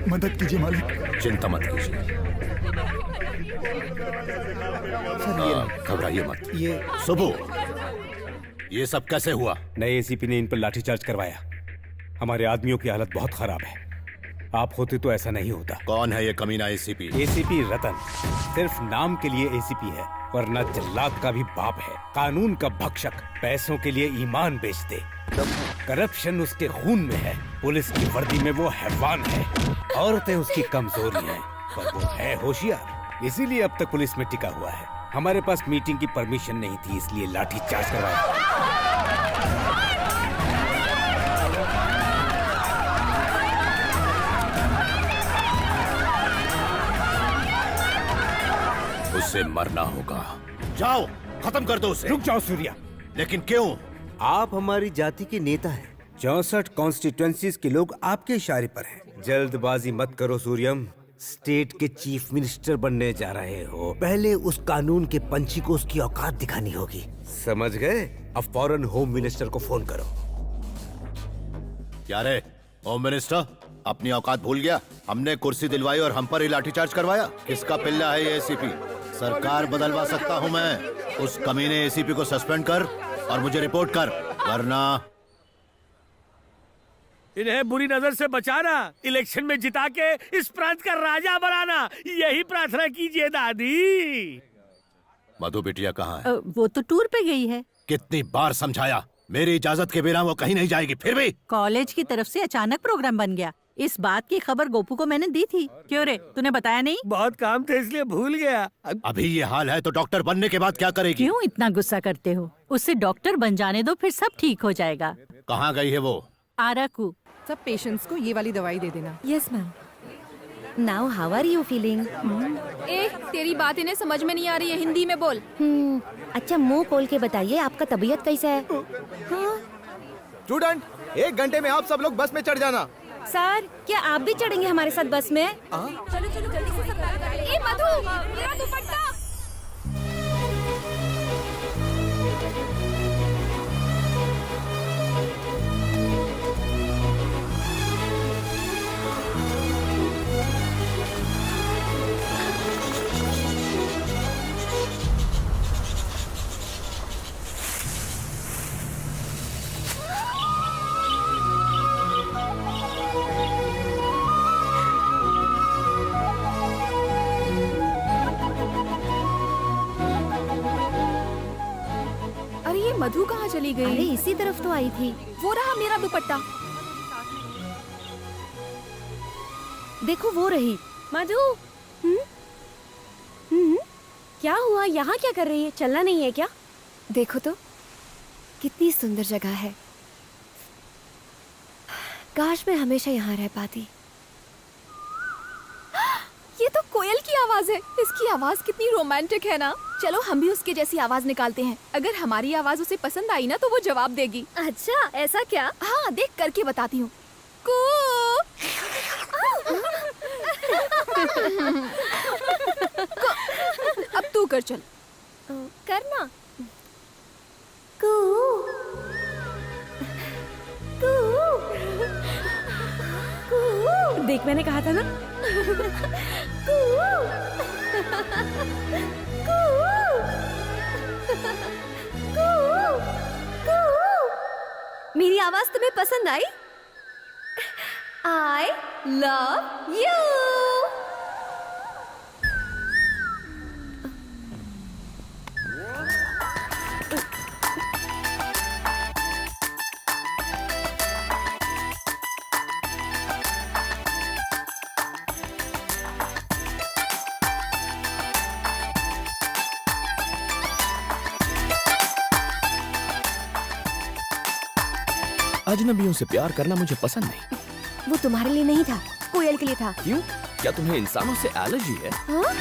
मदद कीजिए मालिक। चिंता मत कीजिए, घबराइए मत। ये सुबह, ये सब कैसे हुआ? नए एसीपी ने इन पर लाठीचार्ज करवाया। हमारे आदमियों की हालत बहुत खराब है। आप होते तो ऐसा नहीं होता। कौन है ये कमीना एसीपी? एसीपी रतन सिर्फ नाम के लिए एसीपी है, वरना जल्लाद का भी बाप है। कानून का भक्षक, पैसों के लिए ईमान बेच दे। करप्शन उसके खून में है। पुलिस की वर्दी में वो हैवान है। औरतें उसकी कमजोरी हैं, पर वो है होशियार, इसीलिए अब तक पुलिस में टिका हुआ है। हमारे पास मीटिंग की परमिशन नहीं थी, इसलिए लाठी चार्ज करवाया। उससे मरना होगा। जाओ, खत्म कर दो उसे। रुक जाओ सूर्या। लेकिन क्यों? आप हमारी जाति के नेता हैं। 64 कॉन्स्टिट्यूएंसीज के लोग आपके इशारे पर हैं। जल्दबाजी मत करो सूर्यम। स्टेट के चीफ मिनिस्टर बनने जा रहे हो, पहले उस कानून के पंछी को उसकी औकात दिखानी होगी। समझ गए? अब फौरन होम मिनिस्टर को फोन करो। क्या रे होम मिनिस्टर, अपनी औकात भूल गया? हमने कुर्सी दिलवाई और हम पर ही लाठीचार्ज करवाया। किसका पिल्ला है ये एसीपी? सरकार बदलवा सकता हूँ मैं। उस कमीने एसीपी को सस्पेंड कर और मुझे रिपोर्ट कर, वरना इन्हें बुरी नजर से बचाना, इलेक्शन में जिता के इस प्रांत का राजा बनाना, यही प्रार्थना कीजिए दादी। मधु बिटिया कहाँ है? वो तो टूर पे गई है। कितनी बार समझाया, मेरी इजाजत के बिना वो कहीं नहीं जाएगी। फिर भी कॉलेज की तरफ से अचानक प्रोग्राम बन गया। इस बात की खबर गोपू को मैंने दी थी। क्यों रे, तूने बताया नहीं? बहुत काम थे इसलिए भूल गया। अभी ये हाल है तो डॉक्टर बनने के बाद क्या करेगी? क्यों इतना गुस्सा करते हो? उससे डॉक्टर बन जाने दो, फिर सब ठीक हो जाएगा। कहाँ गई है वो? आराकू। सब पेशेंट्स को ये वाली दवाई दे देना। Yes ma'am. Now how are you feeling? तेरी बात इन्हें समझ में नहीं आ रही है, हिंदी में बोल। अच्छा मुंह खोल के बताइए, आपका तबीयत कैसा है? स्टूडेंट, 1 घंटे में आप सब लोग बस में चढ़ जाना। सर, क्या आप भी चढ़ेंगे हमारे साथ बस में? चलो चलो जल्दी से सब करें। ए मधु, मेरा दुपट्टा। मधु कहाँ चली गई? अरे इसी तरफ तो आई थी। वो रहा मेरा दुपट्टा। देखो वो रही। मधु, क्या हुआ? यहाँ क्या कर रही है? चलना नहीं है क्या? देखो तो कितनी सुंदर जगह है। काश मैं हमेशा यहाँ रह पाती। ये तो कोयल की आवाज है। इसकी आवाज कितनी रोमांटिक है ना। चलो हम भी उसके जैसी आवाज निकालते हैं। अगर हमारी आवाज उसे पसंद आई ना तो वो जवाब देगी। अच्छा, ऐसा क्या? हाँ, देख करके बताती हूँ। अब तू कर चल। करना। कू कू कू। देख, मैंने कहा था ना। कू कू कू कू। मेरी आवाज तुम्हें पसंद आई? I love you. अजनबियों से प्यार करना मुझे पसंद नहीं। वो तुम्हारे लिए नहीं था, कोयल के लिए था। क्यों? क्या तुम्हें इंसानों से एलर्जी है? हाँ?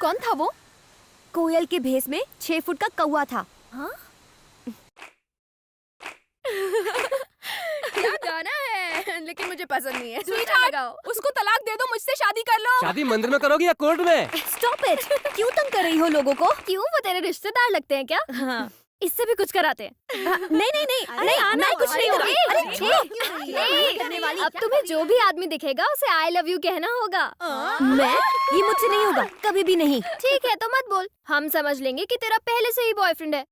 कौन था वो? कोयल के भेष में 6 फुट का कौवा था। हाँ? क्या गाना है, लेकिन मुझे पसंद नहीं है। स्वीटहार्ट, उसको तलाक दे दो, मुझसे शादी कर लो। शादी मंदिर में करोगी या कोर्ट में? Stop it! क्यों तंग कर रही हो लोगों को? क्यों, वो तेरे रिश्तेदार लगते हैं क्या? हाँ। इससे भी कुछ कराते हैं। नहीं नहीं नहीं, नहीं मैं कुछ नहीं करूँगी। अब तुम्हें जो भी आदमी दिखेगा उसे आई लव यू कहना होगा। मैं? ये मुझसे नहीं होगा, कभी भी नहीं। ठीक है, तो मत बोल, हम समझ लेंगे कि तेरा पहले से ही बॉयफ्रेंड है।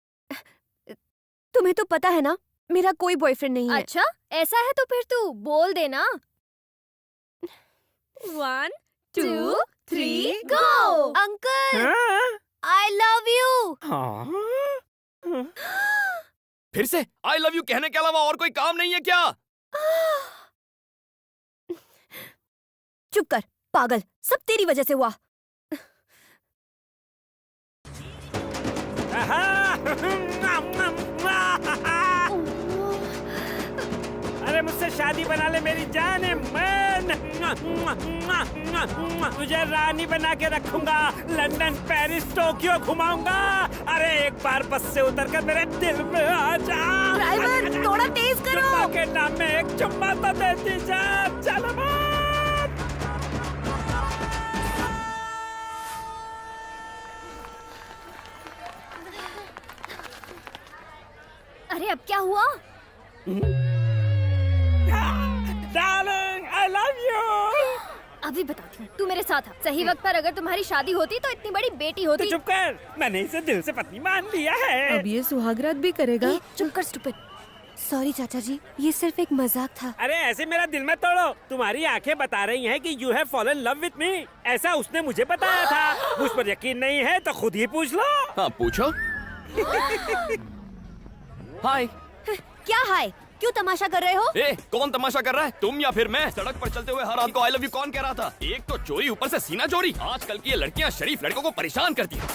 तुम्हें तो पता है ना, मेरा कोई बॉयफ्रेंड नहीं है। अच्छा, ऐसा है तो फिर तू बोल देना। 1 2 3 go. Uncle, I love you. फिर से आई लव यू कहने के अलावा और कोई काम नहीं है क्या? चुप कर पागल, सब तेरी वजह से हुआ। अरे मुझसे शादी बना ले मेरी जान मन। तुझे रानी बना के रखूंगा, लंदन पेरिस टोक्यो घुमाऊंगा। अरे एक बार बस से उतर कर मेरे दिल में आ जा। ड्राइवर, थोड़ा तेज करो। चुम्मा के नाम में एक चुम्मा तो देती जा। चलो मत। अरे अब क्या हुआ? Darling, I love you। अभी बताती हूँ, तू मेरे साथ आ। सही वक्त पर अगर तुम्हारी शादी होती तो इतनी बड़ी बेटी होती। तू चुप कर, मैंने इसे दिल से पत्नी मान लिया है। अब ये सुहागरात भी करेगा। चुप कर स्टूपिड। सॉरी चाचा जी, ये सिर्फ एक मजाक था। अरे ऐसे मेरा दिल में तोड़ो। तुम्हारी आंखें बता रही हैं कि you have fallen love with me. ऐसा उसने मुझे बताया था। मुझ पर यकीन नहीं है तो खुद ही पूछ लो। हाँ पूछो। हाय। क्या हाय? क्यों तमाशा कर रहे हो? ए, कौन तमाशा कर रहा है, तुम या फिर मैं? सड़क पर चलते हुए हर आदमी को आई लव यू कौन कह रहा था? एक तो चोरी, ऊपर से सीना चोरी। आजकल की ये लड़कियां शरीफ लड़कों को परेशान करती हैं।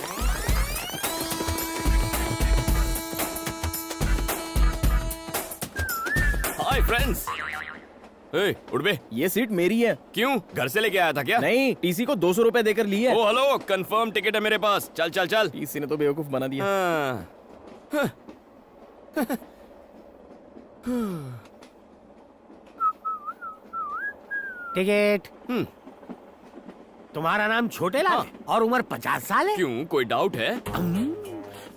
Hi friends. ए, उठ बे। ये सीट मेरी है। क्यों, घर से लेके आया था क्या? नहीं, टीसी को 200 रुपए देकर ली है। ओ हेलो, कंफर्म टिकट है मेरे पास। चल चल चल। टीसी ने तो बेवकूफ बना दिया। हाँ। टिकट। तुम्हारा नाम छोटे लाल है और उम्र 50 साल है। क्यों, कोई डाउट है?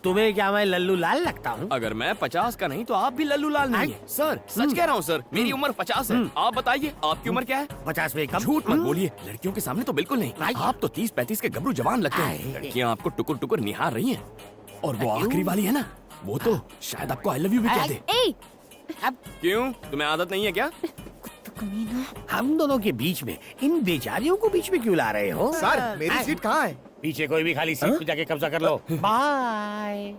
तुम्हें क्या मैं लल्लू लाल लगता हूँ? अगर मैं 50 का नहीं तो आप भी लल्लू लाल नहीं है। सर सच कह रहा हूँ सर, मेरी उम्र 50 है। आप बताइए आपकी उम्र क्या है? 50 में कम। झूठ मत बोलिए, लड़कियों के सामने तो बिल्कुल नहीं। आप तो 30-35 के गबरू जवान लगते हैं। लड़कियाँ आपको टुकुर टुकुर निहार रही हैं। और वो आखिरी वाली है ना, वो तो शायद आपको आई लव यू भी कह दे। क्यों, तुम्हें आदत नहीं है क्या? हम दोनों के बीच में इन बेचारियों को बीच में क्यों ला रहे हो? सर, मेरी सीट कहाँ है? पीछे कोई भी खाली सीट पे जाके कब्जा कर लो। बाय।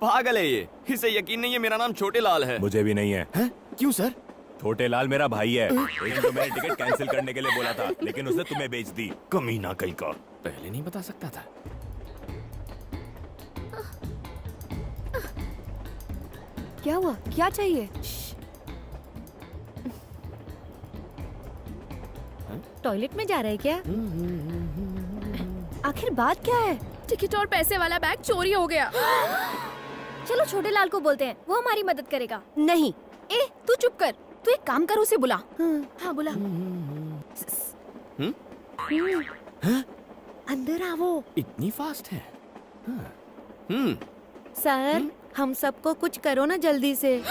पागल है ये, इसे यकीन नहीं है मेरा नाम छोटे लाल है। मुझे भी नहीं है। क्यों सर? छोटे लाल मेरा भाई है। एक दिन तो मैंने टिकट कैंसिल करने के लिए बोला था, लेकिन उसने तुम्हें बेच दी। कमीना कहीं का। पहले नहीं बता सकता था। क्या हुआ? क्या चाहिए? टॉयलेट में जा रहे हैं क्या? आखिर बात क्या है? टिकट और पैसे वाला बैग चोरी हो गया। चलो छोटे लाल को बोलते हैं, वो हमारी मदद करेगा। नहीं। ए, तू चुप कर। तू एक काम कर, उसे बुला। हाँ बुला। अंदर आओ। इतनी फास्ट है? सर, हम सबको कुछ करो ना जल्दी से।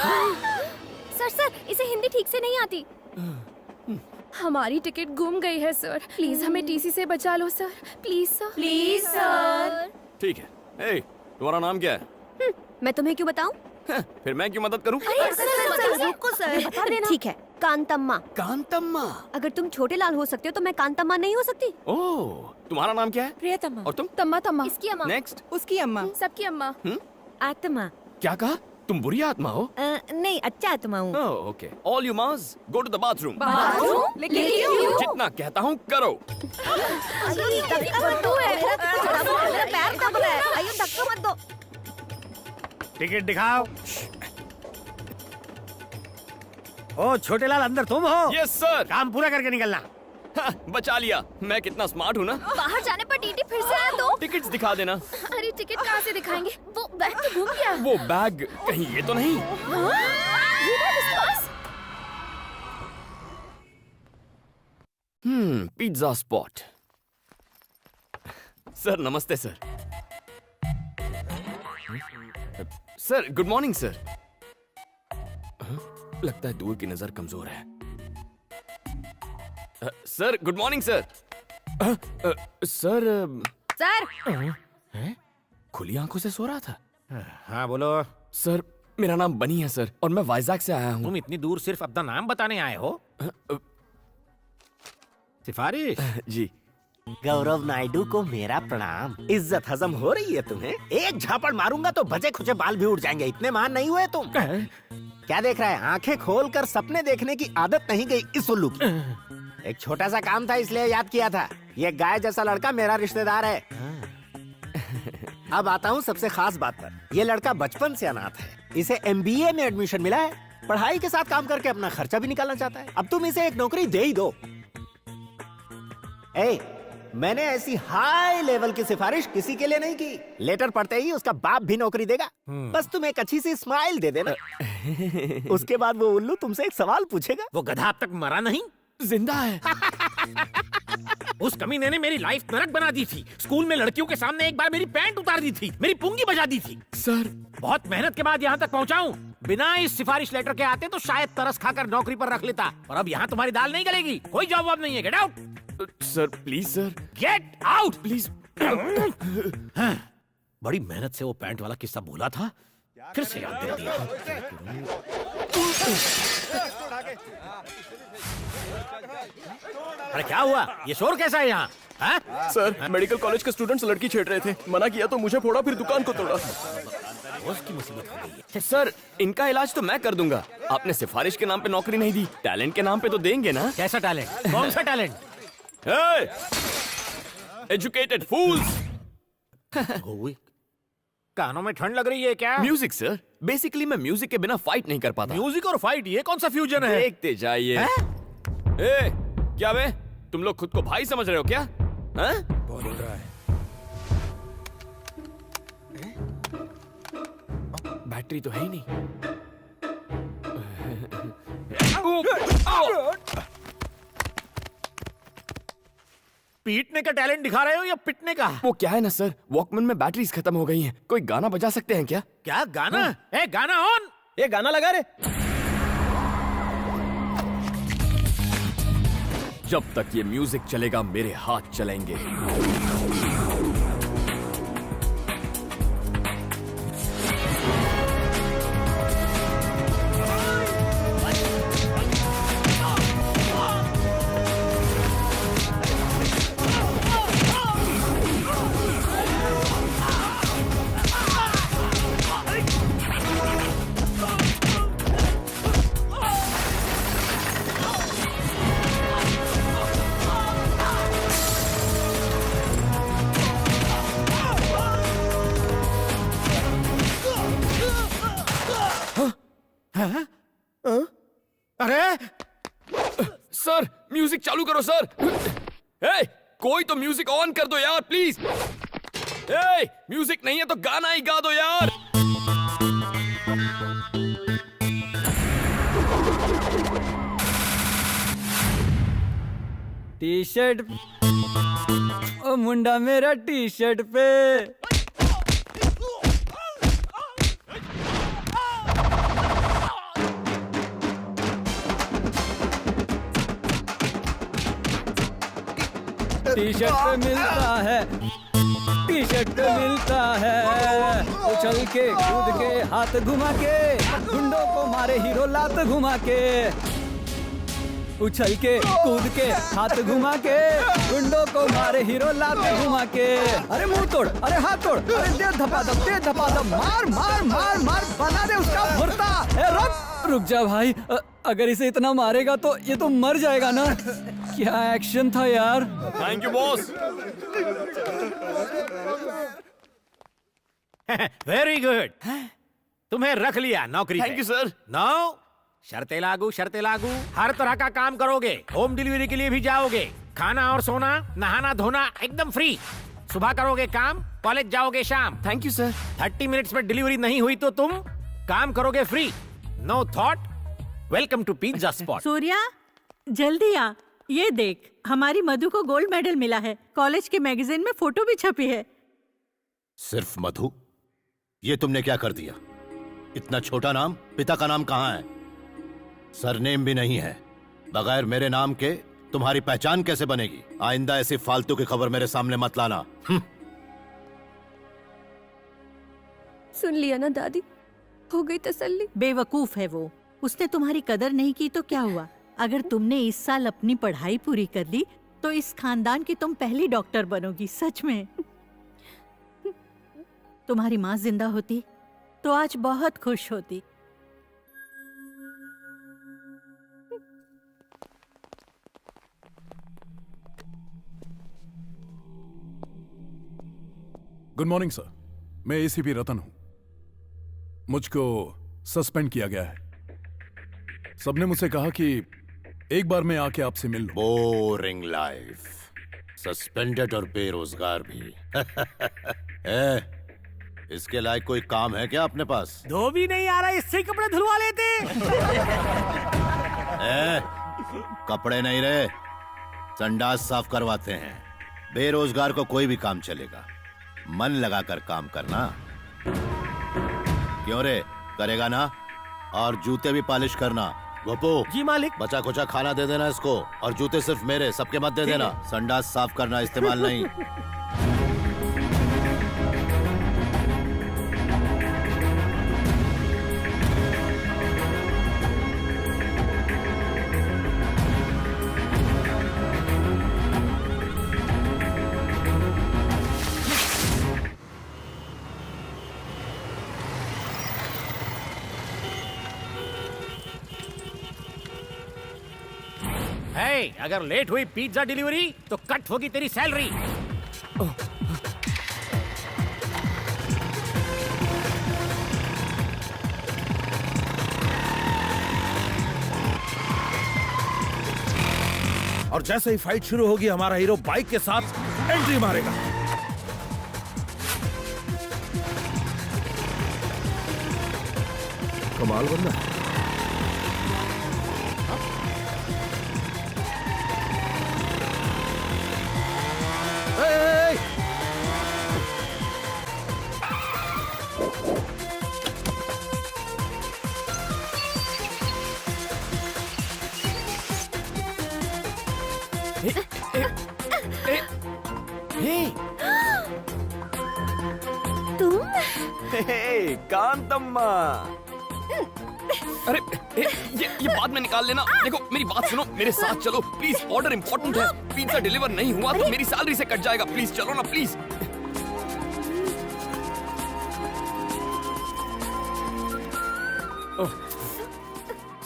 सर, इसे हिंदी ठीक से नहीं आती। हमारी टिकट गुम गई है सर, प्लीज हमें टीसी से बचा लो sir, please sir. Please sir. ठीक है। ए, तुम्हारा नाम क्या है? मैं तुम्हें क्यों बताऊं? फिर मैं क्यों मदद करूं? रुको सर, बता देना। ठीक है, कांतम्मा। कांतम्मा। अगर तुम छोटे लाल हो सकते हो तो मैं कांतम्मा नहीं हो सकती? ओह, तुम्हारा नाम क्या है? प्रियतमा। और तुम? तम्मा तम्मा। इसकी अम्मा। नेक्स्ट। उसकी अम्मा। सबकी अम्मा। आत्मा। क्या कहा? तुम बुरी आत्मा हो? नहीं, अच्छा आत्मा हूँ। Oh, okay. All you must go to the bathroom. Bathroom? लेकिन क्यों? जितना कहता हूँ करो। मेरा पैर कब रहा है? आइयो, धक्का मत दो। टिकट दिखाओ। ओ छोटे लाल, अंदर तुम हो? Yes sir. काम पूरा करके निकलना। बचा लिया। मैं कितना स्मार्ट हूँ ना। बाहर जाने पर टीटी फिर से आया तो? टिकट्स दिखा देना। अरे टिकट कहाँ से दिखाएंगे? वो बैग तो गुम गया। वो बैग कहीं ये तो नहीं? ये बैग इसके पास? Pizza spot. सर नमस्ते sir. Sir good morning sir. लगता है दूर की नजर कमजोर है। Sir good morning sir. Sir खुली आंखों से सो रहा था। हाँ बोलो। सर मेरा नाम बनी है सर, और मैं वाइजैक से आया हूँ। तुम इतनी दूर सिर्फ अपना नाम बताने आए हो? सिफारिश? जी। गौरव नायडू को मेरा प्रणाम। इज्जत हजम हो रही है तुम्हें? एक झापड़ मारूंगा तो बचे खुचे बाल भी उड़ जाएंगे। इतने महान नहीं हुए तुम। क्या देख रहा है? आंखें खोलकर सपने देखने की आदत नहीं गई इस उल्लू की। एक छोटा सा काम था इसलिए याद किया था। ये गाय जैसा लड़का मेरा रिश्तेदार है। अब आता हूँ सबसे खास बात पर। ये लड़का बचपन से अनाथ है। इसे MBA में एडमिशन मिला है। पढ़ाई के साथ काम करके अपना खर्चा भी निकालना चाहता है। अब तुम इसे एक नौकरी दे ही दो। मैंने ऐसी हाई लेवल की सिफारिश किसी के लिए नहीं की। लेटर पढ़ते ही उसका बाप भी नौकरी देगा। बस तुम एक अच्छी सी स्माइल दे देना। उसके बाद वो उल्लू तुमसे एक सवाल पूछेगा। वो गधा अब तक मरा नहीं? जिंदा है। उस कमीने ने मेरी लाइफ नरक बना दी थी। स्कूल में लड़कियों के सामने एक बार मेरी पैंट उतार दी थी, मेरी पुंगी बजा दी थी। सर बहुत मेहनत के बाद यहाँ तक पहुँचा हूँ। बिना इस सिफारिश लेटर के आते तो शायद तरस खाकर नौकरी पर रख लेता। और अब यहाँ तुम्हारी दाल नहीं गलेगी। कोई जवाब नहीं है। Get out. Sir please sir. Get out please. बड़ी मेहनत से वो पैंट वाला किस्सा भूला था, फिर से याद दिला दिया। अरे क्या हुआ? ये शोर कैसा है यहाँ? सर मेडिकल कॉलेज के स्टूडेंट्स लड़की छेड़ रहे थे। मना किया तो मुझे फोड़ा, फिर दुकान को तोड़ा। उसकी मुसीबत हो गई है। सर इनका इलाज तो मैं कर दूंगा। आपने सिफारिश के नाम पे नौकरी नहीं दी, टैलेंट के नाम पे तो देंगे ना? कैसा टैलेंट? कौन सा टैलेंट? एजुकेटेड फूल्स। कानों में ठंड लग रही है क्या? Music sir. बेसिकली मैं म्यूजिक के बिना फाइट नहीं कर पाता। म्यूजिक और फाइट, ये कौन सा फ्यूजन है? देखते जाइए। क्या बे, तुम लोग खुद को भाई समझ रहे हो क्या? बोल रहा है। बैटरी तो है ही नहीं। पीटने का टैलेंट दिखा रहे हो या पिटने का? वो क्या है ना सर, वॉकमैन में बैटरीज खत्म हो गई हैं। कोई गाना बजा सकते हैं क्या? क्या गाना? गाना ऑन। ये गाना लगा रे। जब तक ये म्यूजिक चलेगा मेरे हाथ चलेंगे। सर म्यूजिक चालू करो सर। ए, कोई तो म्यूजिक ऑन कर दो यार प्लीज। ए, म्यूजिक नहीं है तो गाना ही गा दो यार। टी शर्ट ओ मुंडा मेरा टी शर्ट पे। टी शर्ट पे मिलता है, टी शर्ट पे मिलता है। उछल के कूद के हाथ घुमा के, गुंडों को मारे हीरो लात घुमा के। उछल के कूद के हाथ घुमा के, गुंडों को मारे हीरो लात घुमा के। अरे मुंह तोड़, अरे हाथ तोड़, अरे दे धपाधप, दे धपाधप, मार मार मार मार, बना दे उसका भुर्ता। रुक जा भाई, अगर इसे इतना मारेगा तो ये तो मर जाएगा ना। क्या एक्शन था यार। Thank you boss. Very good, तुम्हें रख लिया नौकरी। Thank you sir. नो, शर्तें लागू, शर्तें लागू। हर तरह का काम करोगे, होम डिलीवरी के लिए भी जाओगे, खाना और सोना, नहाना धोना एकदम फ्री। सुबह करोगे काम, कॉलेज जाओगे शाम। Thank you sir. 30 मिनट्स में डिलीवरी नहीं हुई तो तुम काम करोगे free. No thought. Welcome to pizza spot. Surya जल्दी आ, ये देख हमारी मधु को गोल्ड मेडल मिला है। कॉलेज के मैगजीन में फोटो भी छपी है। सिर्फ मधु? ये तुमने क्या कर दिया? इतना छोटा नाम, पिता का नाम कहाँ है? सरनेम भी नहीं है। बगैर मेरे नाम के तुम्हारी पहचान कैसे बनेगी? आइंदा ऐसी फालतू की खबर मेरे सामने मत लाना। सुन लिया ना दादी, हो गई तसल्ली। बेवकूफ है वो, उसने तुम्हारी कदर नहीं की तो क्या हुआ? अगर तुमने इस साल अपनी पढ़ाई पूरी कर ली तो इस खानदान की तुम पहली डॉक्टर बनोगी। सच में। तुम्हारी माँ जिंदा होती तो आज बहुत खुश होती। गुड मॉर्निंग सर, मैं एसीपी रतन हूं। मुझको सस्पेंड किया गया है। सबने मुझसे कहा कि एक बार मैं आके आपसे मिल लूं। बोरिंग लाइफ, सस्पेंडेड और बेरोजगार भी। इसके लायक कोई काम है क्या अपने पास? धोबी नहीं आ रहा, इससे ही कपड़े धुलवा लेते। कपड़े नहीं रहे, संडास साफ करवाते हैं। बेरोजगार को कोई भी काम चलेगा, मन लगाकर काम करना। क्यों रे, करेगा ना? और जूते भी पॉलिश करना। गोपू जी मालिक। बचा कुचा खाना दे देना इसको, और जूते सिर्फ मेरे, सबके मत दे देना। संडास साफ करना, इस्तेमाल नहीं। अगर लेट हुई पिज्जा डिलीवरी तो कट होगी तेरी सैलरी। और जैसे ही फाइट शुरू होगी हमारा हीरो बाइक के साथ एंट्री मारेगा। कमाल बंदा। कांतम्मा। अरे ये बाद में निकाल लेना। देखो मेरी बात सुनो, मेरे साथ चलो प्लीज। ऑर्डर इंपॉर्टेंट है, पिज्जा डिलीवर नहीं हुआ तो मेरी सैलरी से कट जाएगा। प्लीज चलो ना please.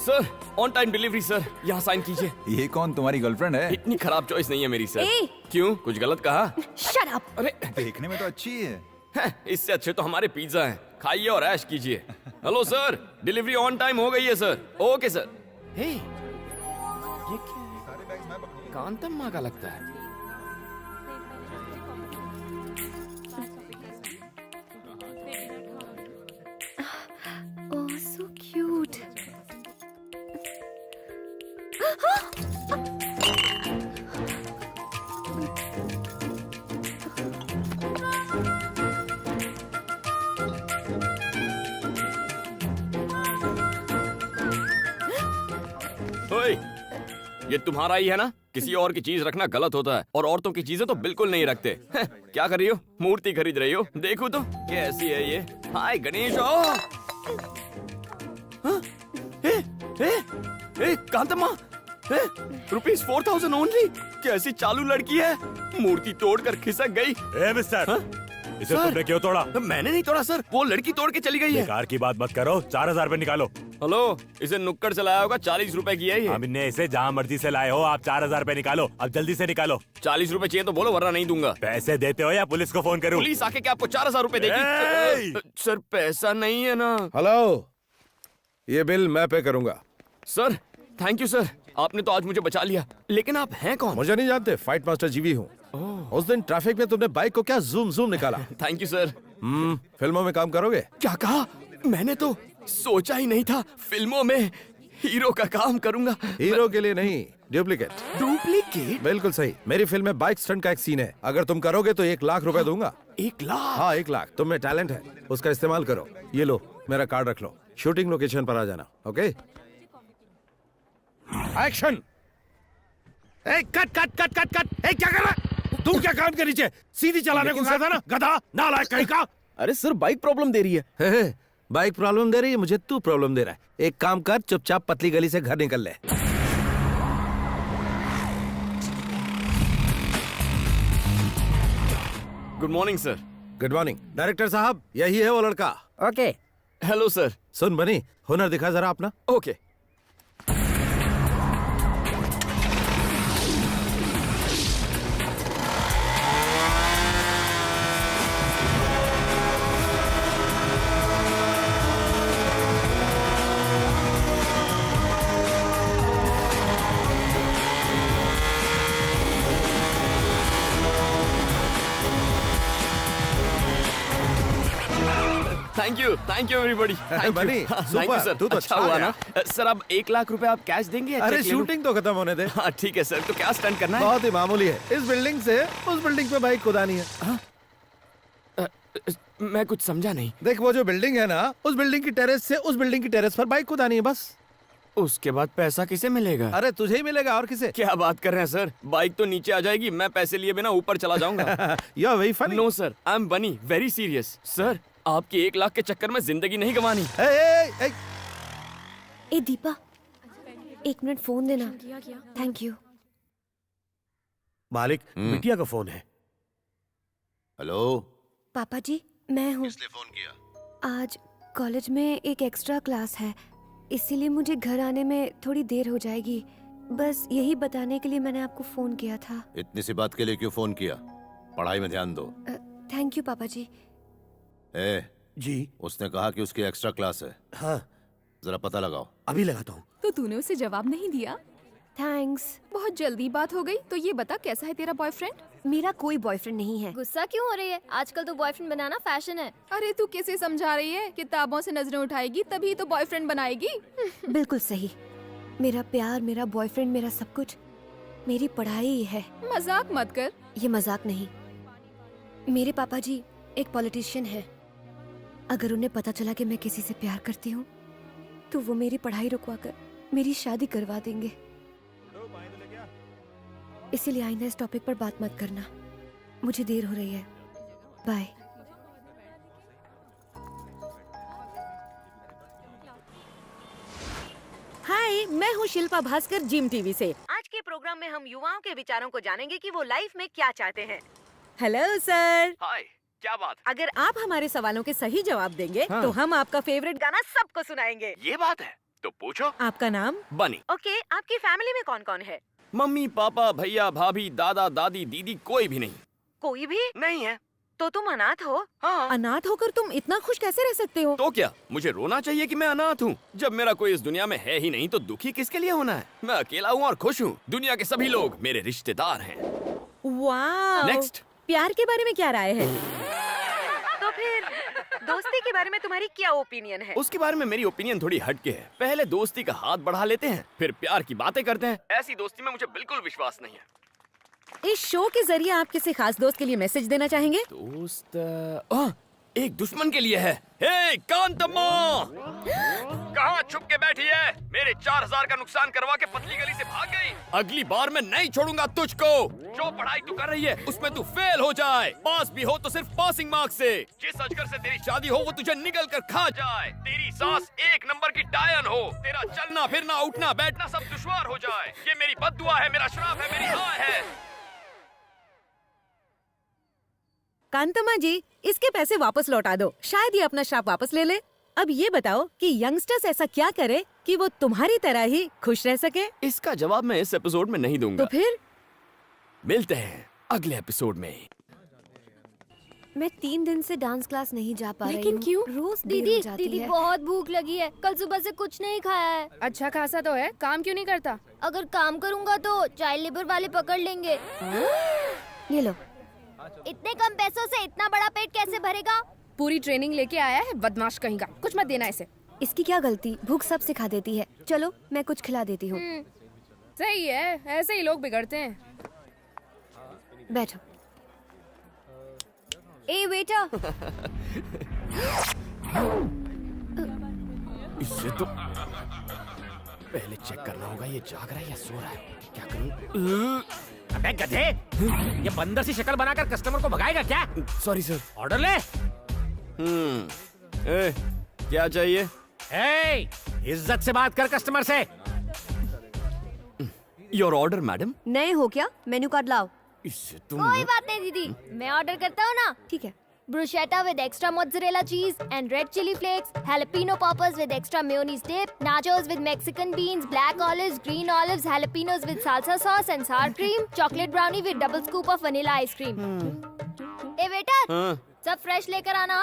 Sir on time delivery sir, यहाँ साइन कीजिए। ये कौन, तुम्हारी गर्लफ्रेंड है? इतनी खराब चॉइस नहीं है मेरी सर। ए! क्यों, कुछ गलत कहा? Shut up. अरे देखने में तो अच्छी है। इससे अच्छे तो हमारे पिज्जा हैं, खाइए और ऐश कीजिए। Hello sir, delivery on time हो गई है सर। Okay sir. ये क्या है? कांतम्मा का लगता है। ओह सो क्यूट। ओए, ये तुम्हारा ही है ना? किसी और की चीज रखना गलत होता है और औरतों की चीजें तो बिल्कुल नहीं रखते। क्या कर रही हो? मूर्ति खरीद रही हो? देखो तो कैसी है ये। हाय गणेश। कांतम्मा, ₹4000 ओनली। कैसी चालू लड़की है, मूर्ति तोड़कर खिसक गई। ए मिस्टर, इसे सर, तुमने क्यों तोड़ा? मैंने नहीं तोड़ा सर, वो लड़की तोड़ के चली गई है। बेकार की बात मत करो, 4000 रुपए निकालो। हेलो, इसे नुक्कड़ से लाया होगा, 40 रुपए की है ये। हमने इसे जहाँ मर्जी से लाए हो, आप 4000 रुपए निकालो, अब जल्दी से निकालो। 40 रुपए चाहिए तो बोलो, वरना नहीं दूंगा। पैसे देते हो या पुलिस को फोन करूं? पुलिस आके क्या आपको 4000 रुपए देगी? सर पैसा नहीं है ना। हेलो, ये बिल मैं पे करूंगा। सर थैंक यू सर, आपने तो आज मुझे बचा लिया। लेकिन आप हैं कौन? मुझे नहीं जानते, फाइट मास्टर जीवी हूँ। उस दिन ट्रैफिक में तुमने बाइक को क्या जूम जूम निकाला। Thank you sir. फिल्मों में काम करोगे? क्या कहा? मैंने तो सोचा ही नहीं था फिल्मों में हीरो का काम करूंगा। हीरो के लिए नहीं, डुप्लीकेट। डुप्लीकेट? बिल्कुल सही। मेरी फिल्म में बाइक स्टंट का एक सीन है, अगर तुम करोगे तो 1 लाख रुपए दूंगा। 1 लाख? हाँ 1 लाख। तुम में टैलेंट है, उसका इस्तेमाल करो। ये लो मेरा कार्ड रख लो, शूटिंग लोकेशन पर आ जाना। Okay, action. Cut cut cut cut cut. क्या कर रहा है तुम? क्या काम के नीचे सीधी चलाने को कहा था ना, गधा नालायक कहीं का। अरे सर, बाइक प्रॉब्लम दे रही है। बाइक प्रॉब्लम दे रही है, मुझे तू प्रॉब्लम दे रहा है। एक काम कर, चुपचाप पतली गली से घर निकल ले। Good morning sir. Good morning. Director साहब, यही है वो लड़का। ओके। Hello sir. सुन बनी, हुनर दिखा जरा अपना। ओके। Thank you everybody. बनी, थैंक यू सर। तू तो अच्छा अच्छा हुआ गया। ना सर। अब 1 लाख रुपए आप कैश देंगे या अरे चेक ले लूं? शूटिंग तो खत्म होने दे। हाँ ठीक है सर। तो क्या स्टंट करना है? बहुत ही मामूली है, इस बिल्डिंग से उस बिल्डिंग पे बाइक कुदानी है। मैं कुछ समझा नहीं। देख, वो जो बिल्डिंग है ना, उस बिल्डिंग की टेरेस से उस बिल्डिंग की टेरेस पर बाइक कुदानी है, बस। उसके बाद पैसा किसे मिलेगा? अरे तुझे ही मिलेगा, और किसे? क्या बात कर रहे हैं सर, बाइक तो नीचे आ जाएगी, मैं पैसे लिए बिना ऊपर चला जाऊंगा। You are very funny. No sir, I am Bunny very serious. Sir आपकी 1 लाख के चक्कर में जिंदगी नहीं गंवानी। ए दीपा, 1 मिनट फोन देना। Thank you. मालिक, बिटिया का फोन है। हेलो पापा जी, मैं हूँ। किसने फोन किया? आज कॉलेज में एक एक्स्ट्रा क्लास है, इसीलिए मुझे घर आने में थोड़ी देर हो जाएगी। बस यही बताने के लिए मैंने आपको फोन किया था। इतनी सी बात के लिए क्यों फोन किया? पढ़ाई में ध्यान दो। थैंक यू पापा जी। जी। उसने कहा कि उसकी एक्स्ट्रा क्लास है। हाँ, जरा पता लगाओ। अभी लगाता हूँ। तो तूने उसे जवाब नहीं दिया? थैंक्स। बहुत जल्दी बात हो गई। तो ये बता, कैसा है तेरा बॉयफ्रेंड? मेरा कोई बॉयफ्रेंड नहीं है। गुस्सा क्यों हो रही है? आजकल तो बॉयफ्रेंड बनाना फैशन है। अरे तू किसे समझा रही है? किताबों से नजरें उठाएगी तभी तो बॉयफ्रेंड बनाएगी। बिल्कुल सही। मेरा प्यार, मेरा बॉयफ्रेंड, मेरा सब कुछ मेरी पढ़ाई ही है। मजाक मत कर। ये मजाक नहीं। मेरे पापा जी एक पॉलिटिशियन है। अगर उन्हें पता चला कि मैं किसी से प्यार करती हूँ तो वो मेरी पढ़ाई रुकवाकर मेरी शादी करवा देंगे। इसीलिए आइंदा इस टॉपिक पर बात मत करना। मुझे देर हो रही है। बाय। हाय, मैं हूँ शिल्पा भास्कर, जिम टीवी से। आज के प्रोग्राम में हम युवाओं के विचारों को जानेंगे कि वो लाइफ में क्या चाहते हैं। Hello sir. हाय, क्या बात? अगर आप हमारे सवालों के सही जवाब देंगे हाँ। तो हम आपका फेवरेट गाना सबको सुनाएंगे। ये बात है तो पूछो। आपका नाम? बनी। ओके, आपकी फैमिली में कौन कौन है? मम्मी पापा भैया भाभी दादा दादी दीदी कोई भी नहीं। कोई भी नहीं है। तो तुम अनाथ हो? हाँ। अनाथ होकर तुम इतना खुश कैसे रह सकते हो? तो क्या मुझे रोना चाहिए कि मैं अनाथ हूँ? जब मेरा कोई इस दुनिया में है ही नहीं तो दुखी किसके लिए होना है? मैं अकेला हूँ और खुश हूँ। दुनिया के सभी लोग मेरे रिश्तेदार हैं। वाह। नेक्स्ट। प्यार के बारे में क्या राय है? तो फिर दोस्ती के बारे में तुम्हारी क्या ओपिनियन है? उसके बारे में मेरी ओपिनियन थोड़ी हटके है। पहले दोस्ती का हाथ बढ़ा लेते हैं, फिर प्यार की बातें करते हैं। ऐसी दोस्ती में मुझे बिल्कुल विश्वास नहीं है। इस शो के जरिए आप किसी खास दोस्त के लिए मैसेज देना चाहेंगे? दोस्त एक दुश्मन के लिए है। हे कांतम्मा, कहाँ छुप के बैठी है? मेरे 4000 का नुकसान करवा के पतली गली से भाग गई। अगली बार मैं नहीं छोड़ूंगा तुझको। जो पढ़ाई तू कर रही है उसमें तू फेल हो जाए, पास भी हो तो सिर्फ पासिंग मार्क्स से। जिस अजगर से तेरी शादी हो वो तुझे निगल कर खा जाए। तेरी सास 1 नंबर की डायन हो। तेरा चलना फिरना उठना बैठना सब दुश्वार हो जाए। ये मेरी बद्दुआ है, मेरा श्राप है, मेरी हाय है। कांतम्मा जी, इसके पैसे वापस लौटा दो, शायद ये अपना श्राप वापस ले ले। अब ये बताओ कि यंगस्टर्स ऐसा क्या करे कि वो तुम्हारी तरह ही खुश रह सके? इसका जवाब मैं इस एपिसोड में नहीं दूंगा। तो फिर मिलते हैं अगले एपिसोड में। मैं 3 दिन से डांस क्लास नहीं जा पा रही हूँ। लेकिन क्यों? रोज दीदी जाती दीदी है। बहुत भूख लगी है। कल सुबह से कुछ नहीं खाया है। अच्छा खासा तो है, काम क्यों नहीं करता? अगर काम करूँगा तो चाइल्ड लेबर वाले पकड़ लेंगे। ये लो। इतने कम पैसों से इतना बड़ा पेट कैसे भरेगा? पूरी ट्रेनिंग लेके आया है बदमाश कहीं का। कुछ मत देना इसे। इसकी क्या गलती? भूख सब सिखा देती है। चलो मैं कुछ खिला देती हूँ। सही है, ऐसे ही लोग बिगड़ते हैं। बैठो। ए बेटा। इससे तो पहले चेक करना होगा ये जाग रहा है या सो रहा है। क्या करूं? अबे गधे, ये बंदर सी शक्ल बनाकर कस्टमर को भगाएगा क्या? Sorry sir. ऑर्डर ले। क्या चाहिए? इज्जत से बात कर कस्टमर से। Your order madam. नए हो क्या? मेन्यू कार्ड लाओ। इससे तुम कोई बात नहीं दीदी, मैं ऑर्डर करता हूँ ना। ठीक है। Bruschetta with extra mozzarella cheese and red chili flakes, jalapeno poppers with extra mayonnaise dip, nachos with Mexican beans, black olives, green olives, jalapenos with salsa sauce and sour cream, chocolate brownie with double scoop of vanilla ice cream. ए बेटा, सब fresh लेकर आना।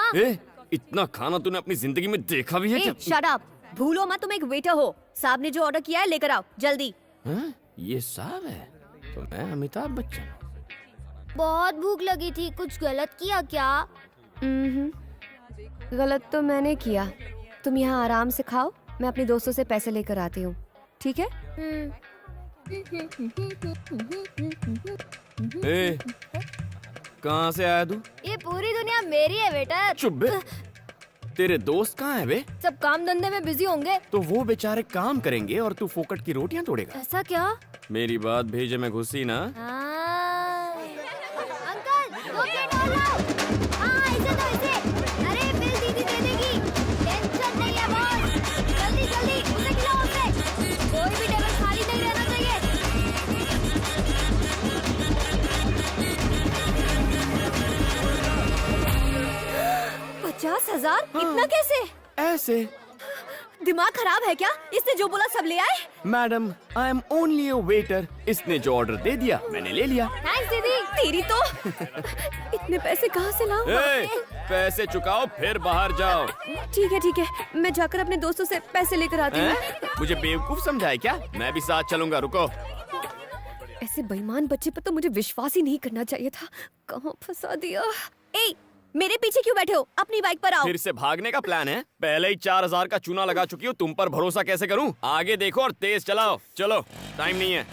इतना खाना तूने अपनी जिंदगी में देखा भी है क्या? Shut up. भूलो मत तुम एक वेटर हो। साहब ने जो ऑर्डर किया है लेकर आओ जल्दी। ये साहब है तो मैं अमिताभ बच्चन। बहुत भूख लगी थी, कुछ गलत किया क्या? गलत तो मैंने किया। तुम यहाँ आराम से खाओ, मैं अपने दोस्तों से पैसे लेकर आती हूँ, ठीक है? कहाँ से आया तू? ये पूरी दुनिया मेरी है बेटा। चुप बे। तेरे दोस्त कहाँ है बे? सब काम धंधे में बिजी होंगे। तो वो बेचारे काम करेंगे और तू फोकट की रोटियां तोड़ेगा। ऐसा क्या? मेरी बात भेजे में घुसी ना। अंकल, 2 प्लेट और लाओ। हाँ, इसे दो इसे। अरे बिल दीदी दे देगी, टेंशन नहीं है बॉस। जल्दी जल्दी उसे खिलाओ उसे। कोई भी टेबल खाली नहीं रहना चाहिए। 50,000? इतना कैसे? ऐसे। दिमाग खराब है क्या? इसने जो बोला सब ले आए? Madam, I am only a waiter. इसने जो ऑर्डर दे दिया मैंने ले लिया। थैंक्स दीदी। तेरी तो इतने पैसे कहाँ से लाऊं? पैसे चुकाओ फिर बाहर जाओ। ठीक है, मैं जाकर अपने दोस्तों से पैसे लेकर आती हूँ। मुझे बेवकूफ समझा है क्या? मैं भी साथ चलूंगा, रुको। ऐसे बेईमान बच्चे पर तो मुझे विश्वास ही नहीं करना चाहिए था। कहाँ फंसा दिया? ए, मेरे पीछे क्यों बैठे हो? अपनी बाइक पर आओ। फिर से भागने का प्लान है? पहले ही 4000 का चूना लगा चुकी हूँ, तुम पर भरोसा कैसे करूँ? आगे देखो और तेज चलाओ। चलो, टाइम नहीं है।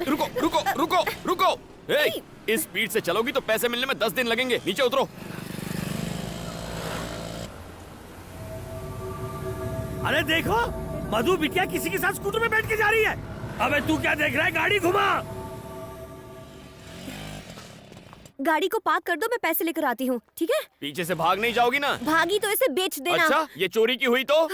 रुको रुको रुको रुको। इस स्पीड से चलोगी तो पैसे मिलने में 10 दिन लगेंगे। नीचे उतरो। अरे देखो, मधु बिटिया किसी के साथ स्कूटर में बैठ के जा रही है। अबे तू क्या देख रहा है? गाड़ी घुमा। गाड़ी को पार्क कर दो, मैं पैसे लेकर आती हूँ, ठीक है? पीछे से भाग नहीं जाओगी ना? भागी तो इसे बेच देना। अच्छा, ये चोरी की हुई तो?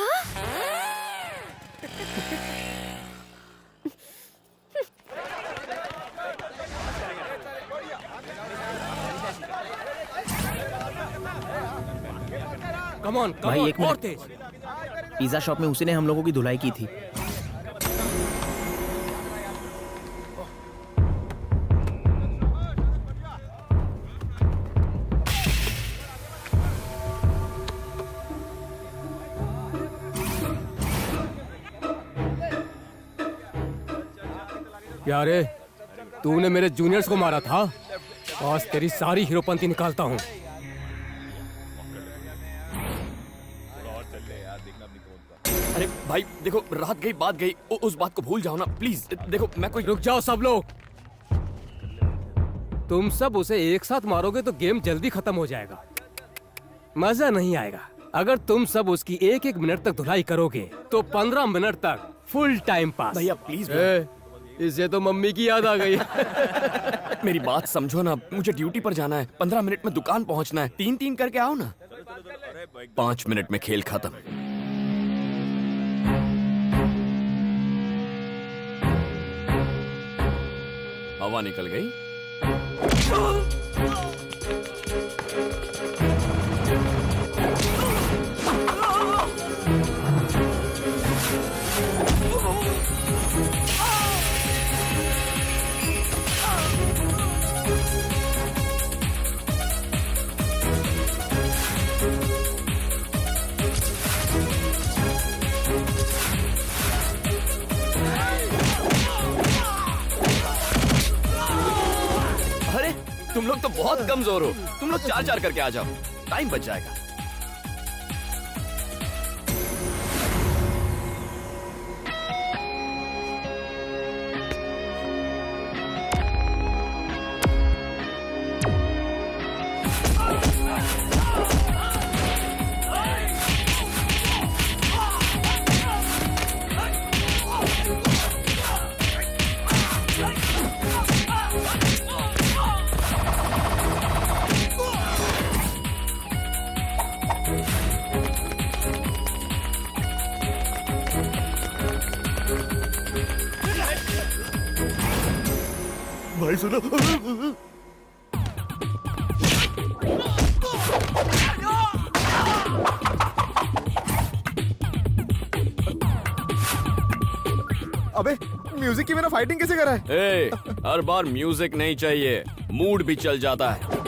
कम ऑन, भाई एक और मिनट। तेज। पिज्जा शॉप में उसी ने हम लोगों की धुलाई की थी। क्या रे, तूने मेरे जूनियर्स को मारा था? आज तेरी सारी हीरोपंती निकालता हूँ। अरे भाई देखो, रात गई बात गई, उस बात को भूल जाओ ना प्लीज। देखो मैं कोई। रुक जाओ सब लोग। तुम सब उसे एक साथ मारोगे तो गेम जल्दी खत्म हो जाएगा, मजा नहीं आएगा। अगर तुम सब उसकी एक एक मिनट तक धुलाई करोगे तो 15 मिनट तक फुल टाइम पास। भैया प्लीज। इसे तो मम्मी की याद आ गई। मेरी बात समझो ना, मुझे ड्यूटी पर जाना है, 15 मिनट में दुकान पहुंचना है। 3-3 करके आओ ना। 5 मिनट में खेल खत्म। हवा निकल गई। अरे तुम लोग तो बहुत कमजोर हो। तुम लोग 4-4 करके आ जाओ, टाइम बच जाएगा। भाई सुनो। अबे म्यूजिक की बिना फाइटिंग कैसे करा है? हर बार म्यूजिक नहीं चाहिए, मूड भी चल जाता है।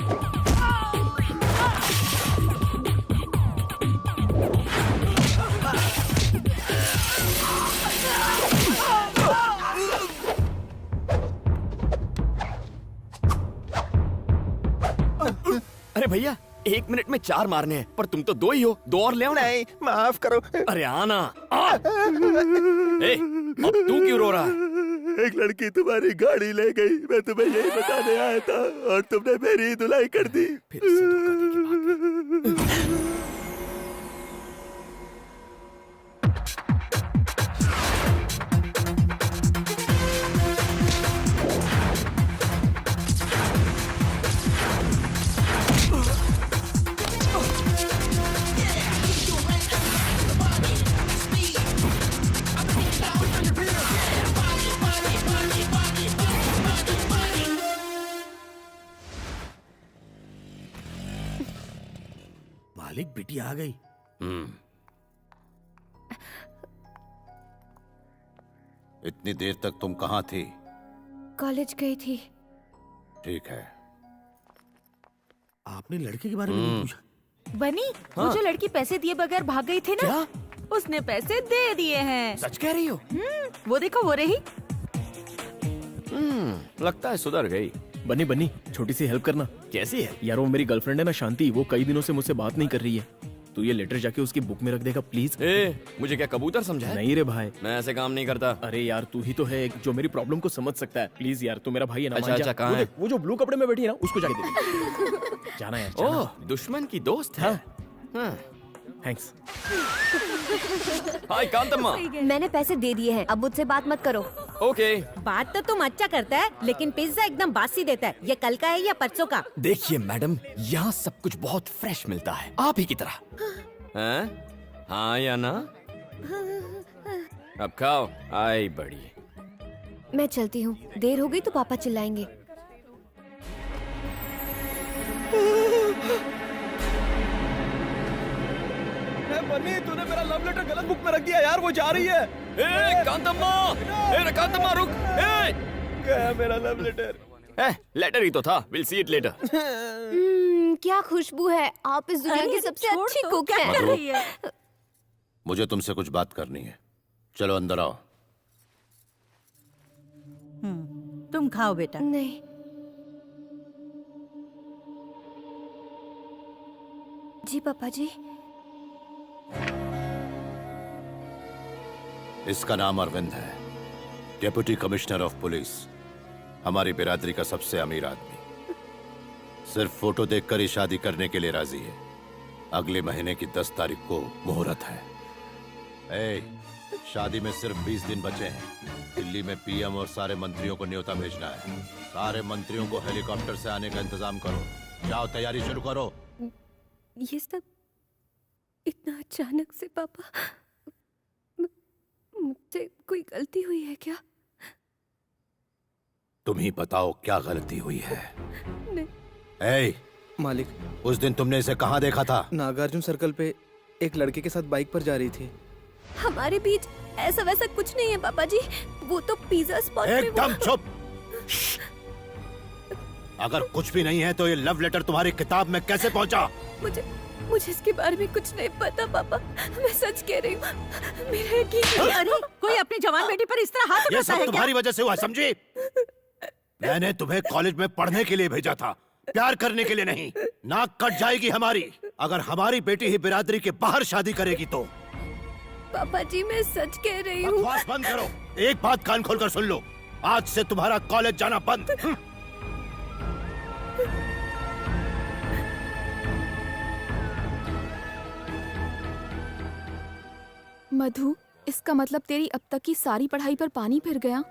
अरे भैया 1 मिनट में 4 मारने हैं, पर तुम तो 2 ही हो। 2 और ले आओ। नहीं माफ करो। अरे आना। अब तू क्यों रो रहा है? एक लड़की तुम्हारी गाड़ी ले गई, मैं तुम्हें यही बताने आया था और तुमने मेरी धुलाई कर दी। फिर से धोखा की बात। मालिक बेटी आ गई। इतनी देर तक तुम कहाँ थी? कॉलेज गई थी। ठीक है। आपने लड़के के बारे में नहीं पूछा? बनी, वो जो लड़की पैसे दिए बगैर भाग गई थी ना, उसने पैसे दे दिए हैं। सच कह रही हो? वो देखो वो रही। लगता है सुधर गई। बनी बनी, छोटी सी हेल्प करना। कैसी है? यार वो मेरी गर्लफ्रेंड है ना शांति, वो कई दिनों से मुझसे बात नहीं कर रही है। तू ये लेटर जाके उसकी बुक में रख देगा प्लीज। मुझे क्या कबूतर समझा है? नहीं रे भाई, मैं ऐसे काम नहीं करता। अरे यार तू ही तो है जो मेरी प्रॉब्लम को समझ सकता है। प्लीज यार, तू मेरा भाई है ना। अच्छा, अच्छा, कहाँ है? वो जो ब्लू कपड़े में बैठी है ना, उसको जाके दे। जाना यार, जाना। ओह, दुश्मन की दोस्त है। थैंक्स। हाय कांतम्मा। मैंने पैसे दे दिए हैं, अब मुझसे बात मत करो। ओके। बात तो तुम अच्छा करता है, लेकिन पिज्जा एकदम बासी देता है। ये कल का है या परसों का? देखिए मैडम, यहाँ सब कुछ बहुत फ्रेश मिलता है, आप ही की तरह। हैं? हाँ या ना? अब खाओ। आई बड़ी। मैं चलती हूँ, देर हो गई तो पापा चिल्लाएंगे। बनी, तूने मेरा लव लेटर गलत बुक में रख दिया यार, वो जा रही है। कांतम्मा, कांतम्मा रुक। गया मेरा लव लेटर। लेटर ही तो था। Will see it later. क्या खुशबू है, आप इस दुनिया की सबसे अच्छी कुक हैं। मुझे तुमसे कुछ बात करनी है, चलो अंदर आओ। खाओ बेटा। नहीं। जी पापा जी। इसका नाम अरविंद है, डेप्यूटी कमिश्नर ऑफ पुलिस, हमारी बिरादरी का सबसे अमीर आदमी। सिर्फ फोटो देखकर ही शादी करने के लिए राजी है। अगले महीने की 10 तारीख को मुहूर्त है। शादी में सिर्फ 20 दिन बचे हैं। दिल्ली में पीएम और सारे मंत्रियों को न्योता भेजना है। सारे मंत्रियों को हेलीकॉप्टर से आने का इंतजाम करो। जाओ, तैयारी शुरू करो। ये सब इतना अचानक से पापा, मुझसे कोई गलती हुई है क्या? तुम ही बताओ क्या गलती हुई है। नहीं। मालिक, उस दिन तुमने इसे कहाँ देखा था? नागार्जुन सर्कल पे एक लड़के के साथ बाइक पर जा रही थी। हमारे बीच ऐसा वैसा कुछ नहीं है पापा जी। वो तो पिज्जा स्पॉट पे एकदम चुप। अगर कुछ भी नहीं है तो ये लव लेटर तुम्हारी किताब में कैसे पहुंचा? मुझे इसके बारे में कुछ नहीं पता पापा, मैं सच कह रही हूँ। मेरा यकीन। अरे कोई अपनी जवान बेटी पर इस तरह हाथ ये उठाता सब है क्या? तुम्हारी वजह से हुआ, समझी? मैंने तुम्हें कॉलेज में पढ़ने के लिए भेजा था, प्यार करने के लिए नहीं। नाक कट जाएगी हमारी अगर हमारी बेटी ही बिरादरी के बाहर शादी करेगी तो। पापा जी मैं सच कह रही हूँ। बकवास बंद करो। एक बात कान खोलकर सुन लो, आज से तुम्हारा कॉलेज जाना बंद। मधु, इसका मतलब तेरी अब तक की सारी पढ़ाई पर पानी फिर गया।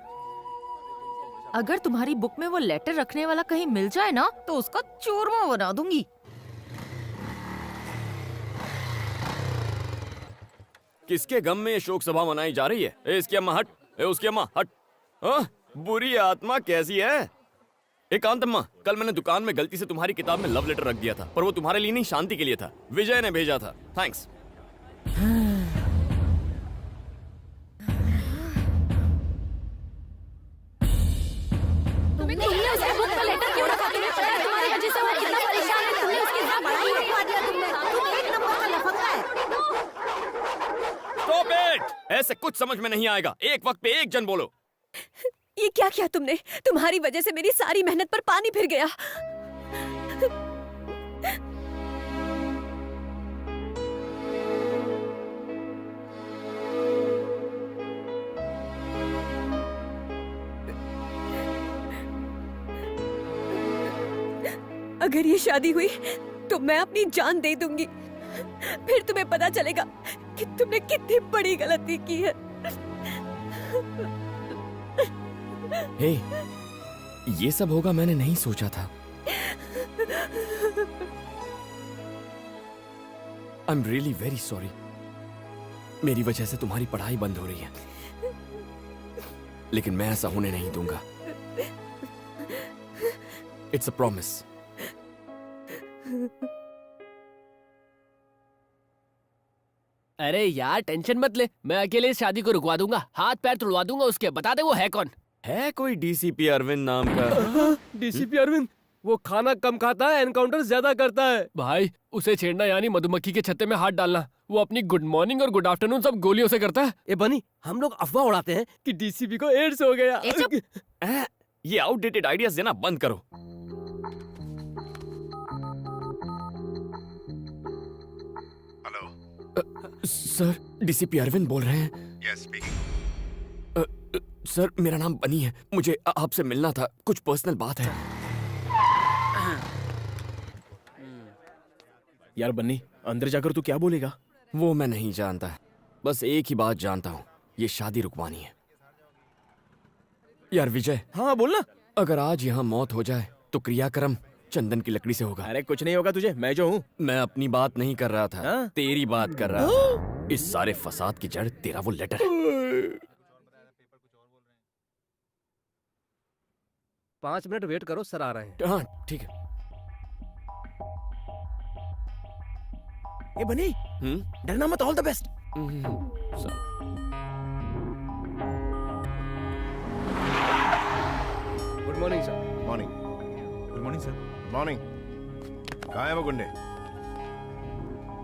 अगर तुम्हारी बुक में वो लेटर रखने वाला कहीं मिल जाए ना तो उसका चूरमा बना दूंगी। किसके गम में ये शोक सभा मनाई जा रही है? इसकी अम्मा हट, उसकी अम्मा हट। बुरी आत्मा कैसी है? एकांत अम्मा, कल मैंने दुकान में गलती से तुम्हारी किताब में लव लेटर रख दिया था, पर वो तुम्हारे लिए नहीं, शांति के लिए था। विजय ने भेजा था। थैंक्स। ऐसे कुछ समझ में नहीं आएगा। एक वक्त पे एक जन बोलो। ये क्या किया तुमने? तुम्हारी वजह से मेरी सारी मेहनत पर पानी फिर गया। अगर ये शादी हुई तो मैं अपनी जान दे दूंगी। फिर तुम्हें पता चलेगा कि तुमने कितनी बड़ी गलती की है। हे, ये सब होगा मैंने नहीं सोचा था। I am really very sorry. मेरी वजह से तुम्हारी पढ़ाई बंद हो रही है, लेकिन मैं ऐसा होने नहीं दूंगा। It's a promise. अरे यार टेंशन मत ले, मैं अकेले इस शादी को रुकवा दूंगा, हाथ पैर तुड़वा दूंगा उसके। बता दे वो है कौन? है कोई डीसीपी अरविंद नाम का? डीसीपी अरविंद? वो खाना कम खाता है, एनकाउंटर ज्यादा करता है। भाई उसे छेड़ना यानी मधुमक्खी के छत्ते में हाथ डालना। वो अपनी गुड मॉर्निंग और गुड आफ्टरनून सब गोलियों से करता है। ए बनी, हम लोग अफवाह उड़ाते हैं कि डीसीपी को एड्स हो गया। ये आउटडेटेड आइडियाज देना बंद करो। सर, डीसीपी अरविंद बोल रहे हैं। Yes speaking. सर, मेरा नाम बनी है, मुझे आपसे मिलना था, कुछ पर्सनल बात है। यार बन्नी, अंदर जाकर तू क्या बोलेगा? वो मैं नहीं जानता, बस एक ही बात जानता हूँ, ये शादी रुकवानी है। यार विजय। हाँ बोलना। अगर आज यहाँ मौत हो जाए तो क्रियाक्रम चंदन की लकड़ी से होगा। अरे कुछ नहीं होगा तुझे, मैं जो हूँ। मैं अपनी बात नहीं कर रहा था, तेरी बात कर रहा था। इस सारे फसाद की जड़ तेरा वो लेटर है। 5 मिनट वेट करो, सर आ रहे हैं। हाँ ठीक है। ये बनी, डरना मत, all the best. Good morning sir. Morning. Good morning sir. Morning. कहाँ है वो गुंडे?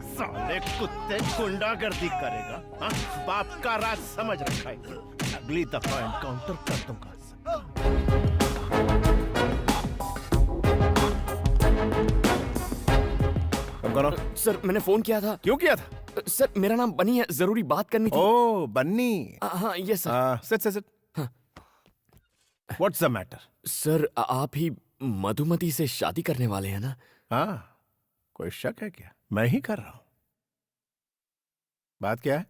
साले कुत्ते गुंडागर्दी करेगा, हाँ? बाप का राज समझ रखा है। अगली दफा एनकाउंटर कर दूंगा। करो। सर मैंने फोन किया था। क्यों किया था? सर मेरा नाम बन्नी है, जरूरी बात करनी थी। ओ बन्नी। हाँ ये sir. Sit. What's the matter? Sir आप ही मधुमती से शादी करने वाले हैं ना? हाँ, कोई शक है क्या? मैं ही कर रहा हूं। बात क्या है?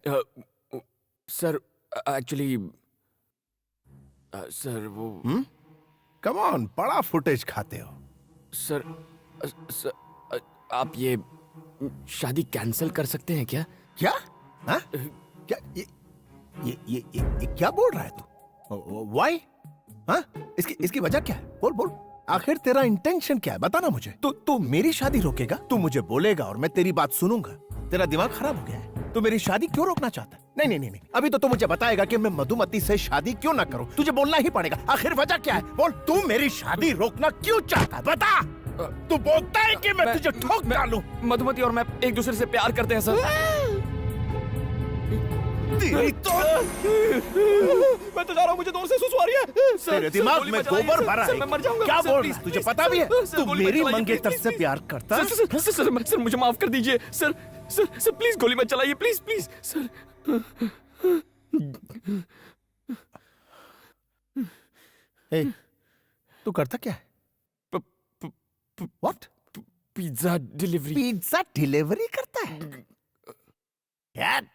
सर एक्चुअली सर वो कम ऑन, बड़ा फुटेज खाते हो। सर आप ये शादी कैंसिल कर सकते हैं क्या? क्या? हाँ? क्या ये क्या बोल रहा है तू? Why? हाँ? इसकी वजह क्या है? बोल। आखिर तेरा इंटेंशन क्या है? बताना मुझे। तू मेरी शादी रोकेगा? तू मुझे बोलेगा और मैं तेरी बात सुनूंगा? तेरा दिमाग खराब हो गया है? तू मेरी शादी क्यों रोकना चाहता है? नहीं। अभी तो तू मुझे बताएगा कि मैं मधुमती से शादी क्यों ना करूं। तुझे बोलना ही पड़ेगा। आखिर वजह क्या है? बोल। तू मेरी शादी रोकना क्यों चाहता है? बता। तू बोलता है कि मैं तुझे ठोक डालूं। मधुमती और मैं एक दूसरे से प्यार करते हैं सर। तेरी तो मैं तो जा रहा हूँ, मुझे दूर से सुसु आ रही है। तेरे दिमाग में गोबर भरा है। मैं मर जाऊंगा। क्या बोल रहा है? तुझे पता भी है तू मेरी मंगेतर से प्यार करता है? सर मुझे माफ कर दीजिए सर। सर प्लीज गोली मत चलाइए, प्लीज सर। तू करता क्या है? What? Pizza delivery. Pizza delivery करता है? यार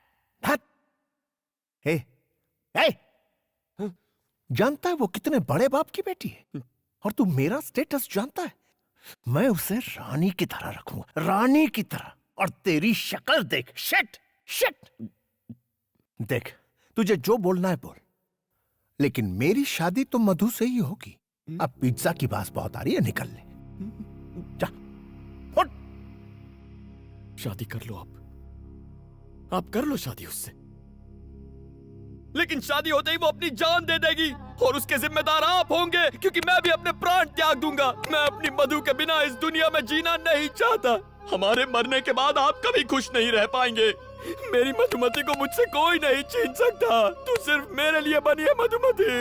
जानता है वो कितने बड़े बाप की बेटी है? और तू मेरा स्टेटस जानता है? मैं उसे रानी की तरह रखूंगा, रानी की तरह। और तेरी शक्ल देख। शिट। देख, तुझे जो बोलना है बोल, लेकिन मेरी शादी तो मधु से ही होगी। अब पिज्जा की बात बहुत आ रही है, निकल ले। जा। शादी कर लो आप कर लो शादी उससे, लेकिन शादी होते ही वो अपनी जान दे देगी और उसके जिम्मेदार आप होंगे, क्योंकि मैं भी अपने प्राण त्याग दूंगा। मैं अपनी मधु के बिना इस दुनिया में जीना नहीं चाहता। हमारे मरने के बाद आप कभी खुश नहीं रह पाएंगे। मेरी मधुमती को मुझसे कोई नहीं छीन सकता। तू सिर्फ मेरे लिए बनी है मधुमती।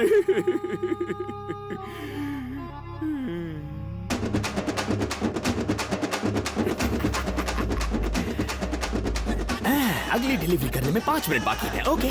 अगली डिलीवरी करने में 5 मिनट बाकी है। ओके।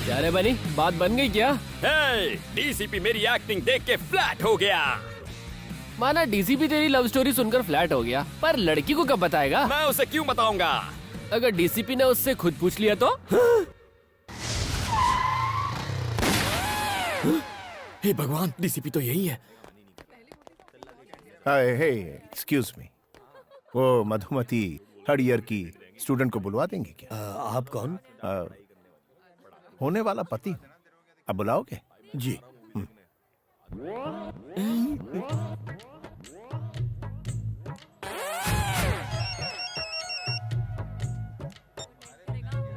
क्या रे बनी, बात बन गई क्या? डीसीपी मेरी एक्टिंग देख के फ्लैट हो गया। माना डीसीपी तेरी लव स्टोरी सुनकर फ्लैट हो गया, पर लड़की को कब बताएगा? मैं उसे क्यों बताऊंगा? अगर डीसीपी ने उससे खुद पूछ लिया तो? हे भगवान, डीसीपी तो यही है। एक्सक्यूज मी, वो मधुमती थर्ड ईयर की स्टूडेंट को बुलवा देंगे क्या? आप कौन? होने वाला पति। अब बुलाओगे? जी।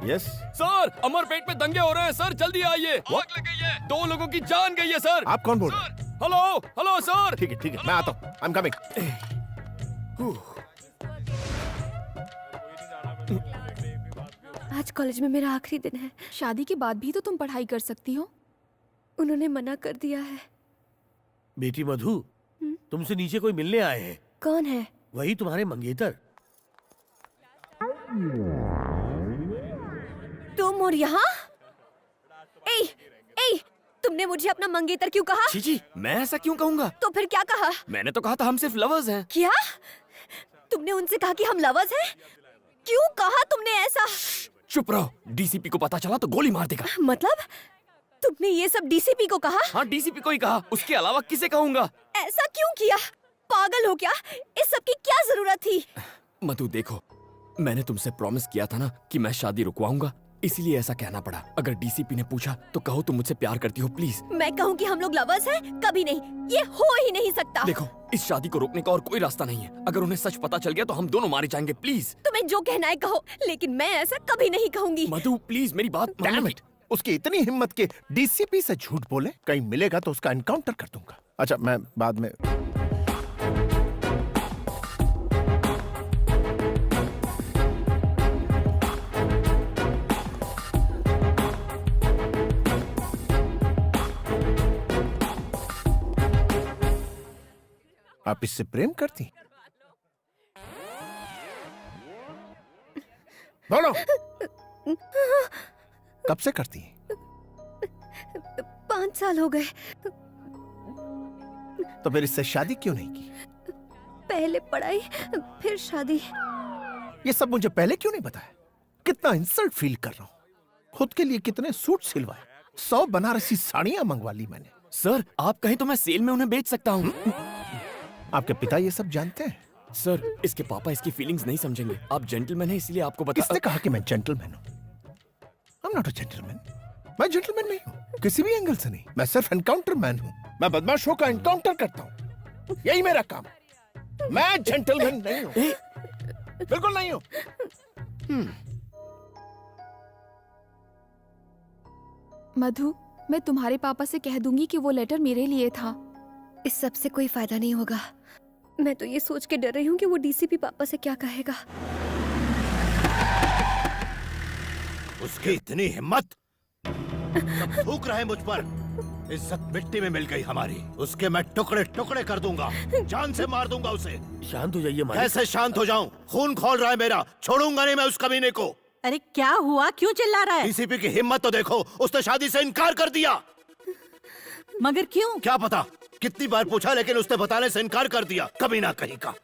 यस सर, अमर पेट में दंगे हो रहे हैं सर, जल्दी आइए। आग लग गई है, 2 लोगों की जान गई है सर। आप कौन बोल रहे हैं? Hello sir. ठीक है, मैं आता हूँ। I am coming. आज कॉलेज में मेरा आखिरी दिन है। शादी के बाद भी तो तुम पढ़ाई कर सकती हो। उन्होंने मना कर दिया है। बेटी मधु, तुमसे नीचे कोई मिलने आए हैं। कौन है? वही तुम्हारे मंगेतर। तुम और यहाँ? ए, तुमने मुझे अपना मंगेतर क्यों कहा? जी, मैं ऐसा क्यों कहूँगा? तो फिर क्या कहा? मैंने तो कहा था हम सिर्फ लवर्स हैं। क्या? तुमने उनसे कहा कि हम लवर्स हैं? क्यों कहा तुमने ऐसा? चुप रहो, डीसीपी को पता चला तो गोली मार देगा। मतलब तुमने ये सब डीसीपी को कहा? हाँ, डीसीपी को ही कहा, उसके अलावा किसे कहूँगा? ऐसा क्यों किया? पागल हो क्या? इस सब की क्या जरूरत थी? मधु देखो, मैंने तुमसे प्रॉमिस किया था ना कि मैं शादी रुकवाऊंगा, इसीलिए ऐसा कहना पड़ा। अगर डीसीपी ने पूछा तो कहो तुम मुझसे प्यार करती हो, प्लीज। मैं कहूँ कि हम लोग लवर्स हैं? कभी नहीं, ये हो ही नहीं सकता। देखो, इस शादी को रोकने का और कोई रास्ता नहीं है। अगर उन्हें सच पता चल गया तो हम दोनों मारे जाएंगे, प्लीज। तुम्हें जो कहना है कहो, लेकिन मैं ऐसा कभी नहीं कहूंगी। मधु प्लीज मेरी बात मानो। उसकी इतनी हिम्मत के डीसीपी से झूठ बोले, कहीं मिलेगा तो उसका एनकाउंटर कर दूंगा। अच्छा, मैं बाद में। आप इससे प्रेम करती? बोलो, कब से करती हैं? 5 साल हो गए। तो फिर इससे शादी क्यों नहीं की? पहले पढ़ाई, फिर शादी। ये सब मुझे पहले क्यों नहीं बताया? कितना इंसल्ट फील कर रहा हूं। खुद के लिए कितने सूट सिलवाए, 100 बनारसी साड़ियां मंगवा ली मैंने। सर, आप कहें तो मैं सेल में उन्हें बेच सकता हूँ। आपके पिता ये सब जानते हैं? सर, इसके पापा इसकी फीलिंग्स नहीं समझेंगे। आप जेंटलमैन हैं, इसलिए आपको बता। किसने कहा कि मैं जेंटलमैन हूँ? I am not a gentleman. मैं जेंटलमैन नहीं हूँ, किसी भी एंगल से नहीं। मैं सिर्फ एनकाउंटर मैन हूँ। मैं बदमाशों का एनकाउंटर करता हूँ, यही मेरा काम। मैं जेंटलमैन नहीं हूँ, बिल्कुल नहीं हूँ। मधु, मैं तुम्हारे पापा से कह दूंगी कि वो लेटर मेरे लिए था। इस सब से कोई फायदा नहीं होगा। मैं तो ये सोच के डर रही हूँ कि वो डीसीपी पापा से क्या कहेगा। उसकी इतनी हिम्मत, सब थूक रहे मुझ पर। इज्जत मिट्टी में मिल गई हमारी। उसके मैं टुकड़े टुकड़े कर दूंगा, जान से मार दूंगा उसे। शांत हो जाइए मालिक। कैसे शांत हो जाऊं? खून खौल रहा है मेरा, छोड़ूंगा नहीं मैं उस कमीने को। अरे क्या हुआ, क्यों चिल्ला रहा है? डीसीपी की हिम्मत तो देखो, उसने शादी से इनकार कर दिया। मगर क्यों? क्या पता, कितनी बार पूछा लेकिन उसने बताने से इनकार कर दिया। कभी ना कहीं का।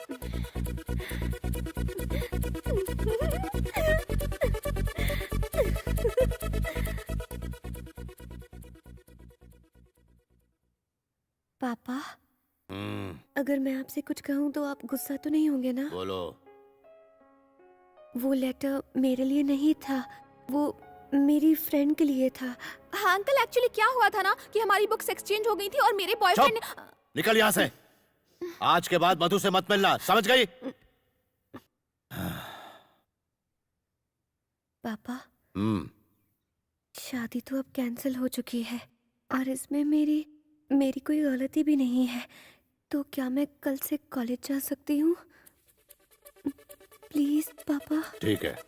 पापा, अगर मैं आपसे कुछ कहूँ तो आप गुस्सा तो नहीं होंगे ना? बोलो। वो लेटर मेरे लिए नहीं था, वो मेरी फ्रेंड के लिए था। हाँ अंकल, एक्चुअली क्या हुआ था ना कि हमारी बुक्स एक्सचेंज हो गई थी और मेरे बॉयफ्रेंड ने... निकल यहाँ से। आज के बाद मधु से मत मिलना, समझ गई? पापा, शादी तो अब कैंसिल हो चुकी है और इसमें मेरी कोई गलती भी नहीं है। तो क्या मैं कल से कॉलेज जा सकती हूँ? प्लीज पापा। ठीक है।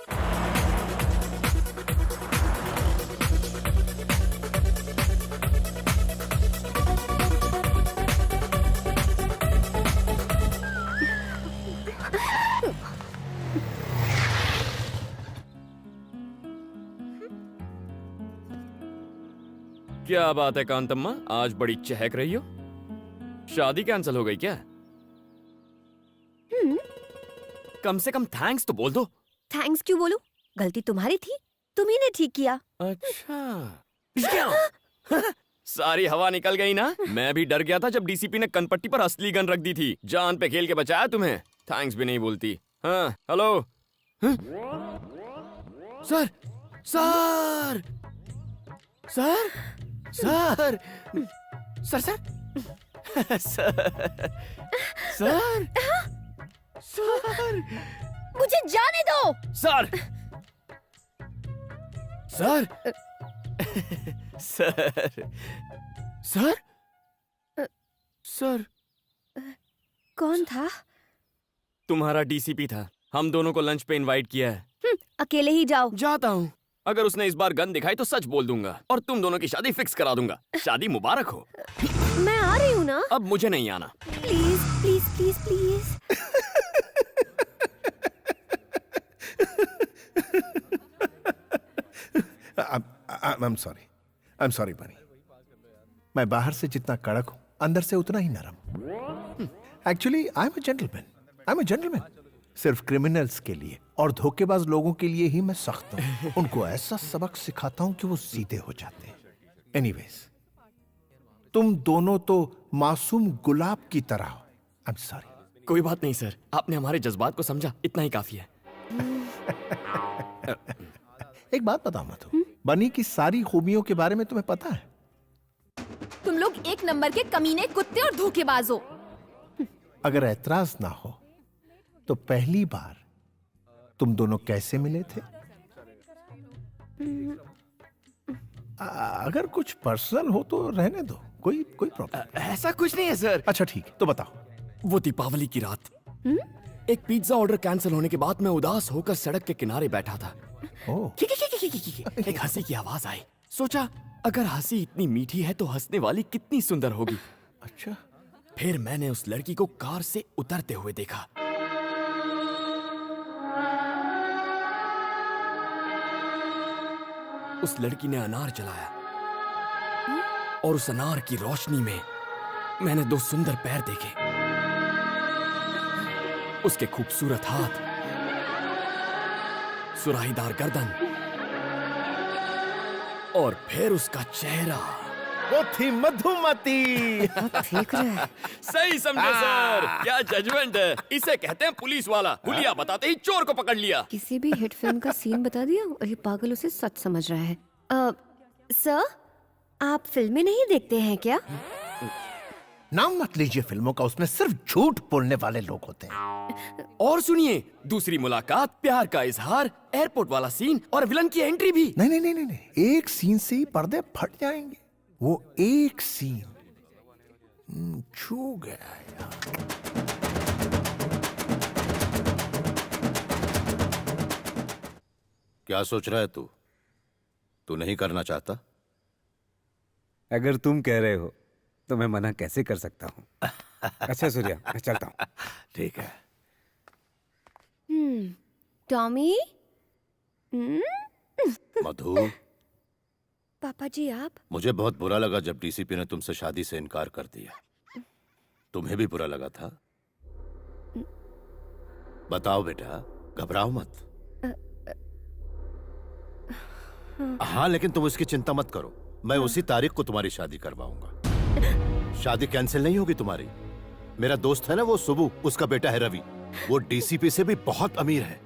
क्या बात है कांतम्मा, आज बड़ी चहक रही हो। शादी कैंसिल हो गई क्या? कम से कम थैंक्स तो बोल दो। थैंक्स क्यों बोलूं? गलती तुम्हारी थी, तुम्ही ने ठीक किया। अच्छा, सारी हवा निकल गई ना। मैं भी डर गया था जब डीसीपी ने कनपट्टी पर असली गन रख दी थी। जान पे खेल के बचाया तुम्हें। थैंक्स भी नहीं बोलती। हाँ, hello. Sir, sir, sir, sir, sir, sir, sir, sir, मुझे जाने दो। Sir, sir, sir, sir, sir, कौन था? तुम्हारा डीसीपी था। हम दोनों को लंच पे इनवाइट किया है। अकेले ही जाओ। जाता हूँ। अगर उसने इस बार गन दिखाई तो सच बोल दूंगा और तुम दोनों की शादी फिक्स करा दूंगा। शादी मुबारक हो। मैं आ रही हूँ ना। अब मुझे नहीं आना। Please please please please. I'm sorry बनी। मैं बाहर से जितना कड़क हूँ, अंदर से उतना ही नरम। Actually I am a gentleman. सिर्फ क्रिमिनल्स के लिए और धोखेबाज लोगों के लिए ही मैं सख्त हूँ। उनको ऐसा सबक सिखाता हूँ कि वो सीधे हो जाते हैं। एनीवेज, तुम दोनों तो मासूम गुलाब की तरह हो। I am sorry. कोई बात नहीं सर, आपने हमारे जज्बात को समझा, इतना ही काफी है। एक बात बताओ मधु, बनी की सारी खूबियों के बारे में तुम्हें पता है? तुम लोग एक नंबर के कमीने, कुत्ते और धोखेबाज हो। अगर ऐतराज ना हो तो पहली बार तुम दोनों कैसे मिले थे? अगर कुछ पर्सनल हो तो रहने दो, कोई प्रॉब्लम। ऐसा कुछ नहीं है सर। अच्छा ठीक है, तो बताओ। वो दीपावली की रात एक पिज्जा ऑर्डर कैंसिल होने के बाद मैं उदास होकर सड़क के किनारे बैठा था। एक हंसी की आवाज आई। सोचा अगर हंसी इतनी मीठी है तो हंसने वाली कितनी सुंदर होगी। अच्छा। फिर मैंने उस लड़की को कार से उतरते हुए देखा। उस लड़की ने अनार जलाया और उस अनार की रोशनी में मैंने दो सुंदर पैर देखे। उसके खूबसूरत हाथ, सुराहीदार गर्दन और फिर उसका चेहरा। वो थी मधुमती। सही समझे सर। क्या जजमेंट है। इसे कहते हैं पुलिस वाला। हुलिया बताते ही चोर को पकड़ लिया। किसी भी हिट फिल्म का सीन बता दिया और ये पागल उसे सच समझ रहा है। सर, आप फिल्में नहीं देखते हैं क्या? नाम मत लीजिए फिल्मों का, उसमें सिर्फ झूठ बोलने वाले लोग होते हैं। और सुनिए, दूसरी मुलाकात, प्यार का इजहार, एयरपोर्ट वाला सीन और विलन की एंट्री भी। नहीं, एक सीन से ही पर्दे फट जाएंगे। वो एक सीन छू गया यार। क्या सोच रहा है तू? तू नहीं करना चाहता? अगर तुम कह रहे हो तो मैं मना कैसे कर सकता हूँ। अच्छा सूर्या, मैं चलता हूँ। ठीक है। टॉमी। मधु, पापा जी आप? मुझे बहुत बुरा लगा जब डीसीपी ने तुमसे शादी से इनकार कर दिया। तुम्हें भी बुरा लगा था? बताओ बेटा, घबराओ मत। हाँ, लेकिन तुम उसकी चिंता मत करो। मैं उसी तारीख को तुम्हारी शादी करवाऊंगा। शादी कैंसिल नहीं होगी तुम्हारी। मेरा दोस्त है ना वो सुबू, उसका बेटा है रवि। वो डीसीपी से भी बहुत अमीर है,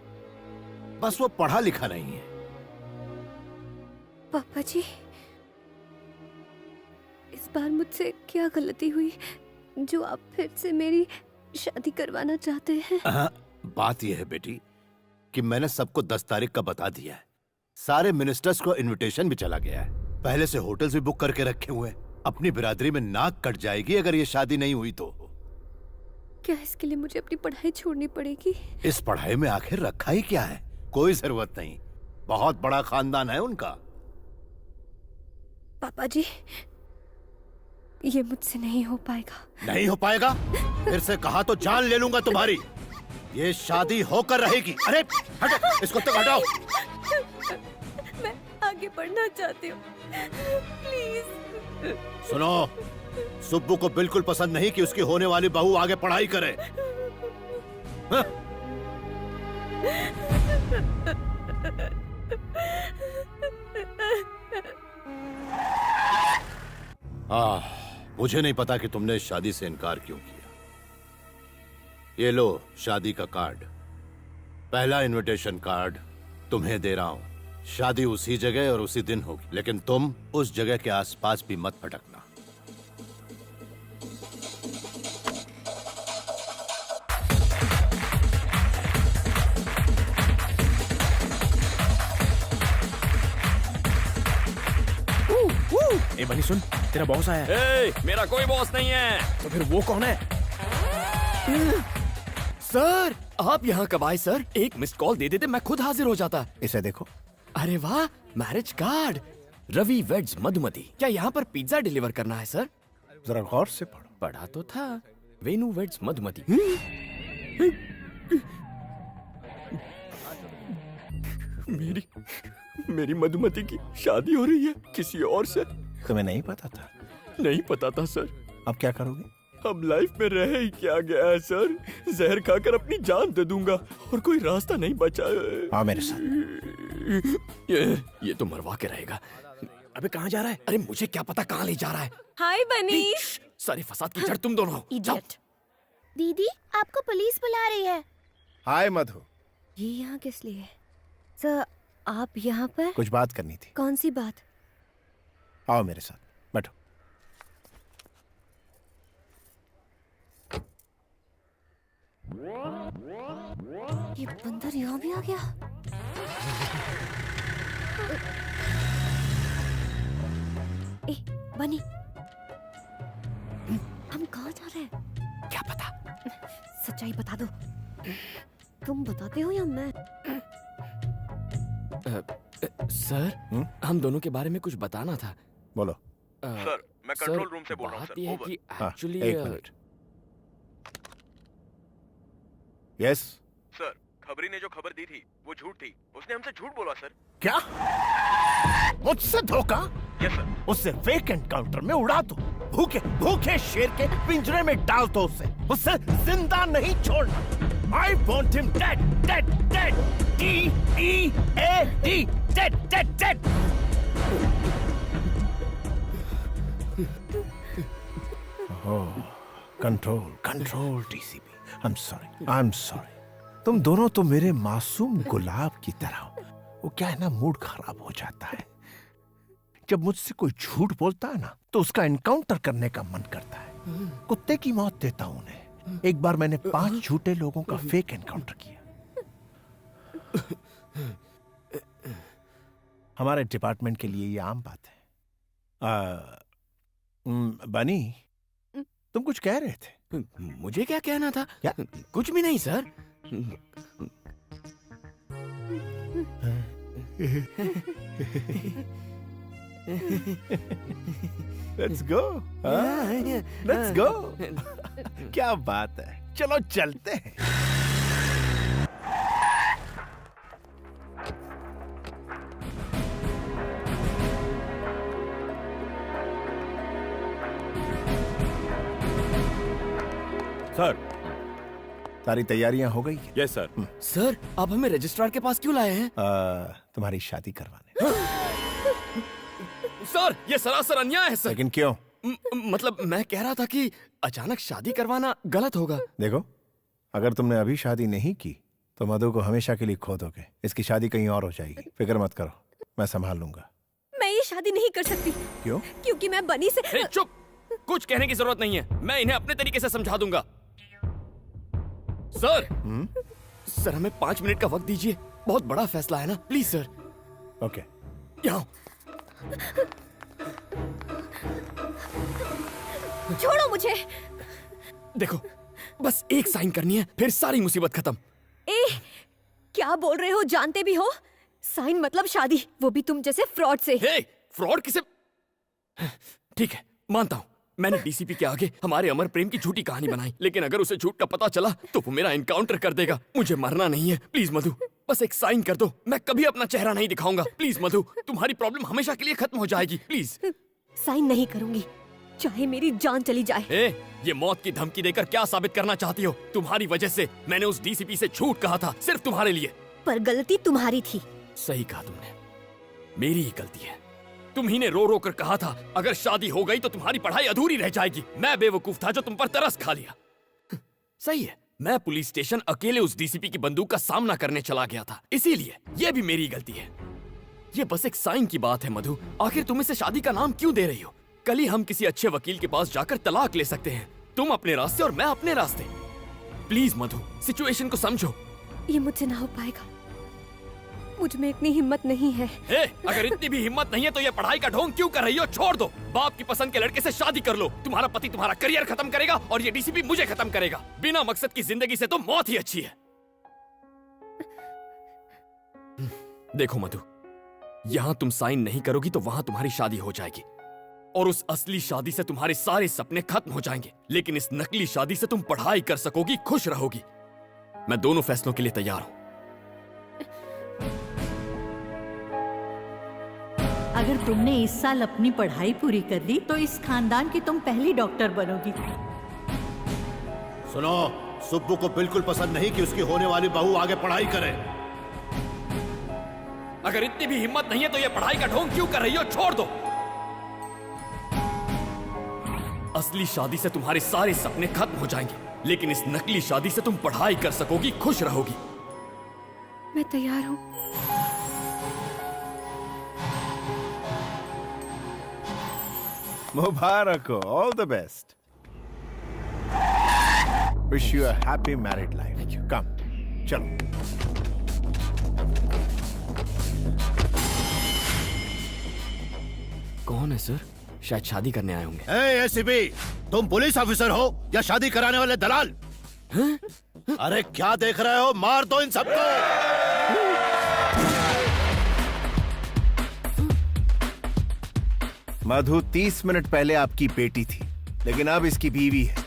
बस वो पढ़ा लिखा नहीं है। पापा जी, इस बार मुझसे क्या गलती हुई जो आप फिर से मेरी शादी करवाना चाहते हैं? बात यह है बेटी कि मैंने सबको 10 तारीख का बता दिया है। सारे मिनिस्टर्स को इनविटेशन भी चला गया है। पहले से होटल्स भी बुक करके रखे हुए हैं। अपनी बिरादरी में नाक कट जाएगी अगर ये शादी नहीं हुई तो। क्या इसके लिए मुझे अपनी पढ़ाई छोड़नी पड़ेगी? इस पढ़ाई में आखिर रखा ही क्या है? कोई जरूरत नहीं, बहुत बड़ा खानदान है उनका। पापा जी, ये मुझसे नहीं हो पाएगा। नहीं हो पाएगा? फिर से कहा तो जान ले लूंगा तुम्हारी। ये शादी होकर रहेगी। अरे हटो, इसको तो हटाओ। मैं आगे बढ़ना चाहती हूँ, प्लीज। सुनो, सुब्बू को बिल्कुल पसंद नहीं कि उसकी होने वाली बहू आगे पढ़ाई करे। मुझे नहीं पता कि तुमने इस शादी से इनकार क्यों किया। ये लो शादी का कार्ड, पहला इनविटेशन कार्ड तुम्हें दे रहा हूं। शादी उसी जगह और उसी दिन होगी, लेकिन तुम उस जगह के आसपास भी मत भटकना। ए बनी सुन, तेरा बॉस आया है। ए, मेरा कोई बॉस नहीं है। तो फिर वो कौन है? सर, आप यहाँ कब आए सर? एक मिस्ड कॉल दे देते मैं खुद हाजिर हो जाता। इसे देखो। अरे वाह, marriage card. Ravi weds Madhumati. क्या यहाँ पर पिज्जा डिलीवर करना है सर? जरा गौर से पढ़ो। पढ़ा तो था, वेनु वेड्स मधुमती। मेरी मधुमती की शादी हो रही है किसी और से। तुम्हें नहीं पता था? नहीं पता था सर। अब क्या करोगे? अब लाइफ में रह ही क्या गया है सर? जहर खाकर अपनी जान दे दूंगा और कोई रास्ता नहीं बचा। आओ मेरे साथ। ये तो मरवा के रहेगा। अबे कहाँ जा रहा है? अरे मुझे क्या पता कहाँ ले जा रहा है। हाय बनीश। सारी फसाद की जड़ तुम दोनों। इडियट। दीदी, आपको पुलिस बुला रही है। हाय मधु। ये यहाँ किस लिए? सर, आप यहाँ पर? कुछ बात करनी थी। कौन सी बात? आओ मेरे साथ, बैठो। ये बंदर यहाँ भी आ गया। ए बनी, हम कहाँ जा रहे हैं? क्या पता? सच्चाई बता दो। तुम बताते हो या मैं? सर, हम दोनों के बारे में कुछ बताना था। बोलो। सर, मैं कंट्रोल रूम से बोल रहा हूँ बात ये है कि एक्चुअली एक मिनट। यस सर, खबरी ने जो खबर दी थी वो झूठ थी। उसने हमसे झूठ बोला सर। क्या? मुझसे धोखा? Yes sir. उससे फेक एनकाउंटर में उड़ा दो, भूखे भूखे शेर के पिंजरे में डाल दो उसे जिंदा नहीं छोड़ना। I want him dead, dead, dead. D-E-A-D, dead, dead, dead. Control DCP. I'm sorry. तुम दोनों तो मेरे मासूम गुलाब की तरह हो। वो क्या है ना, मूड खराब हो जाता है जब मुझसे कोई झूठ बोलता है ना, तो उसका एनकाउंटर करने का मन करता है। कुत्ते की मौत देता हूं उन्हें। एक बार मैंने 5 झूठे लोगों का फेक एनकाउंटर किया। हमारे डिपार्टमेंट के लिए ये आम बात है। बनी, तुम कुछ कह रहे थे? मुझे क्या कहना था? क्या? कुछ भी नहीं sir. Let's go. Let's go. क्या बात है, चलो चलते हैं। सर, सारी तैयारियां हो गई? Yes sir. सर, आप हमें रजिस्ट्रार के पास क्यों लाए हैं? तुम्हारी शादी करवाने। सर, ये सरासर अन्याय है सर। लेकिन क्यों? मतलब मैं कह रहा था कि अचानक शादी करवाना गलत होगा। देखो, अगर तुमने अभी शादी नहीं की तो मधु को हमेशा के लिए खो दोगे। इसकी शादी कहीं और हो जाएगी। फिक्र मत करो, मैं संभाल लूंगा। मैं ये शादी नहीं कर सकती। क्यों? क्योंकि मैं बनी से। चुप, कुछ कहने की जरूरत नहीं है। मैं इन्हें अपने तरीके से समझा दूंगा। सर, सर हमें 5 मिनट का वक्त दीजिए। बहुत बड़ा फैसला है ना, प्लीज सर। ओके। यहाँ छोड़ो मुझे। देखो, बस एक साइन करनी है, फिर सारी मुसीबत खत्म। क्या बोल रहे हो? जानते भी हो? साइन मतलब शादी, वो भी तुम जैसे फ्रॉड से। फ्रॉड किसे? ठीक है, मानता हूँ मैंने डीसीपी के आगे हमारे अमर प्रेम की झूठी कहानी बनाई, लेकिन अगर उसे झूठ का पता चला तो वो मेरा एनकाउंटर कर देगा। मुझे मरना नहीं है। प्लीज मधु, बस एक साइन कर दो। मैं कभी अपना चेहरा नहीं दिखाऊंगा। प्लीज मधु, तुम्हारी प्रॉब्लम हमेशा के लिए खत्म हो जाएगी। प्लीज। साइन नहीं करूंगी, चाहे मेरी जान चली जाए। ये मौत की धमकी देकर क्या साबित करना चाहती हो? तुम्हारी वजह से मैंने उस डीसीपी से झूठ कहा था, सिर्फ तुम्हारे लिए। पर गलती तुम्हारी थी। सही कहा तुमने, मेरी ही गलती है। तुम ही ने रो रो कर कहा था अगर शादी हो गई तो तुम्हारी पढ़ाई अधूरी रह जाएगी। मैं बेवकूफ था जो तुम पर तरस खा लिया। सही है, मैं पुलिस स्टेशन अकेले उस डीसीपी की बंदूक का सामना करने चला गया था, इसीलिए ये भी मेरी गलती है। ये बस एक साइन की बात है मधु। आखिर तुम इसे शादी का नाम क्यों दे रही हो? कल ही हम किसी अच्छे वकील के पास जाकर तलाक ले सकते हैं। तुम अपने रास्ते और मैं अपने रास्ते। प्लीज मधु, सिचुएशन को समझो। ये मुझसे ना हो पाएगा। मुझ में इतनी हिम्मत नहीं है। अगर इतनी भी हिम्मत नहीं है तो ये पढ़ाई का ढोंग क्यों कर रही हो? छोड़ दो। बाप की पसंद के लड़के से शादी कर लो। तुम्हारा पति तुम्हारा करियर खत्म करेगा और ये डीसीपी मुझे खत्म करेगा। बिना मकसद की जिंदगी से तो मौत ही अच्छी है। देखो मधु, यहाँ तुम साइन नहीं करोगी तो वहाँ तुम्हारी शादी हो जाएगी और उस असली शादी से तुम्हारे सारे सपने खत्म हो जाएंगे। लेकिन इस नकली शादी से तुम पढ़ाई कर सकोगी, खुश रहोगी। मैं दोनों फैसलों के लिए तैयार हूँ। अगर तुमने इस साल अपनी पढ़ाई पूरी कर ली तो इस खानदान की तुम पहली डॉक्टर बनोगी। सुनो, सुब्बू को बिल्कुल पसंद नहीं कि उसकी होने वाली बहू आगे पढ़ाई करे। अगर इतनी भी हिम्मत नहीं है तो ये पढ़ाई का ढोंग क्यों कर रही हो? छोड़ दो। असली शादी से तुम्हारे सारे सपने खत्म हो जाएंगे, लेकिन इस नकली शादी से तुम पढ़ाई कर सकोगी, खुश रहोगी। मैं तैयार हूँ। मुबारक हो, all the best. Wish you a happy married life. Come, चलो। कौन है सर? शायद शादी करने आए होंगे। एसीपी, तुम पुलिस ऑफिसर हो या शादी कराने वाले दलाल? अरे क्या देख रहे हो, मार दो इन सबको। मधु 30 मिनट पहले आपकी बेटी थी, लेकिन अब इसकी बीवी है।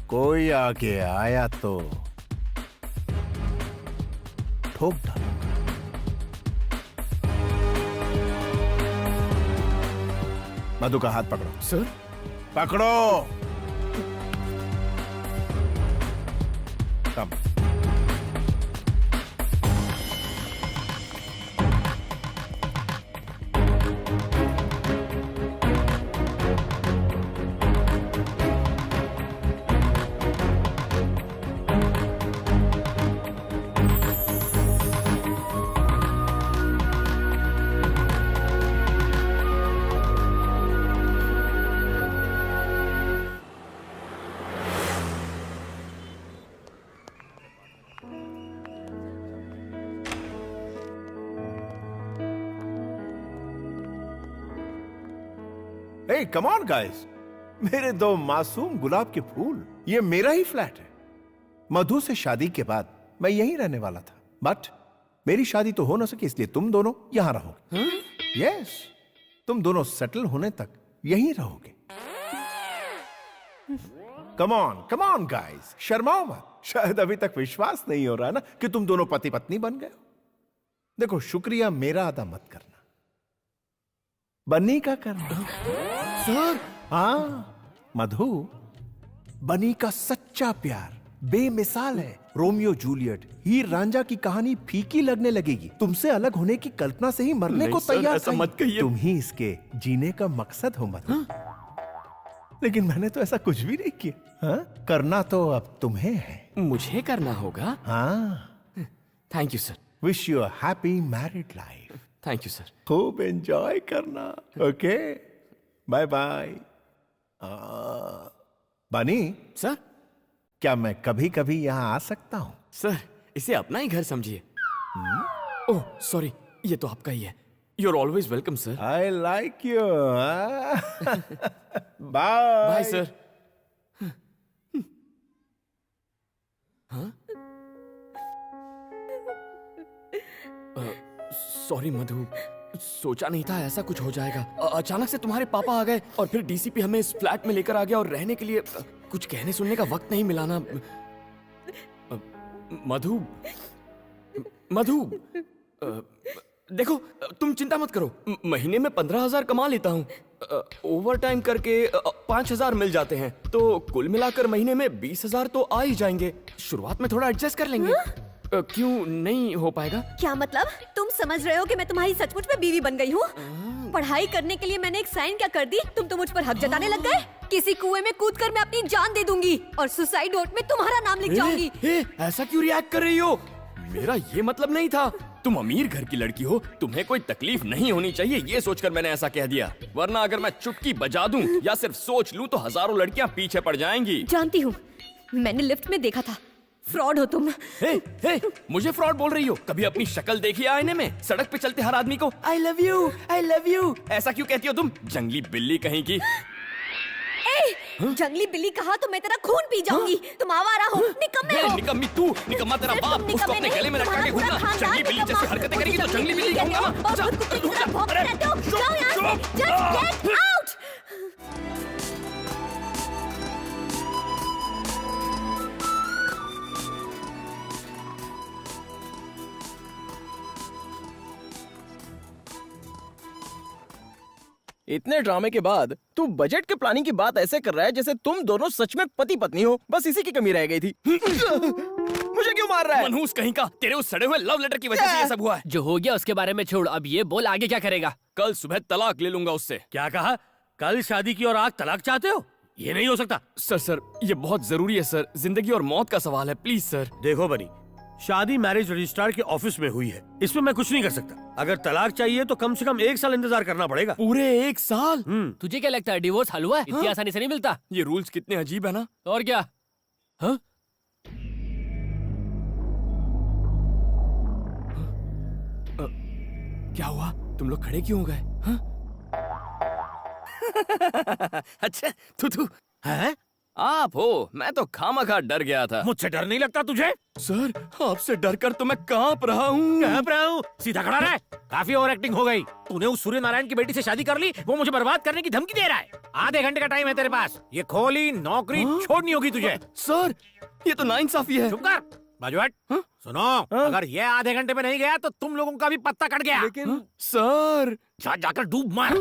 कोई आगे आया तो ठोक डालो। मधु का हाथ पकड़ो। सर पकड़ो। कम। Hey, come on guys, मेरे दो मासूम गुलाब के फूल, ये मेरा ही फ्लैट है। मधु से शादी के बाद मैं यहीं रहने वाला था, बट मेरी शादी तो हो ना सकी, इसलिए तुम दोनों यहां रहोगे। यस, तुम दोनों सेटल होने तक यहीं रहोगे। कम ऑन गाइस, शर्माओ मत। शायद अभी तक विश्वास नहीं हो रहा ना कि तुम दोनों पति पत्नी बन गए हो। देखो, शुक्रिया मेरा अदा मत करना, बन्नी का करना। सर हाँ मधु, बनी का सच्चा प्यार बेमिसाल है। रोमियो जूलियट, हीर रांझा की कहानी फीकी लगने लगेगी। तुमसे अलग होने की कल्पना से ही मरने को तैयार। ऐसा मत कहिए। तुम ही इसके जीने का मकसद हो मधु। लेकिन मैंने तो ऐसा कुछ भी नहीं किया। हाँ? करना तो अब तुम्हें है। मुझे करना होगा? हाँ। Thank you sir. Wish you a happy married life. Thank you sir. खूब एंजॉय करना। Okay, bye bye. Bunny sir, क्या मैं कभी कभी यहाँ आ सकता हूँ? सर, इसे अपना ही घर समझिए। ओह सॉरी, ये तो आपका ही है। You are always welcome sir. I like you. Bye bye sir. हाँ? सॉरी मधु, सोचा नहीं था ऐसा कुछ हो जाएगा। अचानक से तुम्हारे पापा आ गए और फिर डीसीपी हमें इस फ्लैट में लेकर आ गया और रहने के लिए कुछ कहने सुनने का वक्त नहीं मिला ना। मधु, देखो तुम चिंता मत करो, महीने में 15,000 कमा लेता हूँ। ओवर टाइम करके 5,000 मिल जाते हैं, तो कुल मिलाकर महीने में 20,000 तो आ ही जाएंगे। शुरुआत में थोड़ा एडजस्ट कर लेंगे। क्यों नहीं हो पाएगा? क्या मतलब? तुम समझ रहे हो कि मैं तुम्हारी सचमुच में बीवी बन गई हूँ? पढ़ाई करने के लिए मैंने एक साइन क्या कर दी, तुम तो मुझ पर हक जताने लग गए। किसी कुएं में कूदकर मैं अपनी जान दे दूंगी और सुसाइड नोट में तुम्हारा नाम लिख जाऊंगी। ऐसा क्यों रिएक्ट कर रही हो? मेरा ये मतलब नहीं था। तुम अमीर घर की लड़की हो, तुम्हें कोई तकलीफ नहीं होनी चाहिए, ये सोचकर मैंने ऐसा कह दिया। वरना अगर मैं चुटकी बजा दूं या सिर्फ सोच लूं तो हजारों लड़कियां पीछे पड़ जाएंगी। जानती हूँ, मैंने लिफ्ट में देखा था। फ्रॉड हो तुम। हे, मुझे फ्रॉड बोल रही हो? कभी अपनी शक्ल देखी आईने में? सड़क पे चलते हर आदमी को आई लव यू ऐसा क्यों कहती हो तुम? जंगली बिल्ली कहीं की। जंगली बिल्ली कहा तो मैं तेरा खून पी जाऊंगी। तुम आवारा हो, निकम्मे हो। निकम्मी तू, निकम्मा तेरा बाप। उसको अपने गले में लटका के घूमना। जंगली बिल्ली जैसी हरकतें करेगी तो जंगली बिल्ली कहूंगा ना। इतने ड्रामे के बाद तू बजट के प्लानिंग की बात ऐसे कर रहा है जैसे तुम दोनों सच में पति पत्नी हो। बस इसी की कमी रह गई थी। मुझे क्यों मार रहा है? मनहूस कहीं का, तेरे उस सड़े हुए लव लेटर की वजह से ये सब हुआ है। जो हो गया उसके बारे में छोड़, अब ये बोल आगे क्या करेगा? कल सुबह तलाक ले लूंगा उससे। क्या कहा? कल शादी की और आज तलाक चाहते हो? ये नहीं हो सकता। सर ये बहुत जरूरी है सर, जिंदगी और मौत का सवाल है, प्लीज सर। देखो बनी, शादी मैरिज रजिस्ट्रार के ऑफिस में हुई है, इसमें मैं कुछ नहीं कर सकता। अगर तलाक चाहिए तो कम से कम 1 साल इंतजार करना पड़ेगा। पूरे 1 साल? तुझे क्या लगता है डिवोर्स हलवा है? इतनी आसानी से नहीं मिलता। ये रूल्स कितने अजीब है ना। और क्या? हाँ? क्या हुआ? तुम लोग खड़े क्यों हो गए? हाँ? अच्छा तू है आप हो। मैं तो खामखा डर गया था। मुझसे डर नहीं लगता तुझे? सर आपसे डर कर तो मैं कांप रहा हूँ। कांप रहा हूँ? सीधा खड़ा रह। काफी ओवर एक्टिंग हो गई। तूने उस सूर्य नारायण की बेटी से शादी कर ली, वो मुझे बर्बाद करने की धमकी दे रहा है। आधे घंटे का टाइम है तेरे पास, ये खोली नौकरी छोड़नी होगी तुझे। सर ये तो नाइंसाफी है। चुप कर बाजू हट। सुनो, अगर ये आधे घंटे में नहीं गया तो तुम लोगों का भी पत्ता कट गया। लेकिन सर जाकर डूब मार।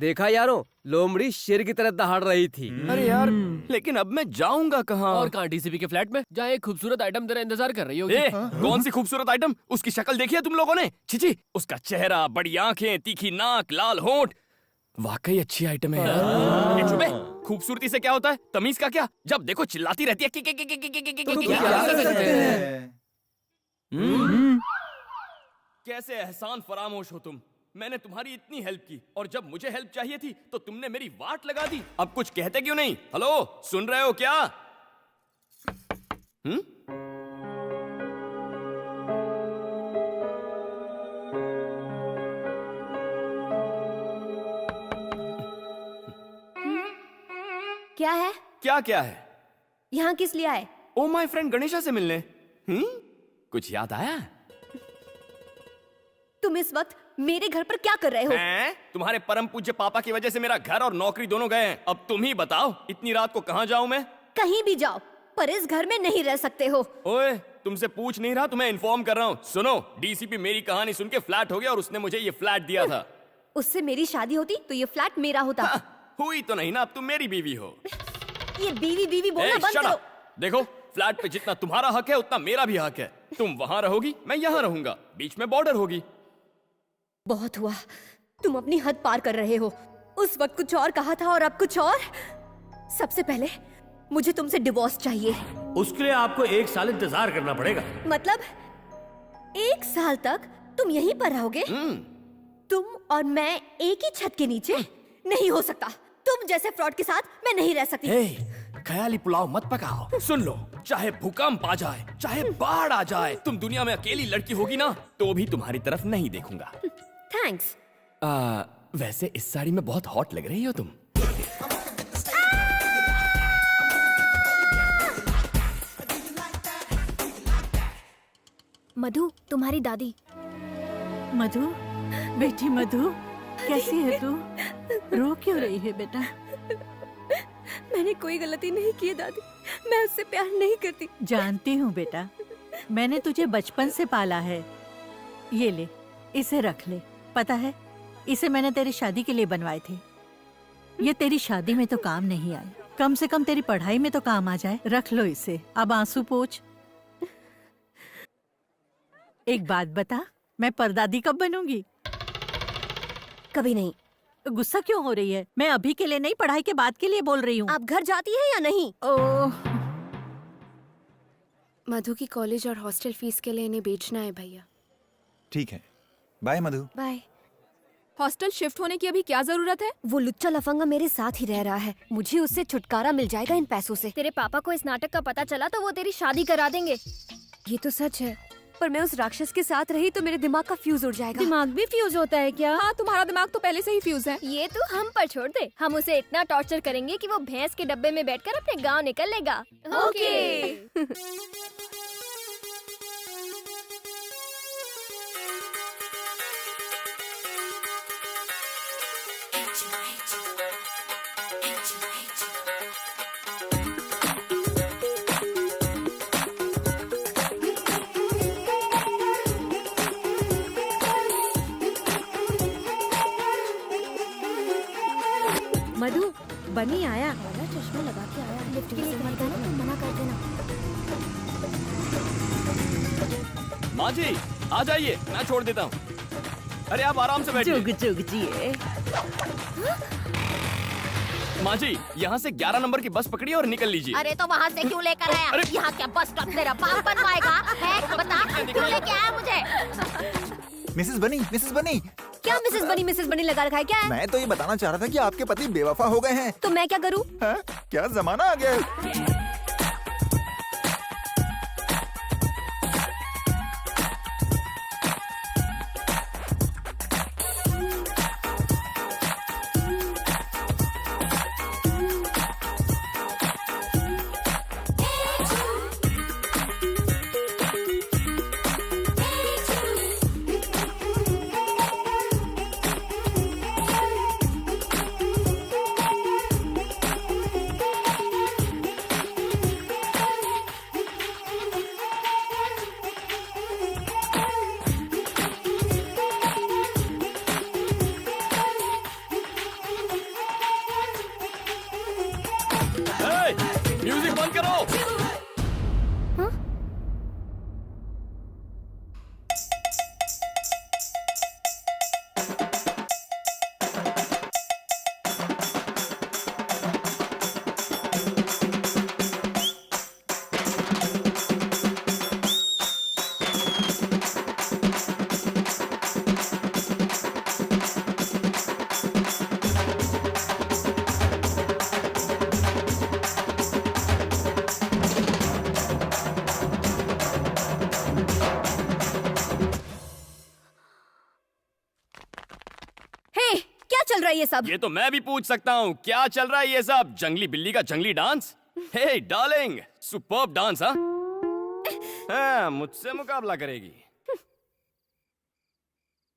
देखा यारो, लोमड़ी शेर की तरह दहाड़ रही थी। अरे यार लेकिन अब मैं जाऊंगा कहाँ? और कहाँ? डीसीपी के फ्लैट में, जहाँ एक खूबसूरत आइटम तेरा इंतजार कर रही होगी। कौन सी खूबसूरत आइटम? उसकी शक्ल देखी है तुम लोगों ने? छिची, उसका चेहरा, बड़ी आंखें, तीखी नाक, लाल होंठ, वाकई अच्छी आइटम है। ये चुप है। खूबसूरती से क्या होता है? तमीज का क्या? जब देखो चिल्लाती रहती है। कैसे एहसान फरामोश हो तुम। मैंने तुम्हारी इतनी हेल्प की और जब मुझे हेल्प चाहिए थी तो तुमने मेरी वाट लगा दी। अब कुछ कहते क्यों नहीं? हेलो, सुन रहे हो क्या? क्या है? क्या है? यहाँ किस लिए आए? ओ माय फ्रेंड गणेशा से मिलने। कुछ याद आया? तुम इस वक्त मेरे घर पर क्या कर रहे हो? तुम्हारे परम पूज्य पापा की वजह से मेरा घर और नौकरी दोनों गए हैं। अब तुम ही बताओ, इतनी रात को कहाँ जाऊँ मैं? कहीं भी जाओ, पर इस घर में नहीं रह सकते हो। ओए, तुमसे पूछ नहीं रहा, तुम्हें इन्फॉर्म कर रहा हूँ। सुनो, डीसीपी मेरी कहानी सुन के फ्लैट हो गया और उसने मुझे ये फ्लैट दिया था। उससे मेरी शादी होती तो ये फ्लैट मेरा होता। हुई तो नहीं ना, अब तुम मेरी बीवी हो। ये बीवी बोलना बंद shut करो। up। देखो, फ्लैट पे जितना तुम्हारा हक है उतना मेरा भी हक है। तुम वहाँ रहोगी, मैं यहाँ रहूंगा, बीच में बॉर्डर होगी। बहुत हुआ, तुम अपनी हद पार कर रहे हो। उस वक्त कुछ और कहा था और अब कुछ और। सबसे पहले मुझे तुमसे डिवोर्स चाहिए। उसके लिए आपको 1 साल इंतजार करना पड़ेगा। मतलब 1 साल तक तुम यहीं पर रहोगे? तुम और मैं एक ही छत के नीचे? नहीं हो सकता। तुम जैसे फ्रॉड के साथ मैं नहीं रह सकती। ख्याली पुलाव मत पकाओ। सुन लो, चाहे भूकंप आ जाए, चाहे बाढ़ आ जाए, तुम दुनिया में अकेली लड़की होगी ना तो भी तुम्हारी तरफ नहीं देखूंगा। थैंक्स। वैसे इस साड़ी में बहुत हॉट लग रही हो तुम। मधु, तुम्हारी दादी। मधु, बेटी मधु, कैसी है तू? रो क्यों रही है बेटा? मैंने कोई गलती नहीं की है दादी, मैं उससे प्यार नहीं करती। जानती हूँ बेटा, मैंने तुझे बचपन से पाला है। ये ले, इसे रख ले। पता है, इसे मैंने तेरी शादी के लिए बनवाए थे। ये तेरी शादी में तो काम नहीं आए, कम से कम तेरी पढ़ाई में तो काम आ जाए। रख लो इसे, अब आंसू पोंछ। एक बात बता, मैं परदादी कब बनूंगी? कभी नहीं। गुस्सा क्यों हो रही है? मैं अभी के लिए नहीं, पढ़ाई के बाद के लिए बोल रही हूँ। आप घर जाती है या नहीं? ओह, मधु की कॉलेज और हॉस्टल फीस के लिए इन्हें बेचना है भैया। ठीक है, बाय मधु। बाय। हॉस्टल शिफ्ट होने की अभी क्या जरूरत है? वो लुच्चा लफंगा मेरे साथ ही रह रहा है, मुझे उससे छुटकारा मिल जाएगा इन पैसों से। तेरे पापा को इस नाटक का पता चला तो वो तेरी शादी करा देंगे। ये तो सच है, पर मैं उस राक्षस के साथ रही तो मेरे दिमाग का फ्यूज उड़ जाएगा। दिमाग भी फ्यूज होता है क्या? हाँ, तुम्हारा दिमाग तो पहले से ही फ्यूज है। ये तो हम पर छोड़ दे, हम उसे इतना टॉर्चर करेंगे कि वो भैंस के डब्बे में बैठकर अपने गांव निकल लेगा। ओके। मधु, बनी आया। चश्मा लगा के आया, लिफ्ट के लिए मत जाना, तुम मना कर देना। माँ जी आ जाइए, मैं छोड़ देता हूँ। अरे आप आराम से बैठिए। जुग जिए। माँ जी, यहाँ से 11 नंबर की बस पकड़िए और निकल लीजिए। अरे तो वहाँ से क्यों लेकर आया? यहाँ क्या बस स्टॉप तेरा बाप बनवाएगा? है बता, क्यों लेके आया मुझे? मिसेस बनी क्या मिसेस बनी लगा रखा है? क्या है? मैं तो ये बताना चाह रहा था कि आपके पति बेवफा हो गए हैं। तो मैं क्या करूँ? क्या जमाना आ गया है। चल रहा है ये सब? ये तो मैं भी पूछ सकता हूँ, क्या चल रहा है ये सब? जंगली बिल्ली का जंगली डांस? हे डार्लिंग, सुपर्ब डांस। हाँ, मुझसे मुकाबला करेगी।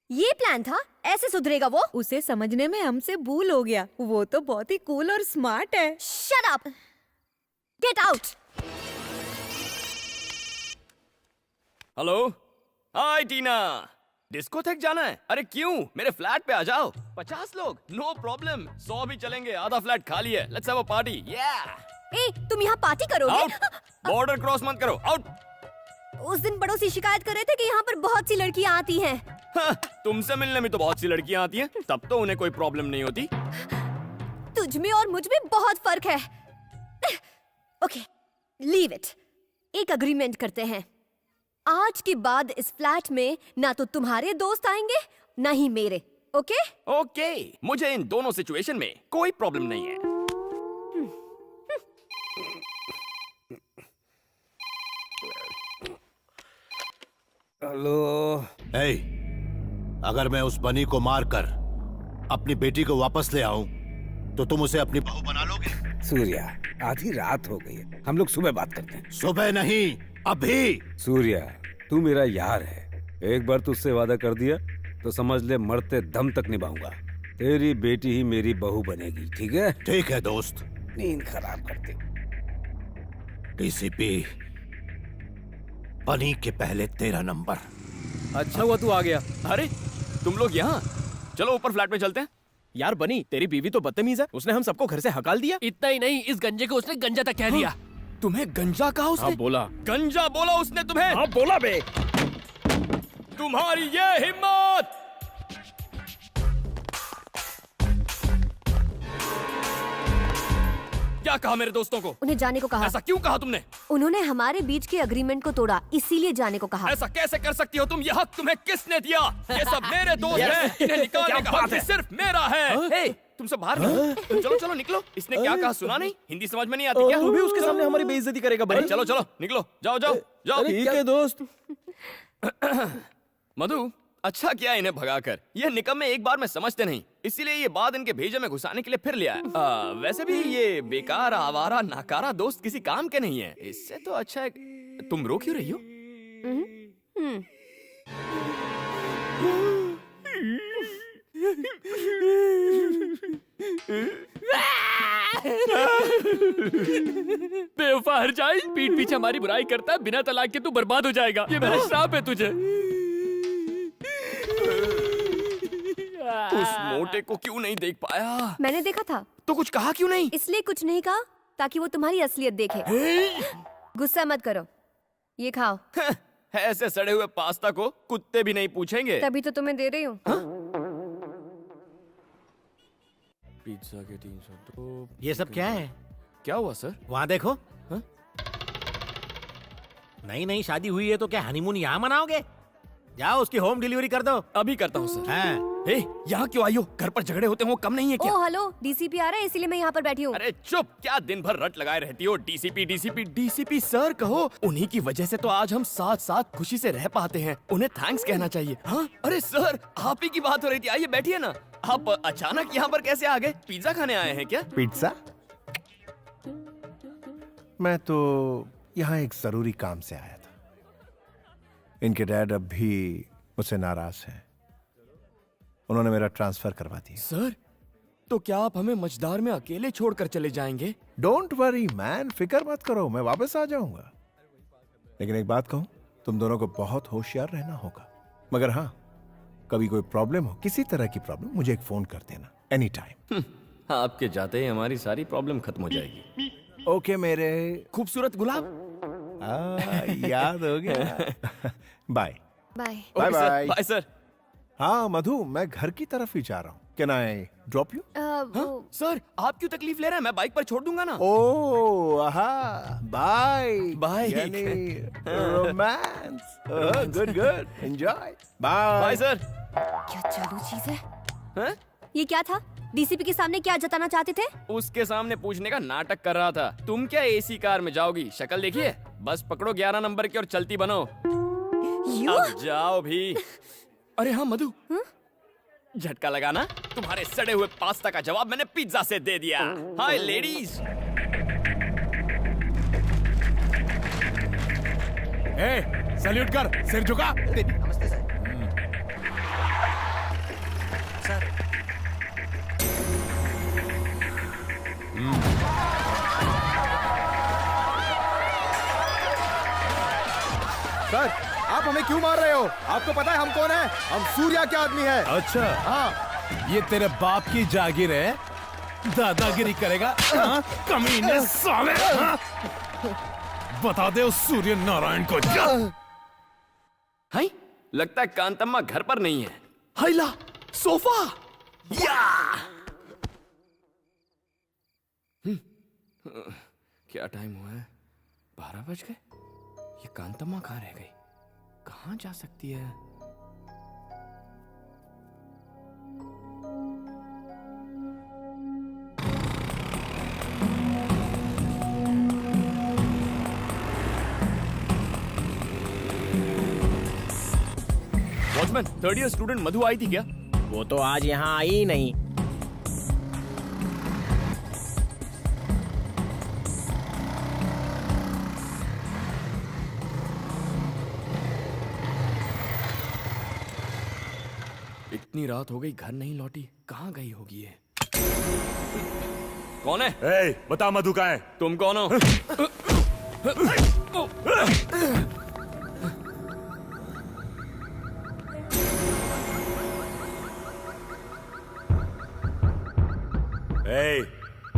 ये प्लान था? ऐसे सुधरेगा वो? उसे समझने में हमसे भूल हो गया। वो तो बहुत ही कूल और स्मार्ट है। Shut up! Get out! Hello, hi Tina. Discotheque जाना है? अरे क्यों, मेरे फ्लैट पे आ जाओ। 50 लोग, नो प्रॉब्लम। 100 भी चलेंगे, आधा फ्लैट खाली है। Let's have a party. ए, तुम यहाँ पार्टी करोगे? बॉर्डर क्रॉस मत करो, आउट। उस दिन पड़ोसी शिकायत कर रहे थे कि यहाँ पर बहुत सी लड़कियाँ आती हैं। तुमसे मिलने में तो बहुत सी लड़कियाँ आती हैं, तब तो उन्हें कोई प्रॉब्लम नहीं होती। तुझ में और मुझ में बहुत फर्क है। Okay, leave it. एक अग्रीमेंट करते हैं। आज के बाद इस फ्लैट में ना तो तुम्हारे दोस्त आएंगे ना ही मेरे। ओके? ओके, मुझे इन दोनों सिचुएशन में कोई प्रॉब्लम नहीं है। हेलो। अगर मैं उस बनी को मारकर अपनी बेटी को वापस ले आऊं तो तुम उसे अपनी बहू बना लोगे? सूर्या, आधी रात हो गई है, हम लोग सुबह बात करते हैं। सुबह नहीं, अभी। सूर्या, तू मेरा यार है। एक बार तुझसे वादा कर दिया तो समझ ले मरते दम तक निभाऊंगा। तेरी बेटी ही मेरी बहू बनेगी, ठीक है? ठीक है दोस्त। नींद खराब करते। डीसीपी बनी के पहले तेरा नंबर। अच्छा हुआ तू आ गया। अरे तुम लोग यहाँ, चलो ऊपर फ्लैट में चलते हैं। यार बनी, तेरी बीवी तो बदतमीज है, उसने हम सबको घर से हकाल दिया। इतना ही नहीं, इस गंजे को उसने गंजा तक कह दिया। तुम्हें गंजा कहा उसने? हाँ बोला। गंजा बोला उसने तुम्हें? हाँ बोला बे। तुम्हारी ये हिम्मत! क्या कहा मेरे दोस्तों को? उन्हें जाने को कहा। ऐसा क्यों कहा तुमने? उन्होंने हमारे बीच के अग्रीमेंट को तोड़ा, इसीलिए जाने को कहा। ऐसा कैसे कर सकती हो तुम? ये हक तुम्हें किसने दिया? ये सब मेरे दोस्त हैं, इन्हें निकालने का हक सिर्फ मेरा है। हे, तुमसे बाहर निकलो। चलो चलो निकलो। इसने क्या कहा सुना नहीं? हिंदी समझ में नहीं आती क्या? तू भी उसके सामने हमारी बेइज्जती करेगा बनी? चलो चलो निकलो, जाओ जाओ जाओ। ठीक है दोस्त। मधु, अच्छा किया इन्हें भगाकर। ये निकम्मे एक बार में समझते नहीं, इसीलिए ये बात इनके भेजे में घुसाने के लिए फिर ले आया। वैसे भी ये बेकार आवारा नाकारा दोस्त किसी काम के नहीं है। इससे तो अच्छा है। तुम रो क्यों रही हो? बेवफा हर जाए, पीठ पीछे हमारी बुराई करता है, बिना तलाक के तू बर्बाद हो जाएगा। ये मेरा श्राप है तुझे। उस मोटे को क्यों नहीं देख पाया? मैंने देखा था। तो कुछ कहा क्यों नहीं? इसलिए कुछ नहीं कहा ताकि वो तुम्हारी असलियत देखे। गुस्सा मत करो, ये खाओ। ऐसे सड़े हुए पास्ता को कुत्ते भी नहीं पूछेंगे। तभी तो तुम्हें दे रही हूँ। पिज्जा के 302। ये सब क्या है? क्या हुआ सर? वहाँ देखो। नई नई शादी हुई है तो क्या हनीमून यहाँ मनाओगे? जाओ उसकी होम डिलीवरी कर दो। अभी करता हूँ सर। हाँ। यहाँ क्यों आई हो? घर पर झगड़े होते हो कम नहीं है क्या? ओ हेलो, डीसीपी आ रहा है इसीलिए मैं यहाँ पर बैठी हूँ। अरे चुप, क्या दिन भर रट लगाए रहती हो? डीसीपी डीसीपी डीसीपी सर कहो। उन्हीं की वजह से तो आज हम साथ साथ खुशी से रह पाते हैं। उन्हें थैंक्स कहना चाहिए। हाँ अरे सर, आप ही की बात हो रही थी। आइए बैठिए ना। आप अचानक यहाँ पर कैसे आ गए? पिज्जा खाने आए हैं क्या? पिज्जा? मैं तो यहाँ एक जरूरी काम से आया था। इनके डैड अब भी मुझसे नाराज हैं। उन्होंने मेरा ट्रांसफर करवा दिया। सर, तो क्या आप हमें मझदार में अकेले छोड़कर चले जाएंगे? डोंट वरी मैन, फिक्र मत करो, मैं वापस आ जाऊंगा। लेकिन एक बात कहूं, तुम दोनों को बहुत होशियार रहना होगा। मगर हाँ, कभी कोई प्रॉब्लम हो, किसी तरह की प्रॉब्लम, मुझे एक फोन कर देना एनी टाइम। आपके जाते ही हमारी सारी प्रॉब्लम खत्म हो जाएगी। ओके मेरे खूबसूरत गुलाब। याद हो गया। Bye bye bye bye bye sir. हाँ मधु, मैं घर की तरफ ही जा रहा हूँ। Can I drop you? Sir, आप क्यों तकलीफ ले रहे हैं? मैं बाइक पर छोड़ दूंगा ना। Oh bye bye. Romance. Good good, enjoy. Bye bye sir. क्या चालू चीज है? ये क्या था? डीसीपी के सामने क्या जताना चाहते थे? उसके सामने पूछने का नाटक कर रहा था। तुम क्या एसी कार में जाओगी? शक्ल देखिए, बस पकड़ो 11 नंबर की और चलती बनो। अब जाओ भी। अरे हाँ मधु, झटका लगाना। तुम्हारे सड़े हुए पास्ता का जवाब मैंने पिज्जा से दे दिया। हाय लेडीज। सैल्यूट कर, सिर झुका। नमस्ते सर। सर आप हमें क्यों मार रहे हो? आपको पता है हम कौन है? हम सूर्या के आदमी है। अच्छा, हाँ। ये तेरे बाप की जागीर है, दादागिरी करेगा? हाँ? कमीने साले। हाँ? बता दे उस सूर्य नारायण को। हाय, लगता है कांतम्मा घर पर नहीं है। हाइला, सोफा। या! क्या टाइम हुआ है? 12 बज गए। ये कांतम्मा कहाँ रह गई? कहाँ जा सकती है? वॉचमैन, 3rd ईयर स्टूडेंट मधु आई थी क्या? वो तो आज यहाँ आई ही नहीं। इतनी रात हो गई, घर नहीं लौटी। कहाँ गई होगी ये? कौन है? बता मधु कहाँ है? तुम कौन हो?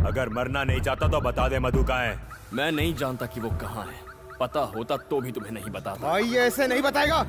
अगर मरना नहीं चाहता तो बता दे मधु कहाँ है। मैं नहीं जानता कि वो कहाँ है। पता होता तो भी तुम्हें नहीं बताता। भाई ये ऐसे नहीं बताएगा।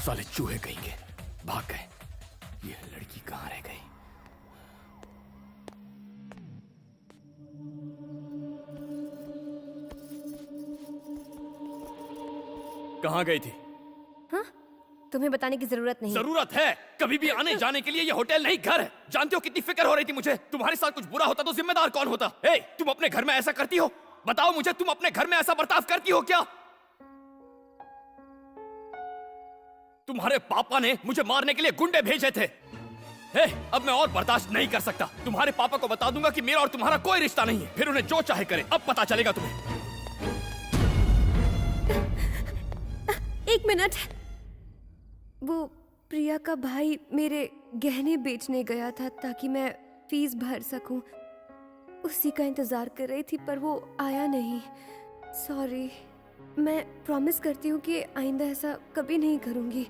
साले चूहे कहेंगे, भाग गए। ये लड़की कहाँ रह गई? कहाँ गई थी? हाँ? तुम्हें बताने की जरूरत नहीं। जरूरत है। कभी भी आने जाने के लिए ये होटल नहीं घर है। जानते हो कितनी फिक्र हो रही थी मुझे। तुम्हारे साथ कुछ बुरा होता तो जिम्मेदार कौन होता? तुम अपने घर में ऐसा करती हो? बताओ मुझे, तुम अपने घर में ऐसा बर्ताव करती हो क्या? तुम्हारे पापा ने मुझे मारने के लिए गुंडे भेजे थे। अब मैं और बर्दाश्त नहीं कर सकता। तुम्हारे पापा को बता दूंगा कि मेरा और तुम्हारा कोई रिश्ता नहीं है। फिर उन्हें जो चाहे करे। अब पता चलेगा तुम्हें। 1 मिनट। वो प्रिया का भाई मेरे गहने बेचने गया था ताकि मैं फीस भर सकूं। उसी का इंतजार कर रही थी पर वो आया नहीं। सॉरी। मैं प्रॉमिस करती हूँ कि आइंदा ऐसा कभी नहीं करूँगी।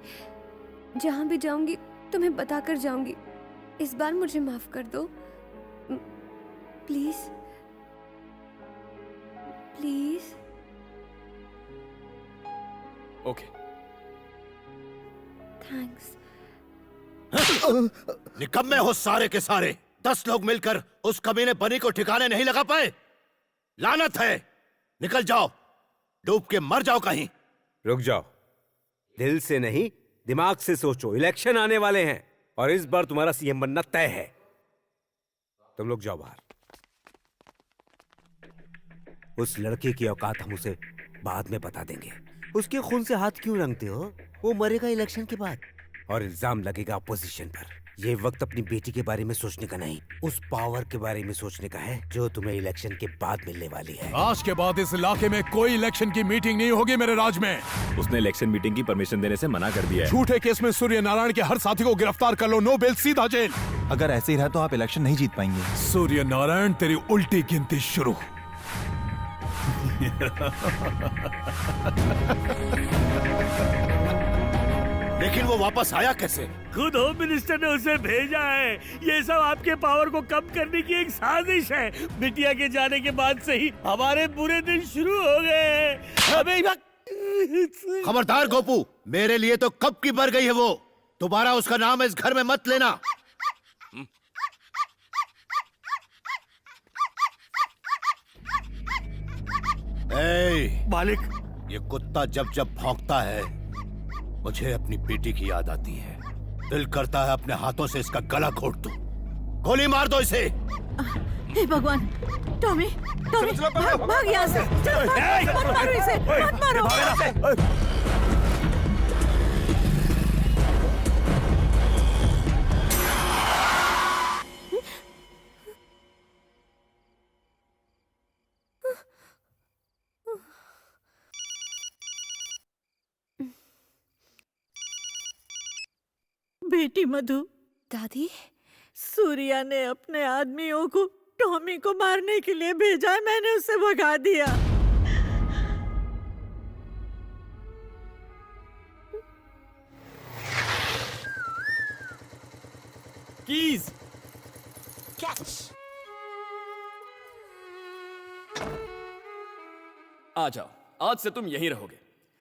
जहाँ भी जाऊँगी तुम्हें बताकर जाऊँगी। इस बार मुझे माफ कर दो प्लीज। प्लीज। ओके। थैंक्स। निकम्मे हो सारे के सारे। 10 लोग मिलकर उस कमीने बनी को ठिकाने नहीं लगा पाए। लानत है। निकल जाओ, डूब के मर जाओ कहीं। रुक जाओ। दिल से नहीं, दिमाग से सोचो। इलेक्शन आने वाले हैं और इस बार तुम्हारा सीएम बनना तय है। तुम लोग जाओ बाहर। उस लड़के की औकात हम उसे बाद में बता देंगे। उसके खून से हाथ क्यों रंगते हो? वो मरेगा इलेक्शन के बाद। और इल्जाम लगेगा अपोजिशन पर। ये वक्त अपनी बेटी के बारे में सोचने का नहीं, उस पावर के बारे में सोचने का है जो तुम्हें इलेक्शन के बाद मिलने वाली है। आज के बाद इस इलाके में कोई इलेक्शन की मीटिंग नहीं होगी मेरे राज में। उसने इलेक्शन मीटिंग की परमिशन देने से मना कर दिया है। झूठे केस में सूर्य नारायण के हर साथी को गिरफ्तार कर लो, नो बेल, सीधा जेल। अगर ऐसे ही रहा तो आप इलेक्शन नहीं जीत पाएंगे। सूर्य नारायण, तेरी उल्टी गिनती शुरू। लेकिन वो वापस आया कैसे? खुद होम मिनिस्टर ने उसे भेजा है। ये सब आपके पावर को कम करने की एक साजिश है। बिटिया के जाने के बाद से ही हमारे बुरे दिन शुरू हो गए। खबरदार गोपू, मेरे लिए तो कब की मर गई है वो। दोबारा उसका नाम इस घर में मत लेना। मालिक, ये कुत्ता जब जब भौंकता है मुझे अपनी बेटी की याद आती है। दिल करता है अपने हाथों से इसका गला घोट दूं। गोली मार दो इसे। हे भगवान, टॉमी, टॉमी, भाग यहाँ से। मत मारो इसे, मत मारो। बेटी मधु। दादी, सूर्या ने अपने आदमियों को टॉमी को मारने के लिए भेजा है, मैंने उसे भगा दिया। Keys catch. आ जाओ, आज से तुम यहीं रहोगे।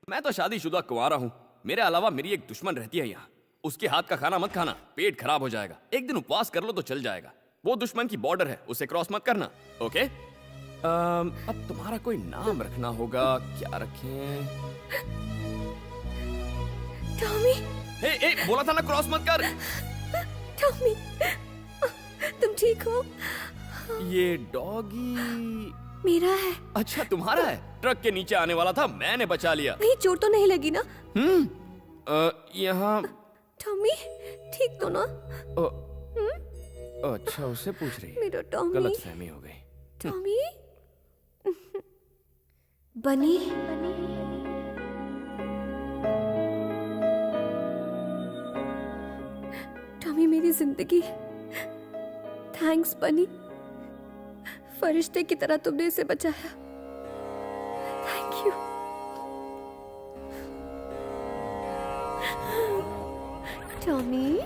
मैं तो शादीशुदा कुंवारा हूँ। मेरे अलावा मेरी एक दुश्मन रहती है यहाँ। उसके हाथ का खाना मत खाना, पेट खराब हो जाएगा। एक दिन उपवास कर लो तो चल जाएगा। वो दुश्मन की बॉर्डर है, उसे क्रॉस मत करना, ओके? अब तुम्हारा कोई नाम रखना होगा। क्या रखें? टॉमी। ए, बोला था ना क्रॉस मत कर। टॉमी, तुम ठीक हो? ये डॉगी मेरा है। अच्छा, तुम्हारा है? ट्रक के नीचे आने वाला था, मैंने बचा लिया। कहीं चोट तो नहीं लगी ना? यहाँ टॉमी ठीक तो ना? अच्छा, उसे पूछ रही है। मेरा टॉमी। गलतफहमी हो गई। टॉमी। बनी। टॉमी मेरी जिंदगी। थैंक्स बनी, फरिश्ते की तरह तुमने इसे बचाया। Thank you. टॉमी।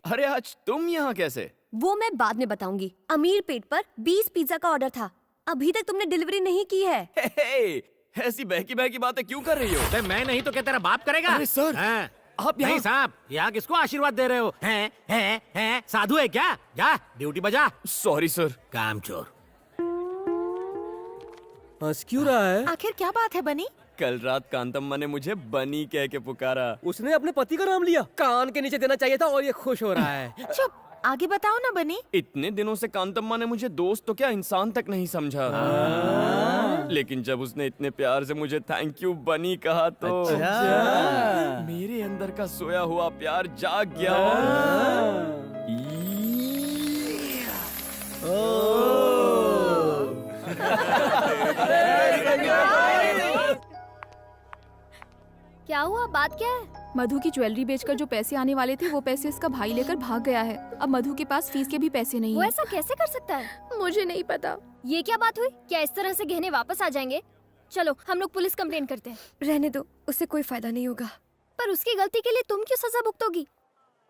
अरे आज तुम यहाँ कैसे? वो मैं बाद में बताऊंगी। अमीर पेट पर 20 पिज्जा का ऑर्डर था। अभी तक तुमने डिलीवरी नहीं की है। ऐसी बहकी बहकी बातें क्यों कर रही हो? मैं नहीं तो क्या तेरा बाप करेगा? अरे सर, आप यहाँ? नहीं साहब, यहाँ किसको आशीर्वाद दे रहे हो? हैं? साधु है क्या? जा ड्यूटी बजा। Sorry sir. कामचोर। हंस क्यों रहा है? आखिर क्या बात है बनी? कल रात कांतम्मा ने मुझे बनी कह के पुकारा। उसने अपने पति का नाम लिया। कान के नीचे देना चाहिए था और ये खुश हो रहा है। चुप, आगे बताओ ना बनी। इतने दिनों से कांतम्मा ने मुझे दोस्त तो क्या इंसान तक नहीं समझा। लेकिन जब उसने इतने प्यार से मुझे थैंक यू बनी कहा तो मेरे अंदर का सोया हुआ प्यार जाग गया। क्या हुआ? बात क्या है? मधु की ज्वेलरी बेचकर जो पैसे आने वाले थे वो पैसे इसका भाई लेकर भाग गया है। अब मधु के पास फीस के भी पैसे नहीं वो हैं। ऐसा कैसे कर सकता है? मुझे नहीं पता। ये क्या बात हुई? क्या इस तरह से गहने वापस आ जाएंगे? चलो हम लोग पुलिस कंप्लेन करते हैं। रहने दो, उससे कोई फायदा नहीं होगा। पर उसकी गलती के लिए तुम क्यों सजा भुगतोगी?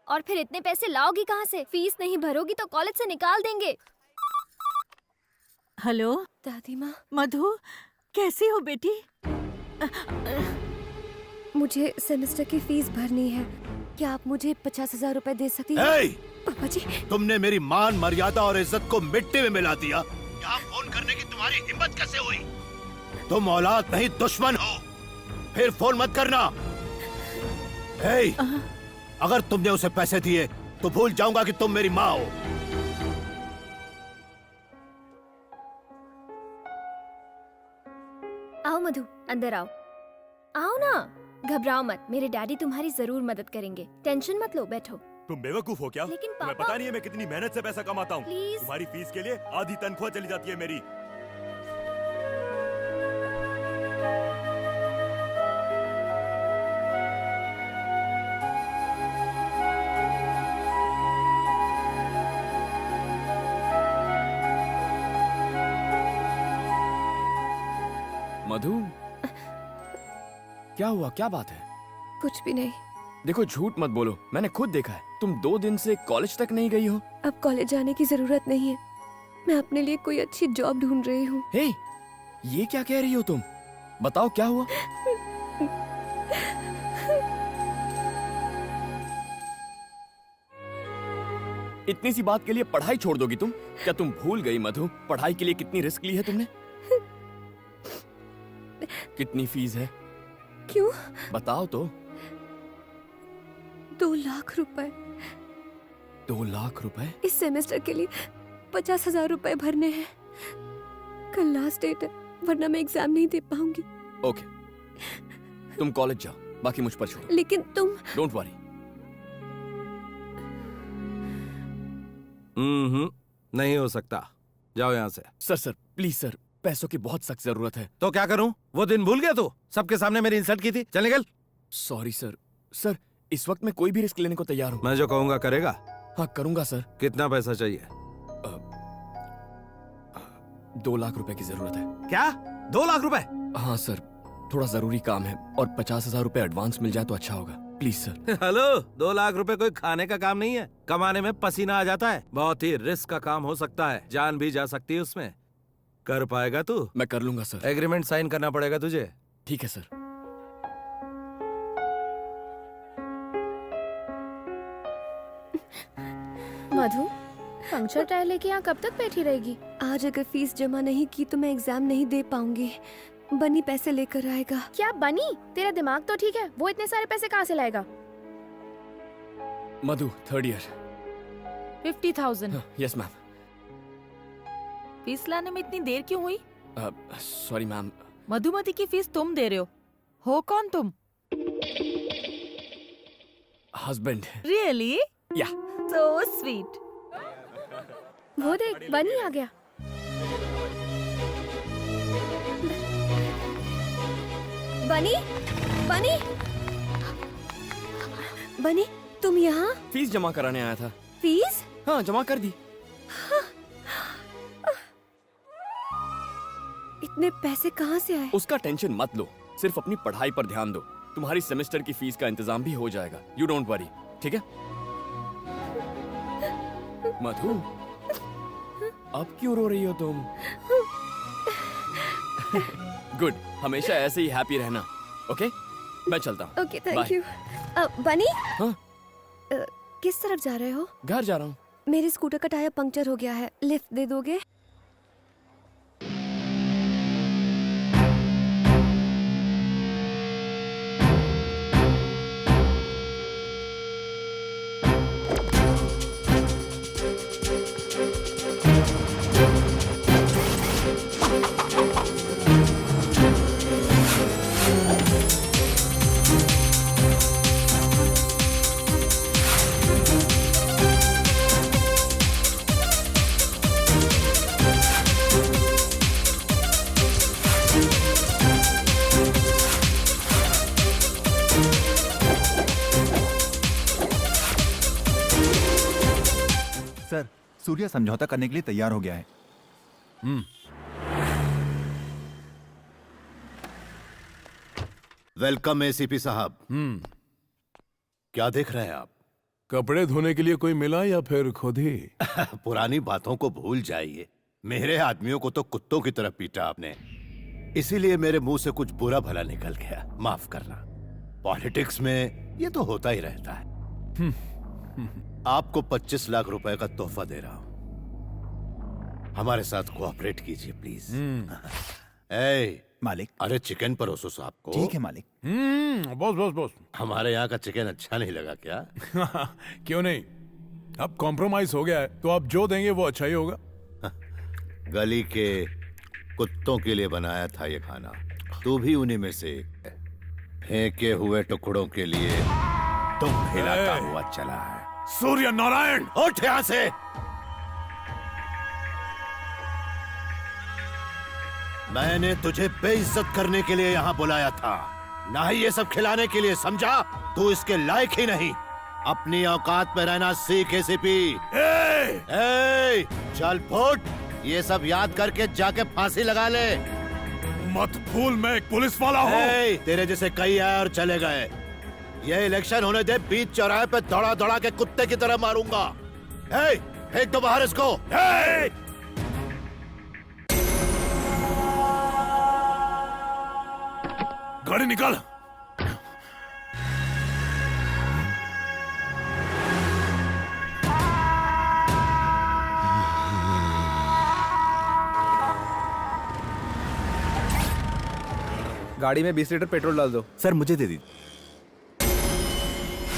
और फिर इतने पैसे लाओगी कहाँ से? फीस नहीं भरोगी तो कॉलेज से निकाल देंगे। हेलो दादी माँ, मधु, कैसी हो बेटी? मुझे सेमेस्टर की फीस भरनी है। क्या आप मुझे 50,000 रुपए दे सकती हैं? हे! पापा जी, तुमने मेरी मान मर्यादा और इज्जत को मिट्टी में मिला दिया। यहाँ फोन करने की तुम्हारी हिम्मत कैसे हुई? तुम औलाद नहीं दुश्मन हो। फिर फोन मत करना। हे! अगर तुमने उसे पैसे दिए तो भूल जाऊंगा कि तुम मेरी माँ हो। आओ मधु, अंदर आओ। आओ ना, घबराओ मत, मेरे डैडी तुम्हारी जरूर मदद करेंगे। टेंशन मत लो, बैठो। तुम बेवकूफ हो क्या? लेकिन तुम्हें पापा- पता नहीं है मैं कितनी मेहनत से पैसा कमाता हूँ। Please। तुम्हारी फीस के लिए आधी तनख्वाह चली जाती है मेरी। मधु, क्या हुआ? क्या बात है? कुछ भी नहीं। देखो, झूठ मत बोलो, मैंने खुद देखा है। तुम 2 दिन से कॉलेज तक नहीं गई हो। अब कॉलेज जाने की जरूरत नहीं है। मैं अपने लिए कोई अच्छी जॉब ढूंढ रही हूँ। हे, ये क्या कह रही हो तुम? बताओ क्या हुआ? इतनी सी बात के लिए पढ़ाई छोड़ दोगी तुम? क्या तुम भूल गई मधु, पढ़ाई के लिए कितनी रिस्क ली है तुमने? कितनी फीस है? क्यों? बताओ तो। 2 लाख रुपए। 2 लाख रुपए? इस सेमेस्टर के लिए 50,000 रुपए भरने हैं। कल लास्ट डेट है, वरना मैं एग्जाम नहीं दे पाऊंगी। ओके, तुम कॉलेज जाओ, बाकी मुझ पर छोड़ो। लेकिन तुम। Don't worry. नहीं हो सकता। जाओ यहाँ से। सर सर प्लीज सर, पैसों की बहुत सख्त जरूरत है। तो क्या करूं? वो दिन भूल गया तू? सबके सामने मेरी इंसल्ट की थी। चल निकल। Sorry sir. सर, इस वक्त मैं कोई भी रिस्क लेने को तैयार हूँ। मैं जो कहूंगा करेगा? हाँ करूंगा सर। कितना पैसा चाहिए? 2 लाख रुपए की जरूरत है। क्या? 2 लाख रुपए? हाँ सर, थोड़ा जरूरी काम है और 50,000 रुपए एडवांस मिल जाए तो अच्छा होगा। Please sir. हेलो, 2 लाख रुपए कोई खाने का काम नहीं है। कमाने में पसीना आ जाता है। बहुत ही रिस्क का काम हो सकता है, जान भी जा सकती है उसमें। कर पाएगा तू? मैं कर लूंगा सर। एग्रीमेंट साइन करना पड़ेगा तुझे। ठीक है सर। मधु, पंक्चर टायर लेके यहाँ कब तक बैठी रहेगी? आज अगर फीस जमा नहीं की तो मैं एग्जाम नहीं दे पाऊंगी। बनी पैसे लेकर आएगा। क्या बनी? तेरा दिमाग तो ठीक है, वो इतने सारे पैसे कहाँ से लाएगा? मधु, 3rd year. 50,000। Yes ma'am. Fees लाने में इतनी देर क्यों हुई? Sorry ma'am. मधुमती की फीस तुम दे रहे हो कौन तुम? हस्बैंड। रियली? या। So sweet. वो देख, बनी आ गया। बनी, बनी, बनी, तुम यहाँ? फीस जमा कराने आया था। फीस? हाँ, जमा कर दी। इतने पैसे कहाँ से आए? उसका टेंशन मत लो, सिर्फ अपनी पढ़ाई पर ध्यान दो। तुम्हारी सेमेस्टर की फीस का इंतजाम भी हो जाएगा। यू डोंट वरी, ठीक है? मधु, अब क्यों रो रही हो तुम? गुड, हमेशा ऐसे ही हैप्पी रहना। ओके, मैं चलता हूँ। Okay, thank you. बनी? हाँ? किस तरफ जा रहे हो? घर जा रहा हूँ। मेरे स्कूटर का टायर पंक्चर हो गया है, लिफ्ट दे दोगे? सर, सूर्या समझौता करने के लिए तैयार हो गया है। वेलकम एसीपी साहब। क्या देख रहे हैं आप? कपड़े धोने के लिए कोई मिला या फिर खुद ही? पुरानी बातों को भूल जाइए। मेरे आदमियों को तो कुत्तों की तरह पीटा आपने, इसीलिए मेरे मुंह से कुछ बुरा भला निकल गया, माफ करना। पॉलिटिक्स में ये तो होता ही रहता है। आपको 25 लाख रुपए का तोहफा दे रहा हूं, हमारे साथ कोऑपरेट कीजिए प्लीज। मालिक। अरे चिकन परोसो साहब को। ठीक है मालिक। Boss boss boss. हमारे यहाँ का चिकन अच्छा नहीं लगा क्या? क्यों नहीं, अब कॉम्प्रोमाइज हो गया है तो आप जो देंगे वो अच्छा ही होगा। गली के कुत्तों के लिए बनाया था ये खाना, तू भी उन्हीं में से एक है। फेंके हुए टुकड़ों के लिए तुम हिलाता हुआ चला है। सूर्य नारायण, उठ यहां से। मैंने तुझे बेइज्जत करने के लिए यहाँ बुलाया था, ना ही ये सब खिलाने के लिए, समझा? तू इसके लायक ही नहीं। अपनी औकात में रहना सीख एसीपी। चल फुट, ये सब याद करके जाके फांसी लगा ले। मत भूल मैं एक पुलिस वाला हूँ। तेरे जैसे कई आए और चले गए। ये इलेक्शन होने दे, बीच चौराहे पे दौड़ा दौड़ा के कुत्ते की तरह मारूंगा। फेंक दो बाहर इसको। गाड़ी निकाल। गाड़ी में 20 लीटर पेट्रोल डाल दो। सर मुझे दे दी।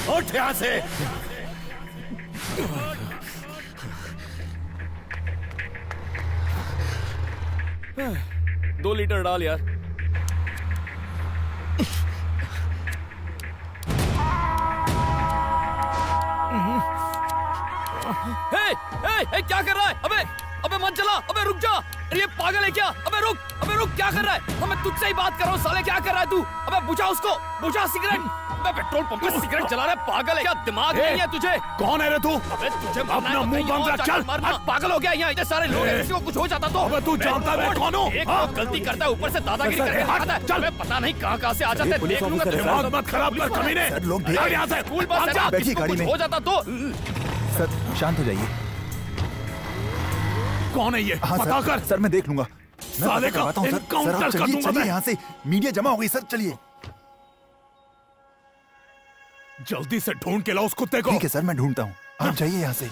उठ यहां से। 2 लीटर डाल यार। क्या कर रहा है? अबे मत चला, अबे रुक जा। अरे ये पागल है क्या? अबे रुक, क्या कर रहा है? मैं तुझसे ही बात कर रहा हूँ साले, क्या कर रहा है तू? अबे बुझा उसको, बुझा सिगरेट। अबे पेट्रोल पंप पे सिगरेट जला रहा है, पागल है क्या? दिमाग नहीं है तुझे? कौन है रे तू? अबे तुझे अपना मुंह बंद रख, चल। पागल हो गया, यहाँ इतने सारे लोग हैं, किसी को कुछ हो जाता तो? अबे तू जानता है मैं कौन हूँ? एक लोग गलती करता है, ऊपर से दादागिरी करके आता है। चल, पता नहीं कहाँ से आ जाते हैं। देख लूंगा। दिमाग मत खराब कर कमीने। लोग यहाँ से स्कूल बस है, बैठिए गाड़ी में। हो जाता तो? सर शांत हो जाइए। कौन है ये? हाँ, पता कर। सर मैं देख लूंगा। साले का एनकाउंटर कर दूंगा मैं। यहाँ से मीडिया जमा हो गई सर, चलिए। जल्दी से ढूंढ के लाओ उस कुत्ते को। ठीक है सर, मैं ढूंढता हूँ, आप जाइए यहाँ से।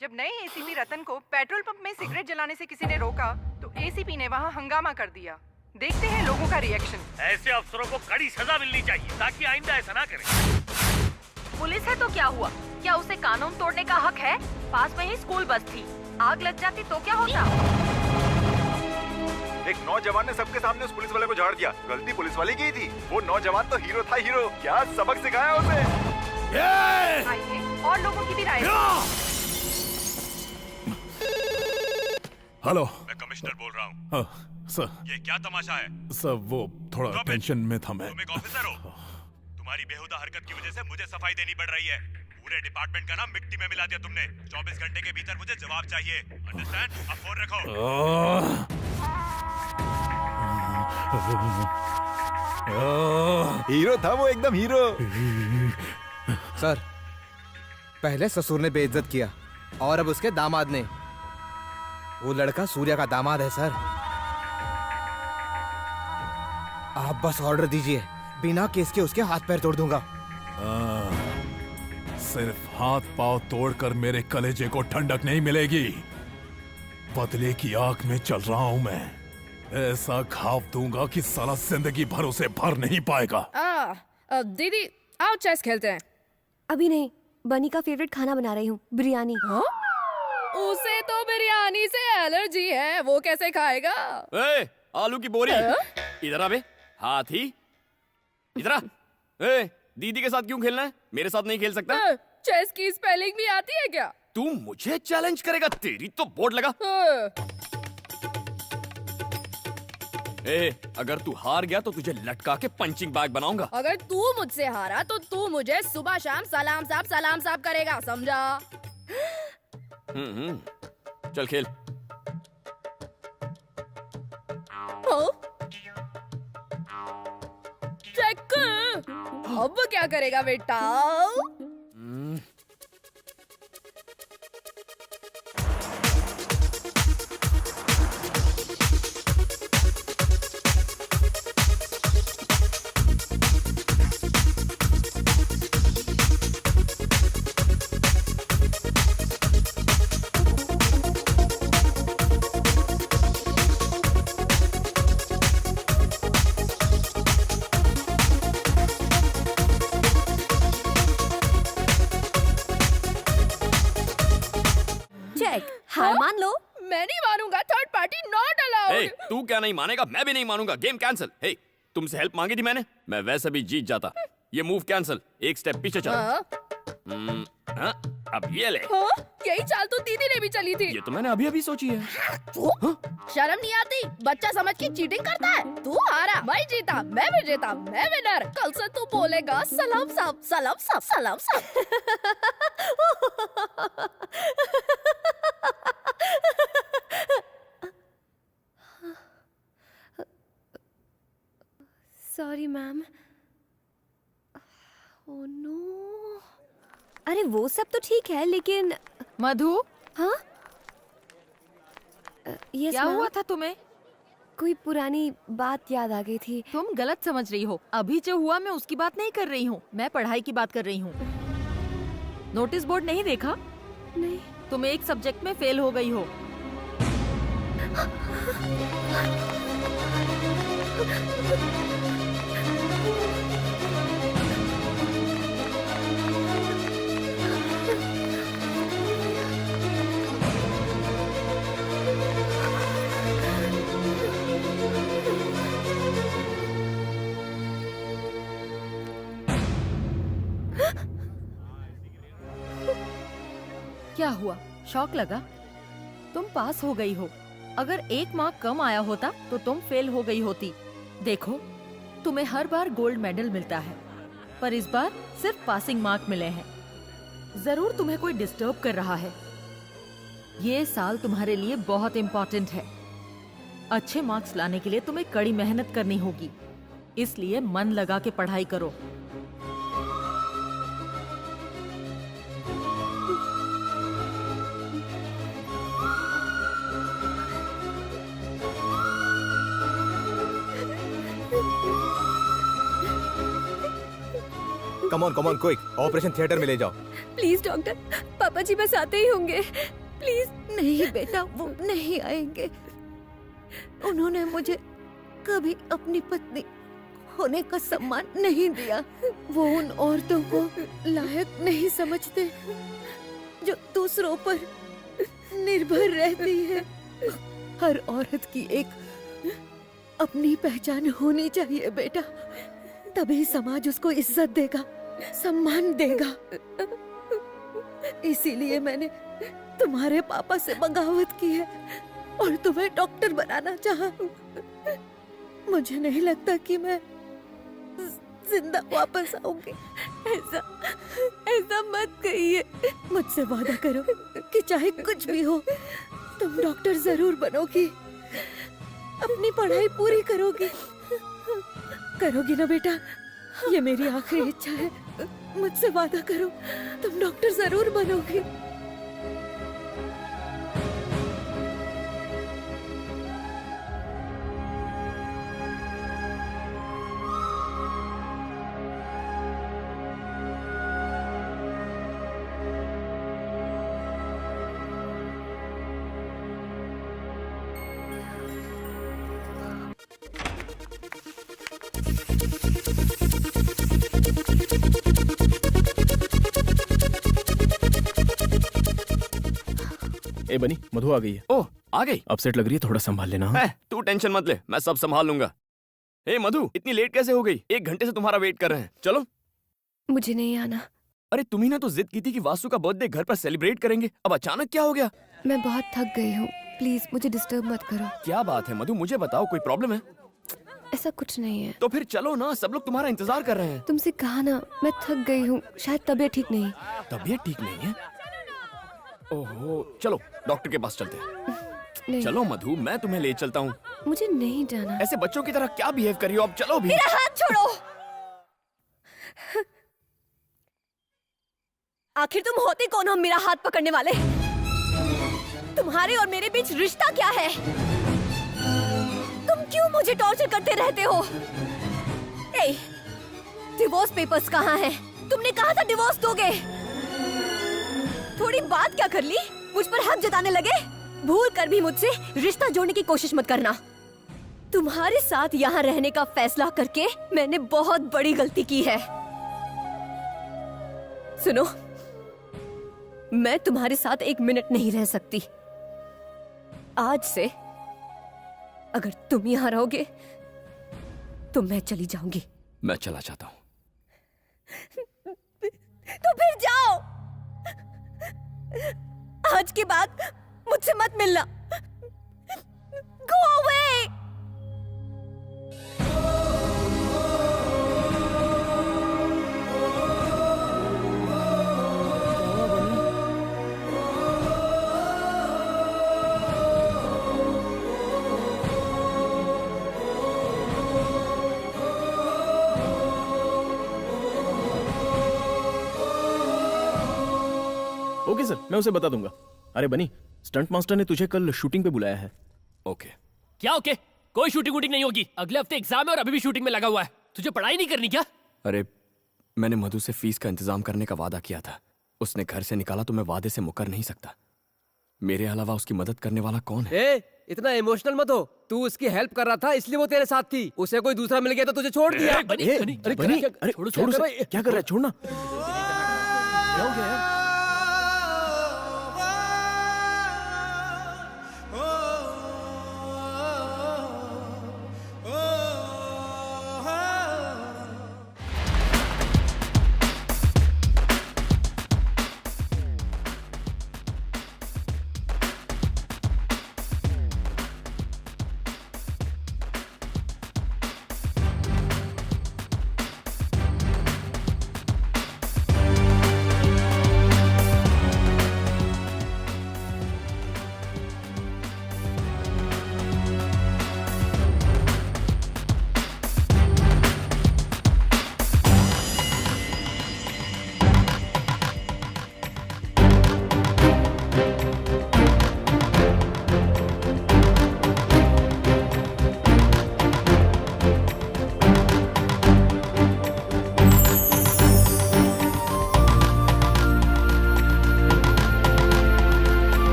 जब नए एसीपी रतन को पेट्रोल पंप में सिगरेट जलाने से किसी ने रोका तो एसीपी ने वहाँ हंगामा कर दिया। देखते हैं लोगों का रिएक्शन। ऐसे अफसरों को कड़ी सजा मिलनी चाहिए ताकि आइंदा ऐसा ना करें। पुलिस है तो क्या हुआ? क्या उसे कानून तोड़ने का हक है? पास में ही स्कूल बस थी, आग लग जाती तो क्या होता? एक नौजवान ने सबके सामने उस पुलिस वाले को झाड़ दिया। गलती पुलिस वाले की थी। वो नौजवान तो हीरो था, हीरो। क्या सबक सिखाया उसे। आइए और लोगों की भी राय। हेलो, मैं कमिश्नर बोल रहा हूँ। सर, ये क्या तमाशा है? सर वो थोड़ा टेंशन में था मैं। तुम एक ऑफिसर हो, तुम्हारी बेहुदा हरकत की वजह से मुझे सफाई देनी पड़ रही है। पूरे डिपार्टमेंट का नाम मिट्टी में मिला दिया तुमने। 24 घंटे के भीतर मुझे जवाब चाहिए। अंडरस्टैंड? अब फोन रखो। हीरो था वो, एकदम हीरो। सर, पहले ससुर ने बेइज्जत किया और अब उसके दामाद ने। वो लड़का सूर्या का दामाद है सर। आप बस ऑर्डर दीजिए, बिना केस के उसके हाथ पैर तोड़ दूंगा। सिर्फ हाथ पांव तोड़कर मेरे कलेजे को ठंडक नहीं मिलेगी। बदले की आग में चल रहा हूं मैं। ऐसा घाव दूंगा कि साला जिंदगी भर उसे भर नहीं पाएगा। दीदी आओ चेस खेलते हैं। अभी नहीं, बनी का फेवरेट खाना बना रही हूँ, बिरयानी। उसे तो बिरयानी से एलर्जी है, वो कैसे खाएगा? आलू की बोरी। इधर आ बे, हाथी इधर आ। दीदी के साथ क्यों खेलना है? मेरे साथ नहीं खेल सकता? चेस की स्पेलिंग भी आती है क्या? तू मुझे चैलेंज करेगा? तेरी तो बोर्ड लगा। अगर तू हार गया तो तुझे लटका के पंचिंग बैग बनाऊंगा। अगर तू मुझसे हारा तो तू मुझे सुबह शाम सलाम साहब करेगा, समझा? चल खेल। चेक। अब क्या करेगा बेटा? हार मान लो। मैं नहीं मानूंगा, थर्ड पार्टी नॉट अलाउड। तू क्या नहीं मानेगा, मैं भी नहीं मानूंगा। Game cancel. हे, तुमसे हेल्प मांगी थी मैंने, मैं वैसे भी जीत जाता। ये मूव कैंसिल, एक स्टेप पीछे चल। अब ये ले। यही चाल तो दीदी ने भी चली थी। ये तो मैंने अभी अभी सोची है। शर्म नहीं आती? बच्चा समझ के चीटिंग करता है। तू हारा, मैं जीता, मैं विजेता, मैं विनर। कल से तू बोलेगा सलाम साहब, सलाम साहब, सलाम साहब। Sorry ma'am. Oh no. अरे वो सब तो ठीक है, लेकिन मधु। हाँ यस क्या हुआ था तुम्हें? कोई पुरानी बात याद आ गई थी। तुम गलत समझ रही हो। अभी जो हुआ मैं उसकी बात नहीं कर रही हूँ, मैं पढ़ाई की बात कर रही हूँ। नोटिस बोर्ड नहीं देखा? नहीं। तुम एक सब्जेक्ट में फेल हो गई हो। क्या हुआ? शौक लगा? तुम पास हो गई हो। अगर एक मार्क कम आया होता तो तुम फेल हो गई होती। देखो, तुम्हें हर बार गोल्ड मेडल मिलता है, पर इस बार सिर्फ पासिंग मार्क मिले हैं। जरूर तुम्हें कोई डिस्टर्ब कर रहा है। ये साल तुम्हारे लिए बहुत इम्पोर्टेंट है। अच्छे मार्क्स लाने के लिए तुम्हें कड़ी मेहनत करनी होगी, इसलिए मन लगा के पढ़ाई करो। Come on quick, operation theatre में ले जाओ। प्लीज डॉक्टर, पापा जी बस आते ही होंगे। प्लीज। नहीं बेटा, वो नहीं आएंगे। उन्होंने मुझे कभी अपनी पत्नी होने का सम्मान नहीं दिया। वो उन औरतों को लायक नहीं समझते जो दूसरों पर निर्भर रहती है। हर औरत की एक अपनी पहचान होनी चाहिए बेटा, तभी समाज उसको इज्जत देगा, सम्मान देगा। इसीलिए मैंने तुम्हारे पापा से बगावत की है और तुम्हें डॉक्टर बनाना चाहा। मुझे नहीं लगता कि मैं जिंदा वापस आऊंगी। ऐसा मत कहिए। मुझसे वादा करो कि चाहे कुछ भी हो तुम डॉक्टर जरूर बनोगी, अपनी पढ़ाई पूरी करोगी। करोगी ना बेटा? ये मेरी आखिरी इच्छा है। मुझसे वादा करो, तुम डॉक्टर जरूर बनोगी। ए बनी, मधु आ गई है। ओह, आ गई? अपसेट लग रही है, थोड़ा संभाल लेना। हाँ? तू टेंशन मत ले, मैं सब संभाल लूंगा। ए मधु, इतनी लेट कैसे हो गई? 1 घंटे से तुम्हारा वेट कर रहे हैं। चलो। मुझे नहीं आना। अरे तुम्ही ने तो जिद की थी कि वासु का बर्थडे घर पर सेलिब्रेट करेंगे, अब अचानक क्या हो गया? मैं बहुत थक गई हूँ, प्लीज मुझे डिस्टर्ब मत करो। क्या बात है मधु, मुझे बताओ, कोई प्रॉब्लम है? ऐसा कुछ नहीं है। तो फिर चलो ना, सब लोग तुम्हारा इंतजार कर रहे हैं। तुमसे कहा ना, मैं थक गई हूँ, शायद तबीयत ठीक नहीं। तबीयत ठीक नहीं है? ओहो, चलो डॉक्टर के पास चलते हैं। नहीं। चलो मधु, मैं तुम्हें ले चलता हूँ। मुझे नहीं जाना। ऐसे बच्चों की तरह क्या बिहेव कर रही हो? अब चलो भी। मेरा हाथ छोड़ो। आखिर तुम होते कौन हो मेरा हाथ पकड़ने वाले? तुम्हारे और मेरे बीच रिश्ता क्या है? तुम क्यों मुझे टॉर्चर करते रहते हो? ए, डिवोर्स पेपर्स कहाँ हैं? तुमने कहा था डिवोर्स दोगे। थोड़ी बात क्या कर ली? मुझ पर हक जताने लगे? भूल कर भी मुझसे रिश्ता जोड़ने की कोशिश मत करना। तुम्हारे साथ यहाँ रहने का फैसला करके मैंने बहुत बड़ी गलती की है। सुनो, मैं तुम्हारे साथ 1 मिनट नहीं रह सकती। आज से अगर तुम यहाँ रहोगे तो मैं चली जाऊंगी। मैं चला जाता हूँ। तो फिर जाओ। आज के बाद मुझसे मत मिलना। Go away! ओके सर, मैं उसे बता दूंगा। अरे बनी, स्टंट मास्टर ने तुझे कल शूटिंग पे बुलाया है। ओके। क्या ओके? कोई शूटिंग वूटिंग नहीं होगी। अगले हफ्ते एग्जाम है और अभी भी शूटिंग में लगा हुआ है। तुझे पढ़ाई नहीं करनी क्या? अरे मैंने मधु से फीस का इंतजाम करने का वादा किया था। उसने घर से निकाला तो मैं वादे से मुकर नहीं सकता। मेरे अलावा उसकी मदद करने वाला कौन है? इतना इमोशनल मत हो। तू उसकी हेल्प कर रहा था इसलिए वो तेरे साथ थी। उसे कोई दूसरा मिल गया तो तुझे छोड़ दिया। अरे छोड़ उसे। क्या कर रहा है? छोड़ना। क्या हो गया यार?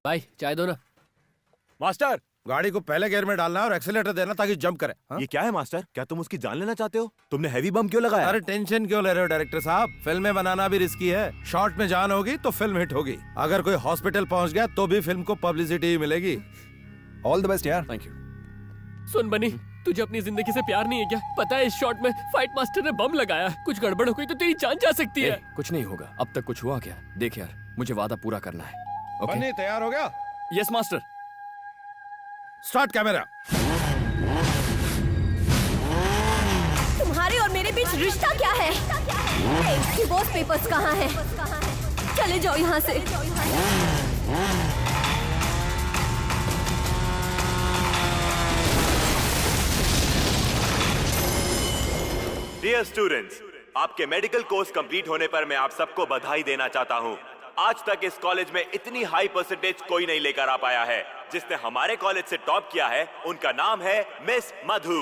भाई चाय दो ना। मास्टर, गाड़ी को पहले गियर में डालना है और एक्सीलेटर देना ताकि जंप करे। ये क्या है मास्टर? क्या तुम उसकी जान लेना चाहते हो? तुमने हैवी बम क्यों लगाया? अरे टेंशन क्यों ले रहे हो डायरेक्टर साहब? फिल्में बनाना भी रिस्की है। शॉर्ट में जान होगी तो फिल्म हिट होगी। अगर कोई हॉस्पिटल पहुंच गया तो भी फिल्म को पब्लिसिटी ही मिलेगी। ऑल द बेस्ट यार। Thank you. सुन बनी, तुझे अपनी जिंदगी से प्यार नहीं है क्या? पता है इस शॉट में फाइट मास्टर ने बम लगाया। कुछ गड़बड़ हो गई तो तेरी जान जा सकती है। कुछ नहीं होगा। अब तक कुछ हुआ क्या? देख यार, मुझे वादा पूरा करना है। ओके? बनी तैयार हो गया? Yes master. Start camera. तुम्हारे और मेरे बीच रिश्ता क्या है? डिवोर्स पेपर्स कहाँ हैं? चले जाओ यहाँ से। डियर स्टूडेंट्स, आपके मेडिकल कोर्स कंप्लीट होने पर मैं आप सबको बधाई देना चाहता हूं। आज तक इस कॉलेज में इतनी हाई परसेंटेज कोई नहीं लेकर आ पाया है। जिसने हमारे कॉलेज से टॉप किया है उनका नाम है मिस मधु।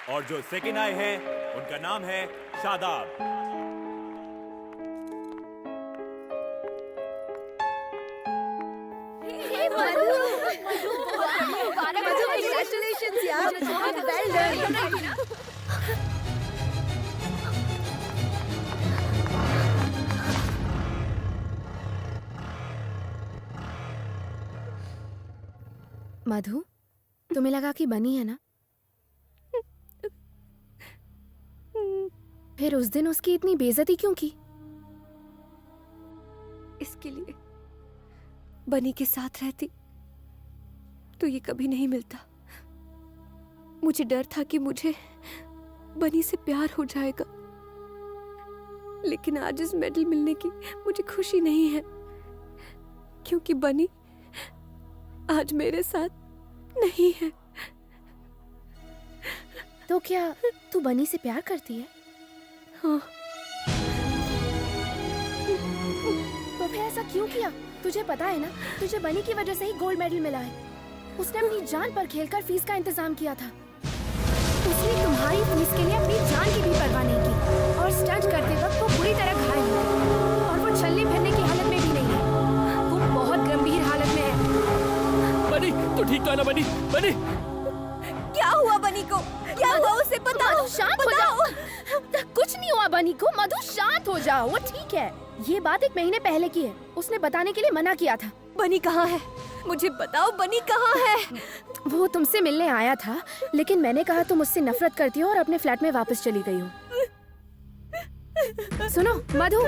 और जो सेकंड आए हैं उनका नाम है शादाब। Congratulations यार, बहुत well done। मधु, तुम्हें लगा कि बनी है ना? फिर उस दिन उसकी इतनी बेइज्जती क्यों की? इसके लिए बनी के साथ रहती तो ये कभी नहीं मिलता। मुझे डर था कि मुझे बनी से प्यार हो जाएगा, लेकिन आज इस मेडल मिलने की मुझे खुशी नहीं है, क्योंकि बनी आज मेरे साथ नहीं है। तो क्या तू बनी से प्यार करती है? हाँ। तो फिर ऐसा क्यों किया? तुझे पता है ना, तुझे बनी की वजह से ही गोल्ड मेडल मिला है। उसने अपनी जान पर खेलकर फीस का इंतजाम किया था। उसने तुम्हारी फीस के लिए अपनी जान की भी परवाह नहीं की और स्टंट करते वक्त वो बुरी तरह घायल हुआ और वो चलने फिरने की हालत में भी नहीं है। वो बहुत ना बनी। बनी क्या हुआ बनी को? क्या हुआ उसे बताओ। मधु शांत हो जाओ। कुछ नहीं हुआ बनी को। मधु शांत हो जाओ, वो ठीक है। ये बात 1 महीने पहले की है। उसने बताने के लिए मना किया था। बनी कहाँ है? मुझे बताओ बनी कहाँ है? वो तुमसे मिलने आया था, लेकिन मैंने कहा तुम मुझसे नफरत करती हो और अपने फ्लैट में वापस चली गई हो। सुनो मधु,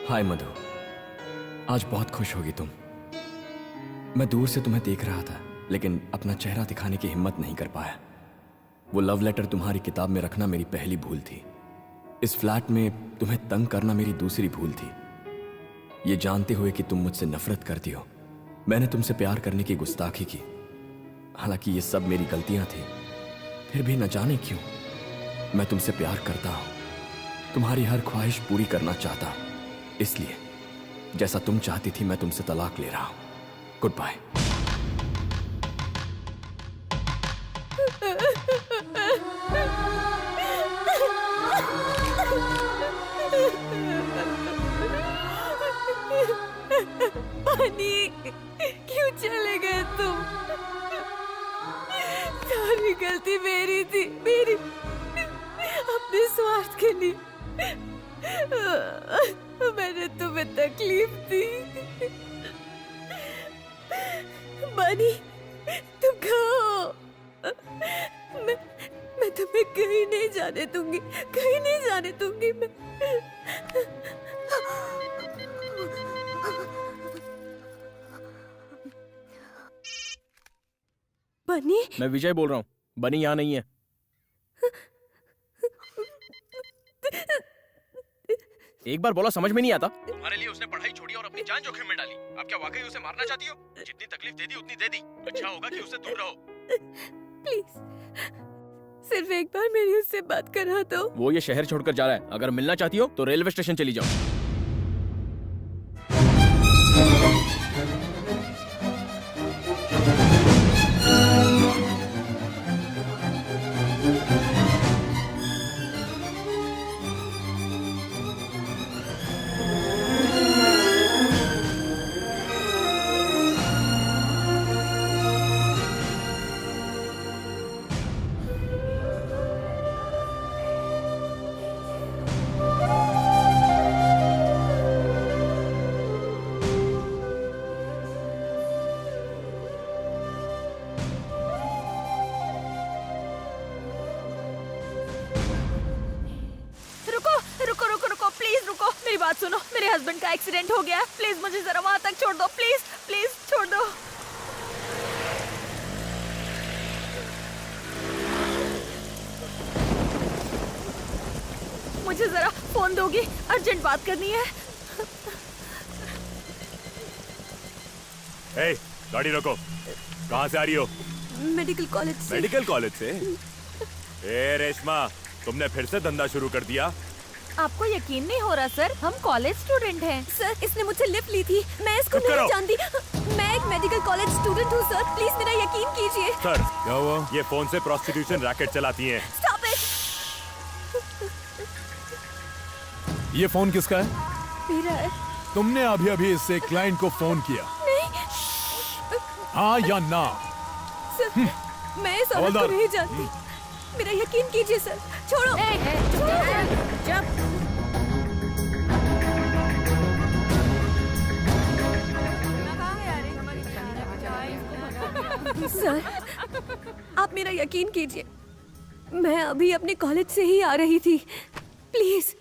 हाय मधु, आज बहुत खुश होगी तुम। मैं दूर से तुम्हें देख रहा था, लेकिन अपना चेहरा दिखाने की हिम्मत नहीं कर पाया। वो लव लेटर तुम्हारी किताब में रखना मेरी पहली भूल थी। इस फ्लैट में तुम्हें तंग करना मेरी दूसरी भूल थी। ये जानते हुए कि तुम मुझसे नफरत करती हो, मैंने तुमसे प्यार करने की गुस्ताखी की। हालांकि ये सब मेरी गलतियां थी, फिर भी न जाने क्यों मैं तुमसे प्यार करता हूं। तुम्हारी हर ख्वाहिश पूरी करना चाहता हूं। इसलिए जैसा तुम चाहती थी मैं तुमसे तलाक ले रहा हूं। Goodbye. बनी, क्यों चले गए तुम? सारी गलती मेरी थी, मेरी, अपने स्वार्थ के लिए मैंने तुम्हें तकलीफ दी। बनी, तुम कहाँ हो? मैं तुम्हें कहीं नहीं जाने दूंगी, कहीं नहीं जाने दूंगी मैं। बनी, मैं विजय बोल रहा हूँ। बनी यहाँ नहीं है। एक बार बोला समझ में नहीं आता। तुम्हारे लिए उसने पढ़ाई छोड़ी और अपनी जान जोखिम में डाली। अब क्या वाकई उसे मारना चाहती हो? जितनी तकलीफ दे दी उतनी दे दी। अच्छा होगा कि उससे दूर रहो। प्लीज, सिर्फ एक बार मेरी उससे बात करा दो। वो ये शहर छोड़कर जा रहा है। अगर मिलना चाहती हो तो रेलवे स्टेशन चली जाओ। सुनो, मेरे हस्बैंड का एक्सीडेंट हो गया है। प्लीज मुझे जरा वहां तक छोड़ दो। प्लीज प्लीज छोड़ दो। मुझे जरा फोन दोगी? अर्जेंट बात करनी है। ए, गाड़ी रोको। कहाँ से आ रही हो? मेडिकल कॉलेज से। मेडिकल कॉलेज से? ए रेशमा, तुमने फिर से धंधा शुरू कर दिया? आपको यकीन नहीं हो रहा सर, हम कॉलेज स्टूडेंट हैं। सर, इसने मुझसे लिफ्ट ली थी। मैं इसको नहीं जानती। मैं एक मेडिकल कॉलेज स्टूडेंट हूँ सर, प्लीज मेरा यकीन कीजिए। सर, क्या हुआ? ये फोन से प्रोस्टिट्यूशन रैकेट चलाती हैं। Stop it. ये फोन किसका है? मेरा है। तुमने अभी अभी इससे क्लाइंट को फोन किया? नहीं। हाँ या ना? सर, मैं इस औरत को नहीं जानती। मेरा यकीन कीजिए सर। छोड़ो। सर, आप मेरा यकीन कीजिए। मैं अभी अपने कॉलेज से ही आ रही थी। प्लीज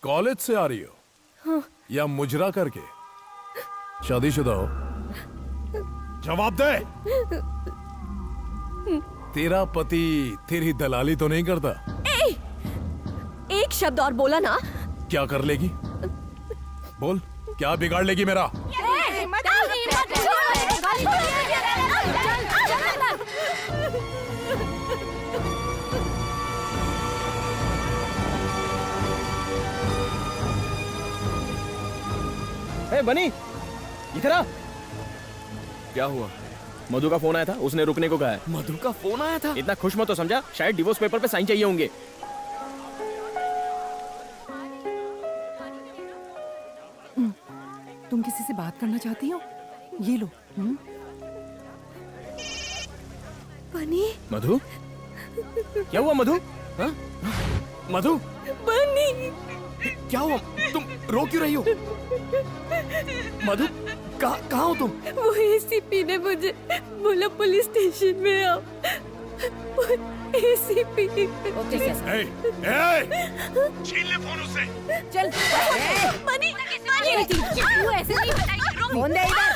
कॉलेज से आ रही हो हाँ। या मुजरा करके? शादीशुदा हो? जवाब दे। तेरा पति तेरी दलाली तो नहीं करता? एक शब्द और बोला ना। क्या कर लेगी? बोल, क्या बिगाड़ लेगी मेरा? ए बनी, इधर आ। क्या हुआ? मधु का फोन आया था, उसने रुकने को कहा है। मधु का फोन आया था? इतना खुश मत हो समझा, शायद डिवोर्स पेपर पे साइन चाहिए होंगे। तुम किसी से बात करना चाहती हो? ये लो। बनी। मधु? क्या हुआ मधु? हाँ? मधु? बनी। क्या हुआ? तुम रो क्यों रही हो? मधु, कहाँ हो तुम? वो एसीपी ने मुझे बोला पुलिस स्टेशन में आओ। एसीपी। छीन ले फोन उससे। चल। बनी, तू ऐसे नहीं बताई। फोन दे इधर।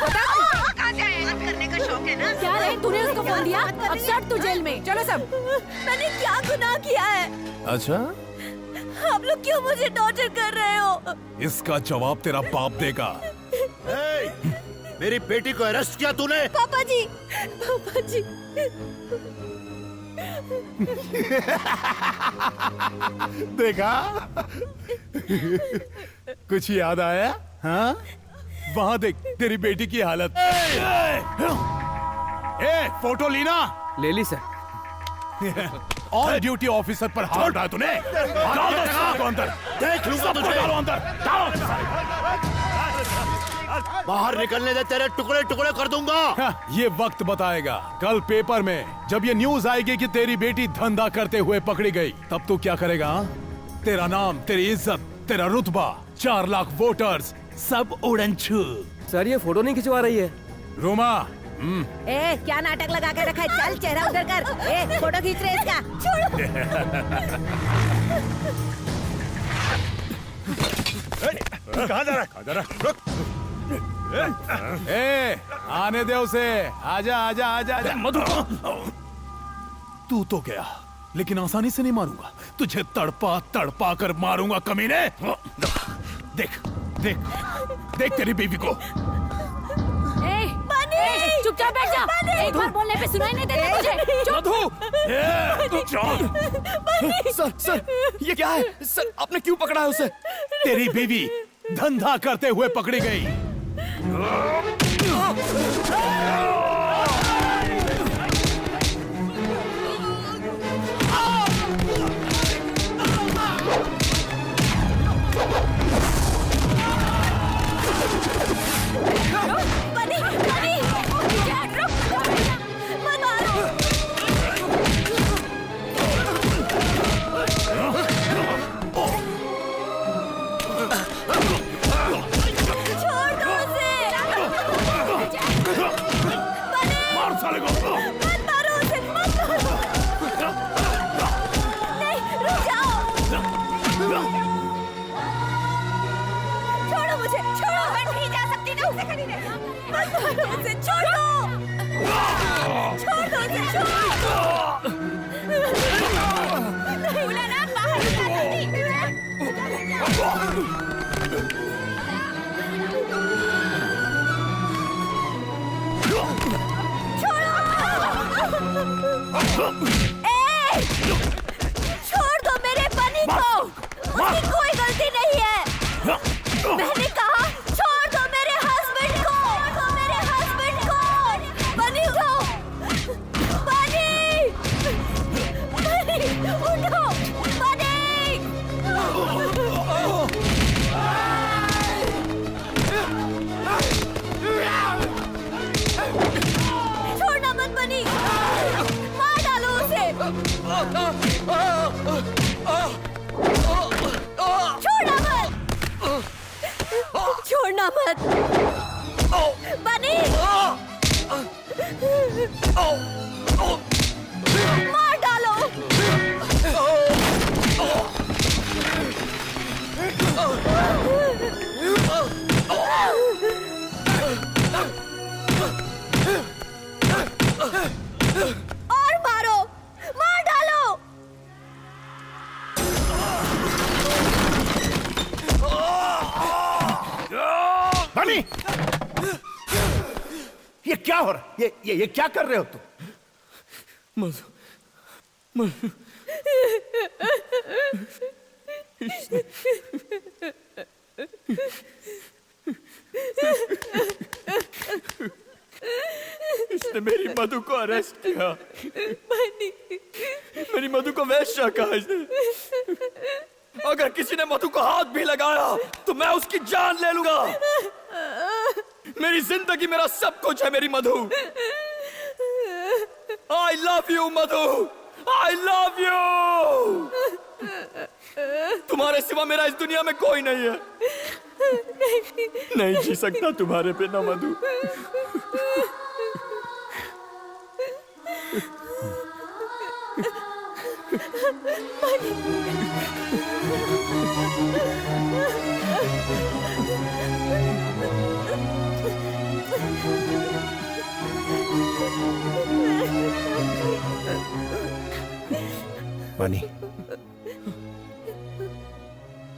कहाँ से आया? बात करने का शौक है ना? क्या रे? तूने उसको फोन दिया? अब सट तू जेल में। चलो सब। मैंने क्या गुनाह किया है? अच्छा, आप लोग क्यों मुझे टॉर्चर कर रहे हो? इसका जवाब तेरा बाप देगा। मेरी बेटी को अरेस्ट किया तूने? पापा जी, पापा जी। देखा? कुछ याद आया? हाँ? वहाँ देख तेरी बेटी की हालत। फोटो ली ना? ले ली सर। ऑन ड्यूटी ऑफिसर पर हाथ उठाया तूने? अंदर देख लूंगा तुझे। बाहर निकलने दे, तेरे टुकड़े टुकड़े कर दूंगा। ये वक्त बताएगा। कल पेपर में जब ये न्यूज आएगी कि तेरी बेटी धंधा करते हुए पकड़ी गई, तब तू क्या करेगा? तेरा नाम, तेरी इज्जत, तेरा रुतबा, 4 लाख वोटर्स सब उड़न छू। सर ये फोटो नहीं खिंचवा रही है। रोमा। क्या नाटक लगा के रखा है? चल चेहरा उधर कर। फोटो खींच रहे इसका। कहाँ जा रहा है? रुक। आने दे उसे। आजा आजा आजा आजा। मधु, तू तो गया, लेकिन आसानी से नहीं मारूंगा तुझे। तड़पा तड़पा कर मारूंगा कमीने। देख देख देख तेरी बीवी को। चुपचाप बैठ जा। एक बार बोलने पे सुनाई नहीं देता तुझे। सर सर, ये क्या है? सर आपने क्यों पकड़ा है उसे? तेरी बीवी धंधा करते हुए पकड़ी गई। छोड़ दो मेरे बनी को। उसकी कोई गलती नहीं है। मैंने कहा छोड़ दो मेरे हस्बैंड को। छोड़ दो मेरे हस्बैंड को। बनी उठो। बनी उठो। छोड़ना मत बनी। मार डालो उसे। छोड़ना मत बनी। मार डालो। और मारो, मार डालो। बनी, ये क्या हो रहा है? ये क्या कर रहे हो तुम? मधु इसने मेरी मधु को अरेस्ट किया। मेरी मधु को वैश्या कहा इसने। अगर किसी ने मधु को हाथ भी लगाया तो मैं उसकी जान ले लूंगा। मेरी जिंदगी मेरा सब कुछ है मेरी मधु। I love you Madhu, I love you। तुम्हारे सिवा मेरा इस दुनिया में कोई नहीं है। नहीं जी सकता तुम्हारे बिना मधु। बनी,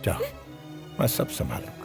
जाओ, मैं सब संभालूं।